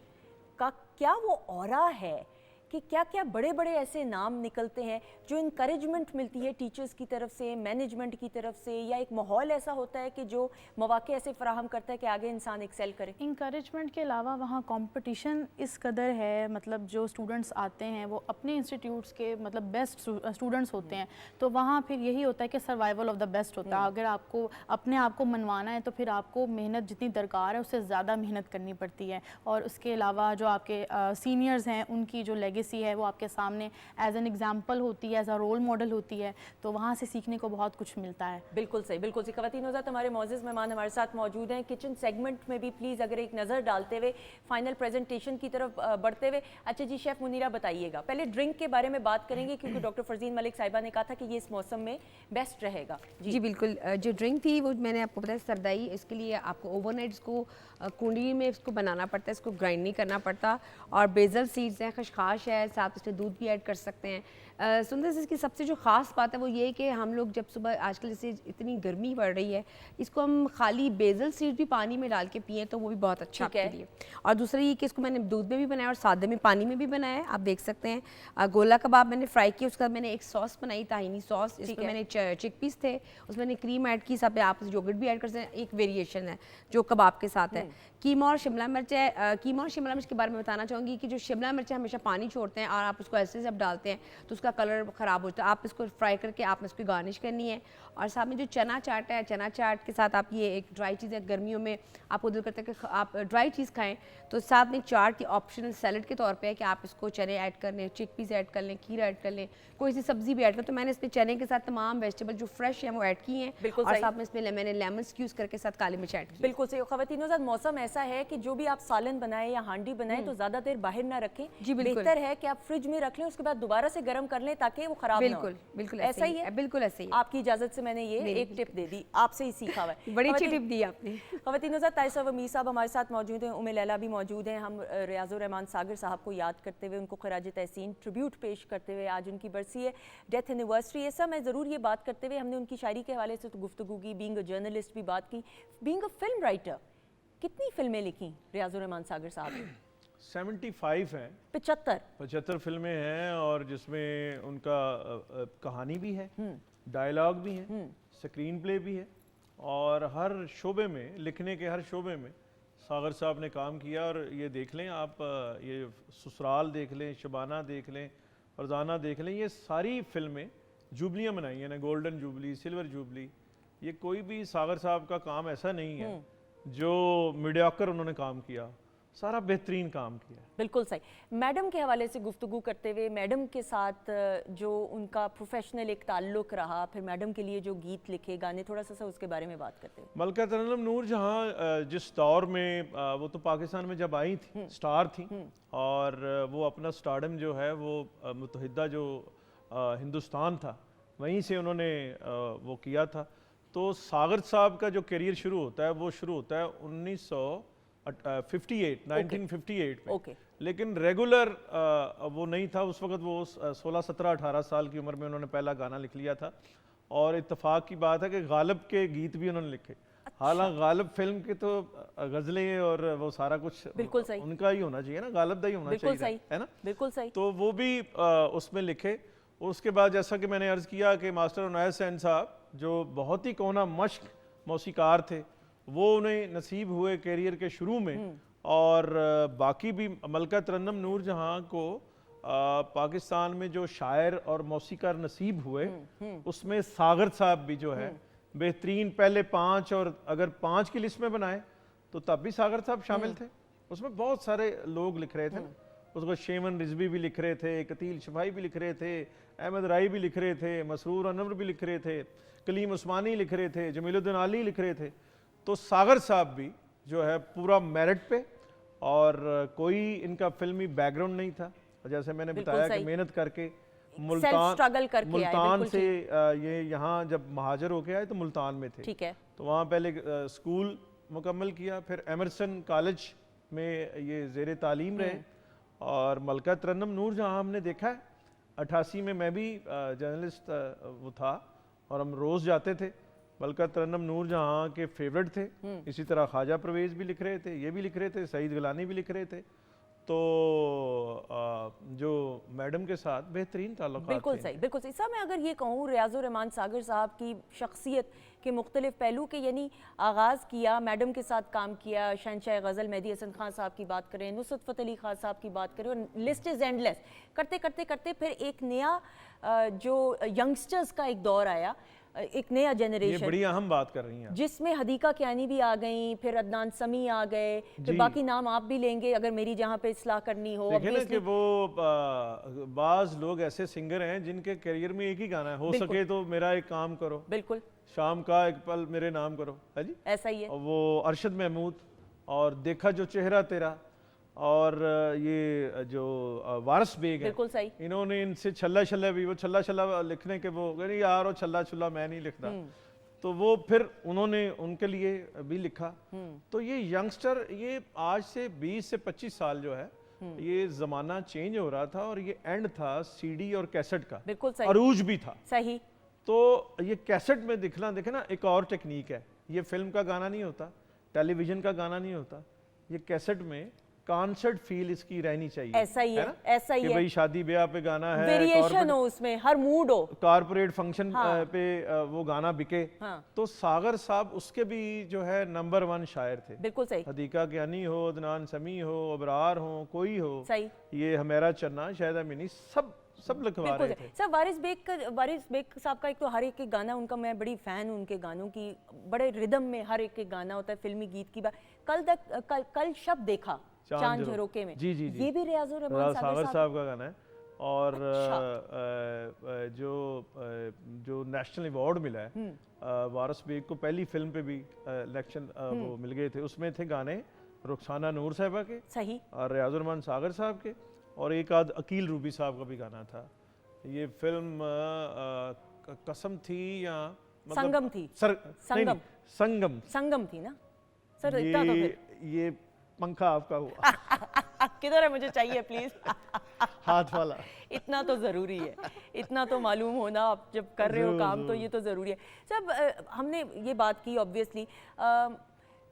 [SPEAKER 1] का क्या वो ऑरा है कि क्या क्या बड़े बड़े ऐसे नाम निकलते हैं, जो इनकरेजमेंट मिलती है टीचर्स की तरफ से, मैनेजमेंट की तरफ से, या एक माहौल ऐसा होता है कि जो मौके ऐसे फराहम करता है कि आगे इंसान एक्सेल करे?
[SPEAKER 4] इंकरेजमेंट के अलावा वहाँ कंपटीशन इस कदर है, मतलब जो स्टूडेंट्स आते हैं वो अपने इंस्टीट्यूट्स के मतलब बेस्ट स्टूडेंट्स होते हैं, तो वहाँ फिर यही होता है कि सर्वाइवल ऑफ द बेस्ट होता है। अगर आपको अपने आप को मनवाना है तो फिर आपको मेहनत जितनी दरकार है उससे ज़्यादा मेहनत करनी पड़ती है। और उसके अलावा जो आपके सीनियर्स हैं उनकी जो लेगेसी है वो आपके सामने एज एन एग्जाम्पल होती है, एज अ रोल मॉडल होती है, तो वहाँ से सीखने को बहुत कुछ मिलता है।
[SPEAKER 1] बिल्कुल सही बिल्कुल सही। ख़वातीन हज़रात, हमारे मौजूद मेहमान हमारे साथ मौजूद हैं। किचन सेगमेंट में भी प्लीज़ अगर एक नज़र डालते हुए फाइनल प्रेजेंटेशन की तरफ बढ़ते हुए। अच्छा जी, शेफ़ मुनीरा बताइएगा, पहले ड्रिंक के बारे में बात करेंगे क्योंकि डॉक्टर फरजीन मलिक साहिबा ने कहा था कि ये इस मौसम में बेस्ट रहेगा।
[SPEAKER 2] जी बिल्कुल। जो ड्रिंक थी वो मैंने आपको बताया सरदाई, इसके लिए आपको ओवरनाइट इसको कुंडी में इसको बनाना पड़ता है, इसको ग्राइंड नहीं करना पड़ता। और बेजल सीड्स हैं, खशखाश है, साथ उसमें दूध भी ऐड कर सकते हैं। सुंदर से इसकी सबसे जो ख़ास बात है वो ये है कि हम लोग जब सुबह आजकल जैसे इतनी गर्मी बढ़ रही है, इसको हम खाली बेजल सीड भी पानी में डाल के पिएँ तो वो भी बहुत अच्छा आपके लिए। और दूसरा ये कि इसको मैंने दूध में भी बनाया और सादे में पानी में भी बनाया है, आप देख सकते हैं। गोला कबाब मैंने फ्राई किया, उसके बाद मैंने एक सॉस बनाई, ताहिनी सॉस, इसमें मैंने चिक पीस थे, उसमें मैंने क्रीम ऐड की, सब आप योगर्ट भी ऐड कर सकते हैं। एक वेरिएशन है जो कबाब के साथ है। कीमा और शिमला मिर्च है। कीमा और शिमला मिर्च के बारे में बताना चाहूँगी कि जो शिमला मिर्च है हमेशा पानी छोड़ते हैं और आप उसको ऐसे जब डालते हैं तो उसका कलर ख़राब होता है। आप इसको फ्राई करके आपने इसको गार्निश करनी है। और साथ में जो चना चाट है, चना चाट के साथ आप ये एक ड्राई चीज़ है, गर्मियों में आपको दिल करता है कि आप ड्राई चीज़ खाएं, तो साथ में चाट की ऑप्शनल सैलड के तौर पे है कि आप इसको चने ऐड कर लें, चिक पीस ऐड कर लें, खीरा ऐड कर लें, कोई सी सब्जी भी ऐड करें। तो मैंने इसमें चने के साथ तमाम वेजिटेबल जो फ्रेश हैं वो ऐड की हैं।
[SPEAKER 1] बिल्कुल
[SPEAKER 2] और
[SPEAKER 1] सही।
[SPEAKER 2] साथ में इसमें मैंने लेमन स्क्यूज करके साथ काली मिर्च ऐड की।
[SPEAKER 1] बिल्कुल सही। ख़वातीन साथ मौसम ऐसा है कि जो भी आप सालन बनाएं या हांडी बनाएं तो ज़्यादा देर बाहर ना रखें।
[SPEAKER 2] जी बिल्कुल।
[SPEAKER 1] बेहतर है कि आप फ्रिज में रख लें, उसके बाद दोबारा से गर्म कर लें ताकि वो ख़राब ना हो।
[SPEAKER 2] बिल्कुल बिल्कुल
[SPEAKER 1] ऐसा ही है।
[SPEAKER 2] बिल्कुल ऐसे ही।
[SPEAKER 1] आपकी इजाज़त से मैंने ये एक टिप दे दी, आपसे ही सीखा हुआ है।
[SPEAKER 2] बड़ी अच्छी टिप दी आपने।
[SPEAKER 1] ख़वातीन हज़रात, ताहिर साहब, अमीर साहब हमारे साथ मौजूद हैं, उम्मे लैला भी मौजूद हैं। हम रियाज़ुर रहमान सागर साहब को याद करते हुए, उनको खराज तहसीन ट्रिब्यूट पेश करते हुए, आज उनकी बरसी है, डेथ एनिवर्सरी है। सब मैं ज़रूर ये बात करते हुए, हमने उनकी शायरी के हवाले से तो गुफ्तगू की, बीइंग अ जर्नलिस्ट भी बात की, बीइंग अ फिल्म राइटर कितनी फिल्में लिखी रियाज़ुर रहमान सागर साहब ने?
[SPEAKER 11] 75 हैं, 75 फिल्में हैं, और जिसमें उनका कहानी भी है, डायलॉग भी है, स्क्रीन प्ले भी है, और हर शोबे में, लिखने के हर शोबे में सागर साहब ने काम किया। और ये देख लें आप, ये ससुराल देख लें, शबाना देख लें, फरजाना देख लें, ये सारी फिल्में जुबलियाँ बनाई हैं ना, गोल्डन जुबली, सिल्वर जुबली। ये कोई भी सागर साहब का काम ऐसा नहीं है जो मीडियाकर उन्होंने काम किया, सारा बेहतरीन काम किया।
[SPEAKER 1] बिल्कुल सही। मैडम के हवाले से गुफ्तगू करते हुए, मैडम के साथ जो उनका प्रोफेशनल एक ताल्लुक रहा, फिर मैडम के लिए जो गीत लिखे, गाने, थोड़ा सा उसके बारे में बात करते हैं।
[SPEAKER 11] मलका तरन्नुम नूर जहाँ जिस दौर में वो तो पाकिस्तान में जब आई थी, स्टार थी, और वो अपना स्टारडम जो है वो मुत्तहिदा जो हिंदुस्तान था वहीं से उन्होंने वो किया था। तो सागर साहब का जो करियर शुरू होता है वो शुरू होता है 58 1958 में
[SPEAKER 1] ओके।
[SPEAKER 11] लेकिन रेगुलर वो नहीं था उस वक्त। वो 16 17 18 साल की उम्र में उन्होंने पहला गाना लिख लिया था। और इत्तेफाक की बात है कि गालिब के गीत भी उन्होंने लिखे। हालांकि गालिब फिल्म के तो गज़लें और वो सारा कुछ
[SPEAKER 1] बिल्कुल सही।
[SPEAKER 11] उनका ही होना चाहिए ना, गालिब दा ही होना
[SPEAKER 1] बिल्कुल
[SPEAKER 11] चाहिए,
[SPEAKER 1] सही
[SPEAKER 11] है ना।
[SPEAKER 1] बिल्कुल सही।
[SPEAKER 11] तो वो भी उसमें लिखे। उसके बाद जैसा कि मैंने अर्ज़ किया कि मास्टर उनैस हुसैन साहब जो बहुत ही कोना मश्क मौसीकार थे, वो उन्हें नसीब हुए कैरियर के शुरू में। और बाकी भी मलका तरन्नुम नूर जहाँ को पाकिस्तान में जो शायर और मौसीकार नसीब हुए, उसमें सागर साहब भी जो है बेहतरीन पहले 5, और अगर 5 की लिस्ट में बनाए तो तब भी सागर साहब शामिल थे। उसमें बहुत सारे लोग लिख रहे थे ना। उसको शेमन रिजवी भी लिख रहे थे, कतील शफाई भी लिख रहे थे, अहमद राई भी लिख रहे थे, मसरूर अनवर भी लिख रहे थे, कलीम उस्मानी लिख रहे थे, जमीलुद्दीन आली लिख रहे थे। तो सागर साहब भी जो है पूरा मेरिट पे, और कोई इनका फिल्मी बैकग्राउंड नहीं था। जैसे मैंने बताया कि मेहनत करके
[SPEAKER 1] स्ट्रगल करके
[SPEAKER 11] मुल्तान
[SPEAKER 1] आए,
[SPEAKER 11] से ये यहाँ जब महाजर होके आए तो मुल्तान में थे।
[SPEAKER 1] ठीक है।
[SPEAKER 11] तो वहाँ पहले स्कूल मुकम्मल किया, फिर एमरसन कॉलेज में ये ज़ेर तालीम रहे। और मलका तरन्नुम नूर जहाँ हमने देखा है 88 में, मैं भी जर्नलिस्ट वो था और हम रोज़ जाते थे। मलका तरन्नुम नूर जहाँ के फेवरेट थे। इसी तरह ख्वाजा परवेज़ भी लिख रहे थे, ये भी लिख रहे थे, सईद गिलानी भी लिख रहे थे। तो जो मैडम के साथ बेहतरीन ताल्लुकात
[SPEAKER 1] बिल्कुल
[SPEAKER 11] थे।
[SPEAKER 1] सही बिल्कुल सही। साहब मैं अगर ये कहूँ रियाजुर रहमान सागर साहब की शख्सियत के मुख्तलिफ पहलू के, यानी आगाज़ किया, मैडम के साथ काम किया, शहनशाह गज़ल मेहदी हसन खान साहब की बात करें, नुसरत फ़तेह अली खान साहब की बात करें, और लिस्ट इज़ एंडलेस। करते करते करते फिर एक नया जो यंगस्टर्स का एक दौर आया, एक नया
[SPEAKER 11] ये
[SPEAKER 1] जनरेशन,
[SPEAKER 11] बड़ी अहम बात कर रही हैं।
[SPEAKER 1] जिसमें हदीका कियानी भी आ गई, फिर अदनान समी आ गए, फिर बाकी नाम आप भी लेंगे अगर मेरी जहाँ पे इस्लाह करनी हो।
[SPEAKER 11] देखिए ना कि वो बाज लोग ऐसे सिंगर हैं जिनके करियर में एक ही गाना है, हो सके तो मेरा एक काम करो,
[SPEAKER 1] बिल्कुल
[SPEAKER 11] शाम का एक पल मेरे नाम करो, है जी,
[SPEAKER 1] ऐसा ही है।
[SPEAKER 11] और वो अरशद महमूद, और देखा जो चेहरा तेरा, और ये जो वारिस बेग है,
[SPEAKER 1] बिल्कुल सही।
[SPEAKER 11] इन्होंने इनसे छल्ला छल्ला भी, वो छल्ला छल्ला लिखने के वो नहीं यार, वो छल्ला छुल्ला मैं नहीं लिखता, तो वो फिर उन्होंने उनके लिए भी लिखा। तो ये यंगस्टर, ये आज से 20 से 25 साल जो है, ये जमाना चेंज हो रहा था, और ये एंड था सीडी और कैसेट का,
[SPEAKER 1] बिल्कुल सही,
[SPEAKER 11] अरूज भी था
[SPEAKER 1] सही।
[SPEAKER 11] तो ये कैसेट में दिखना, देखे ना, एक और टेक्निक है। ये फिल्म का गाना नहीं होता, टेलीविजन का गाना नहीं होता, ये कैसेट में कॉन्सर्ट फील इसकी रहनी चाहिए।
[SPEAKER 1] ऐसा ही है, ऐसा ही
[SPEAKER 11] कि
[SPEAKER 1] है।
[SPEAKER 11] भाई शादी ब्याह पे गाना है,
[SPEAKER 1] वेरिएशन हो उसमें, हर मूड हो,
[SPEAKER 11] कॉर्पोरेट फंक्शन पे वो गाना बिके।
[SPEAKER 1] हाँ।
[SPEAKER 11] तो सागर साहब उसके भी जो है नंबर 1 शायर थे।
[SPEAKER 1] बिल्कुल सही।
[SPEAKER 11] हदीका कियानी हो, अदनान समी हो, अबरार हो, कोई हो,
[SPEAKER 1] सही।
[SPEAKER 11] ये हमेरा चन्ना, शायद अमीनी, सब लिखवा रहे थे।
[SPEAKER 1] सर वारिस बेग साहब का एक तो हर एक के गाना, उनका मैं बड़ी फ़ैन हूँ उनके गानों की, बड़े रिदम में हर एक के गाना होता है। फिल्मी गीत की बात, कल शब देखा चांद झरोके में,
[SPEAKER 11] जी जी जी,
[SPEAKER 1] ये भी रियाजुर रहमान
[SPEAKER 11] सागर साहब का गाना है। और जो नेशनल अवार्ड मिला है वारिस बेग को, पहली फिल्म पे भी इलेक्शन वो मिल गए थे, उसमें थे गाने रुखसाना नूर साहिबा के,
[SPEAKER 1] सही,
[SPEAKER 11] और रियाजुर रहमान सागर साहब के, और एक आध अकील रूबी साहब का भी गाना था। ये फिल्म कसम थी या
[SPEAKER 1] संगम थी, संगम थी ना सर, इतना तो फिर
[SPEAKER 11] ये पंखा आपका हुआ
[SPEAKER 1] किधर है, मुझे चाहिए प्लीज
[SPEAKER 11] हाथ वाला।
[SPEAKER 1] इतना तो ज़रूरी है, इतना तो मालूम होना, आप जब कर रहे हो काम तो ये तो ज़रूरी है। सब हमने ये बात की ऑब्वियसली,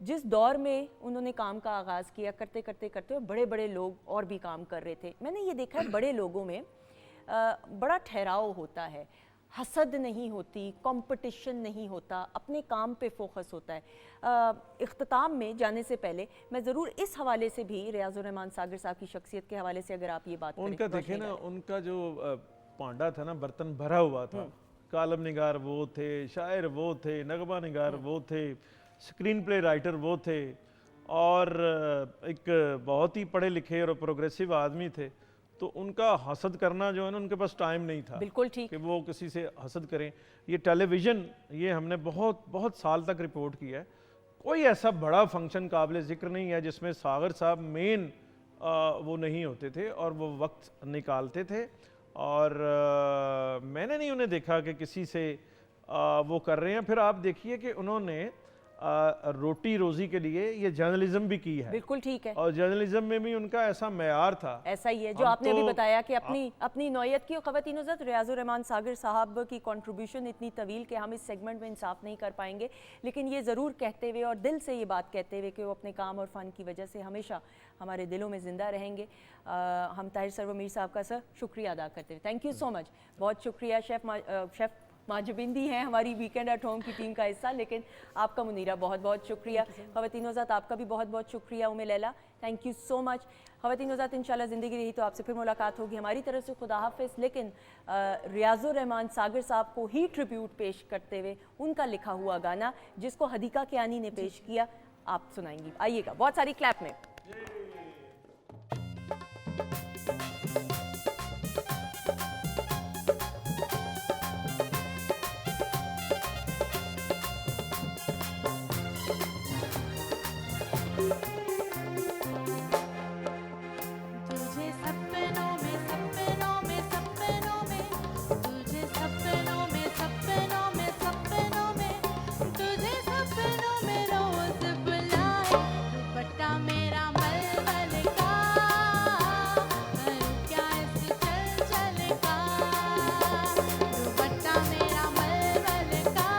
[SPEAKER 1] जिस दौर में उन्होंने काम का आगाज़ किया, करते करते करते बड़े बड़े लोग और भी काम कर रहे थे। मैंने ये देखा है बड़े लोगों में बड़ा ठहराव होता है, हसद नहीं होती, कंपटीशन नहीं होता, अपने काम पे फोकस होता है। इख्तिताम में जाने से पहले मैं ज़रूर इस हवाले से भी रियाजुर रहमान सागर साहब की शख्सियत के हवाले से अगर आप ये बात
[SPEAKER 11] उनका देखें ना, उनका जो पांडा था ना, बर्तन भरा हुआ था। कालम निगार वो थे, शायर वो थे, नगमा निगार वो थे, स्क्रीन प्ले राइटर वो थे, और एक बहुत ही पढ़े लिखे और प्रोग्रेसिव आदमी थे। तो उनका हसद करना जो है ना, उनके पास टाइम नहीं था,
[SPEAKER 1] बिल्कुल ठीक, कि
[SPEAKER 11] वो किसी से हसद करें। ये टेलीविज़न, ये हमने बहुत बहुत साल तक रिपोर्ट किया है, कोई ऐसा बड़ा फंक्शन काबिल ज़िक्र नहीं है जिसमें सागर साहब मेन वो नहीं होते थे, और वो वक्त निकालते थे। और मैंने नहीं उन्हें देखा कि किसी से वो कर रहे हैं। फिर आप देखिए कि उन्होंने रोटी रोजी के लिए ये जर्नलिज्म भी की है,
[SPEAKER 1] बिल्कुल ठीक है।
[SPEAKER 11] और जर्नलिज्म में भी उनका ऐसा मेयार था।
[SPEAKER 1] ऐसा ही है जो
[SPEAKER 11] हम
[SPEAKER 1] आपने अभी
[SPEAKER 11] तो-
[SPEAKER 1] बताया कि अपनी नौयत की ख़वातीन हज़रत रियाजुर रहमान सागर साहब की कंट्रीब्यूशन इतनी तवील कि हम इस सेगमेंट में इंसाफ नहीं कर पाएंगे, लेकिन ये ज़रूर कहते हुए और दिल से ये बात कहते हुए कि वो अपने काम और फ़न की वजह से हमेशा हमारे दिलों में ज़िंदा रहेंगे। हम ताहिर सरवर मीर साहब का सर शुक्रिया अदा करते हुए, थैंक यू सो मच, बहुत शुक्रिया। शेफ़ माजबिंदी हैं हमारी वीकेंड एट होम की टीम का हिस्सा, लेकिन आपका मुनीरा बहुत बहुत शुक्रिया। ख़वातीन हज़रात आपका भी बहुत बहुत शुक्रिया। Umme Laila, thank you so much. ख़वातीन हज़रात इंशाल्लाह ज़िंदगी रही तो आपसे फिर मुलाकात होगी। हमारी तरफ से खुदा हाफ़िज़। लेकिन रियाजुर रहमान सागर साहब को ही ट्रिब्यूट पेश करते हुए उनका लिखा हुआ गाना जिसको हदीका कियानी ने पेश किया आप सुनाएंगी। आइएगा बहुत सारी क्लैप में।
[SPEAKER 12] तुझे सपनों में सपनों में सपनों में, तुझे सपनों में सपनों में सपनों में, तुझे सपनों में रोज बुलाए दुपट्टा मेरा मलमल का, करूँ क्या इस चल चल का, दुपट्टा मेरा मलमल का,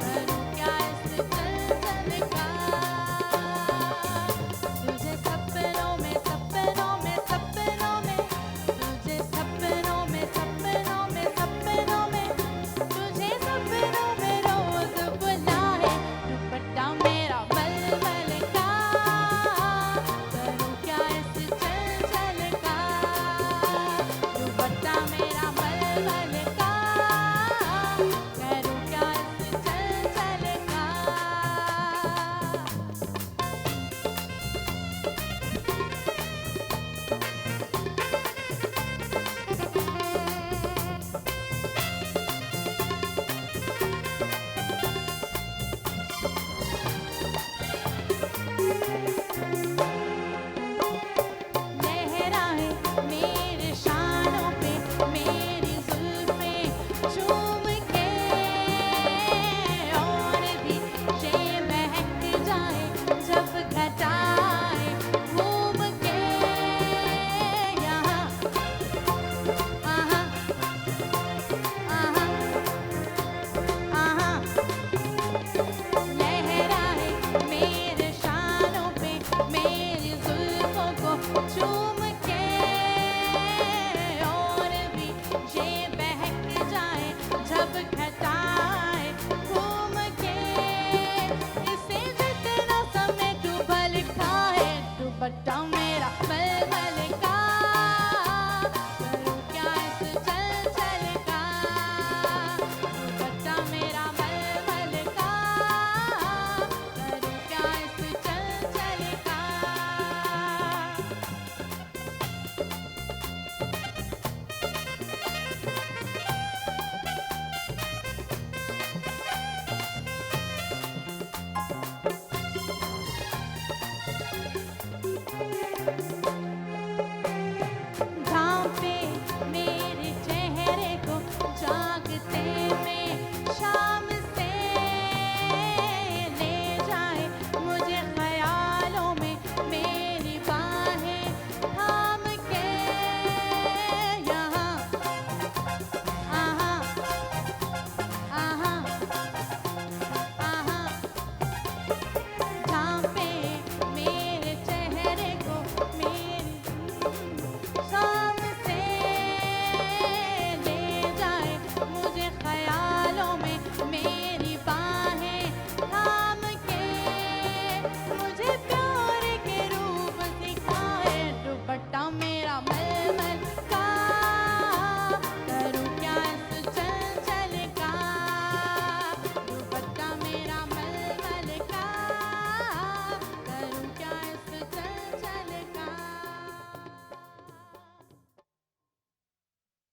[SPEAKER 12] करूँ क्या इस चल चल का। तुझे सपनों में सपनों में सपनों में, तुझे सपनों में सपनों में सपनों में, तुझे सपनों में रोज बुलाए दुपट्टा मेरा मलमल का, करूँ क्या इस चल चल का, दुपट्टा मेरा मलमल का, करूँ क्या इस चल चल का।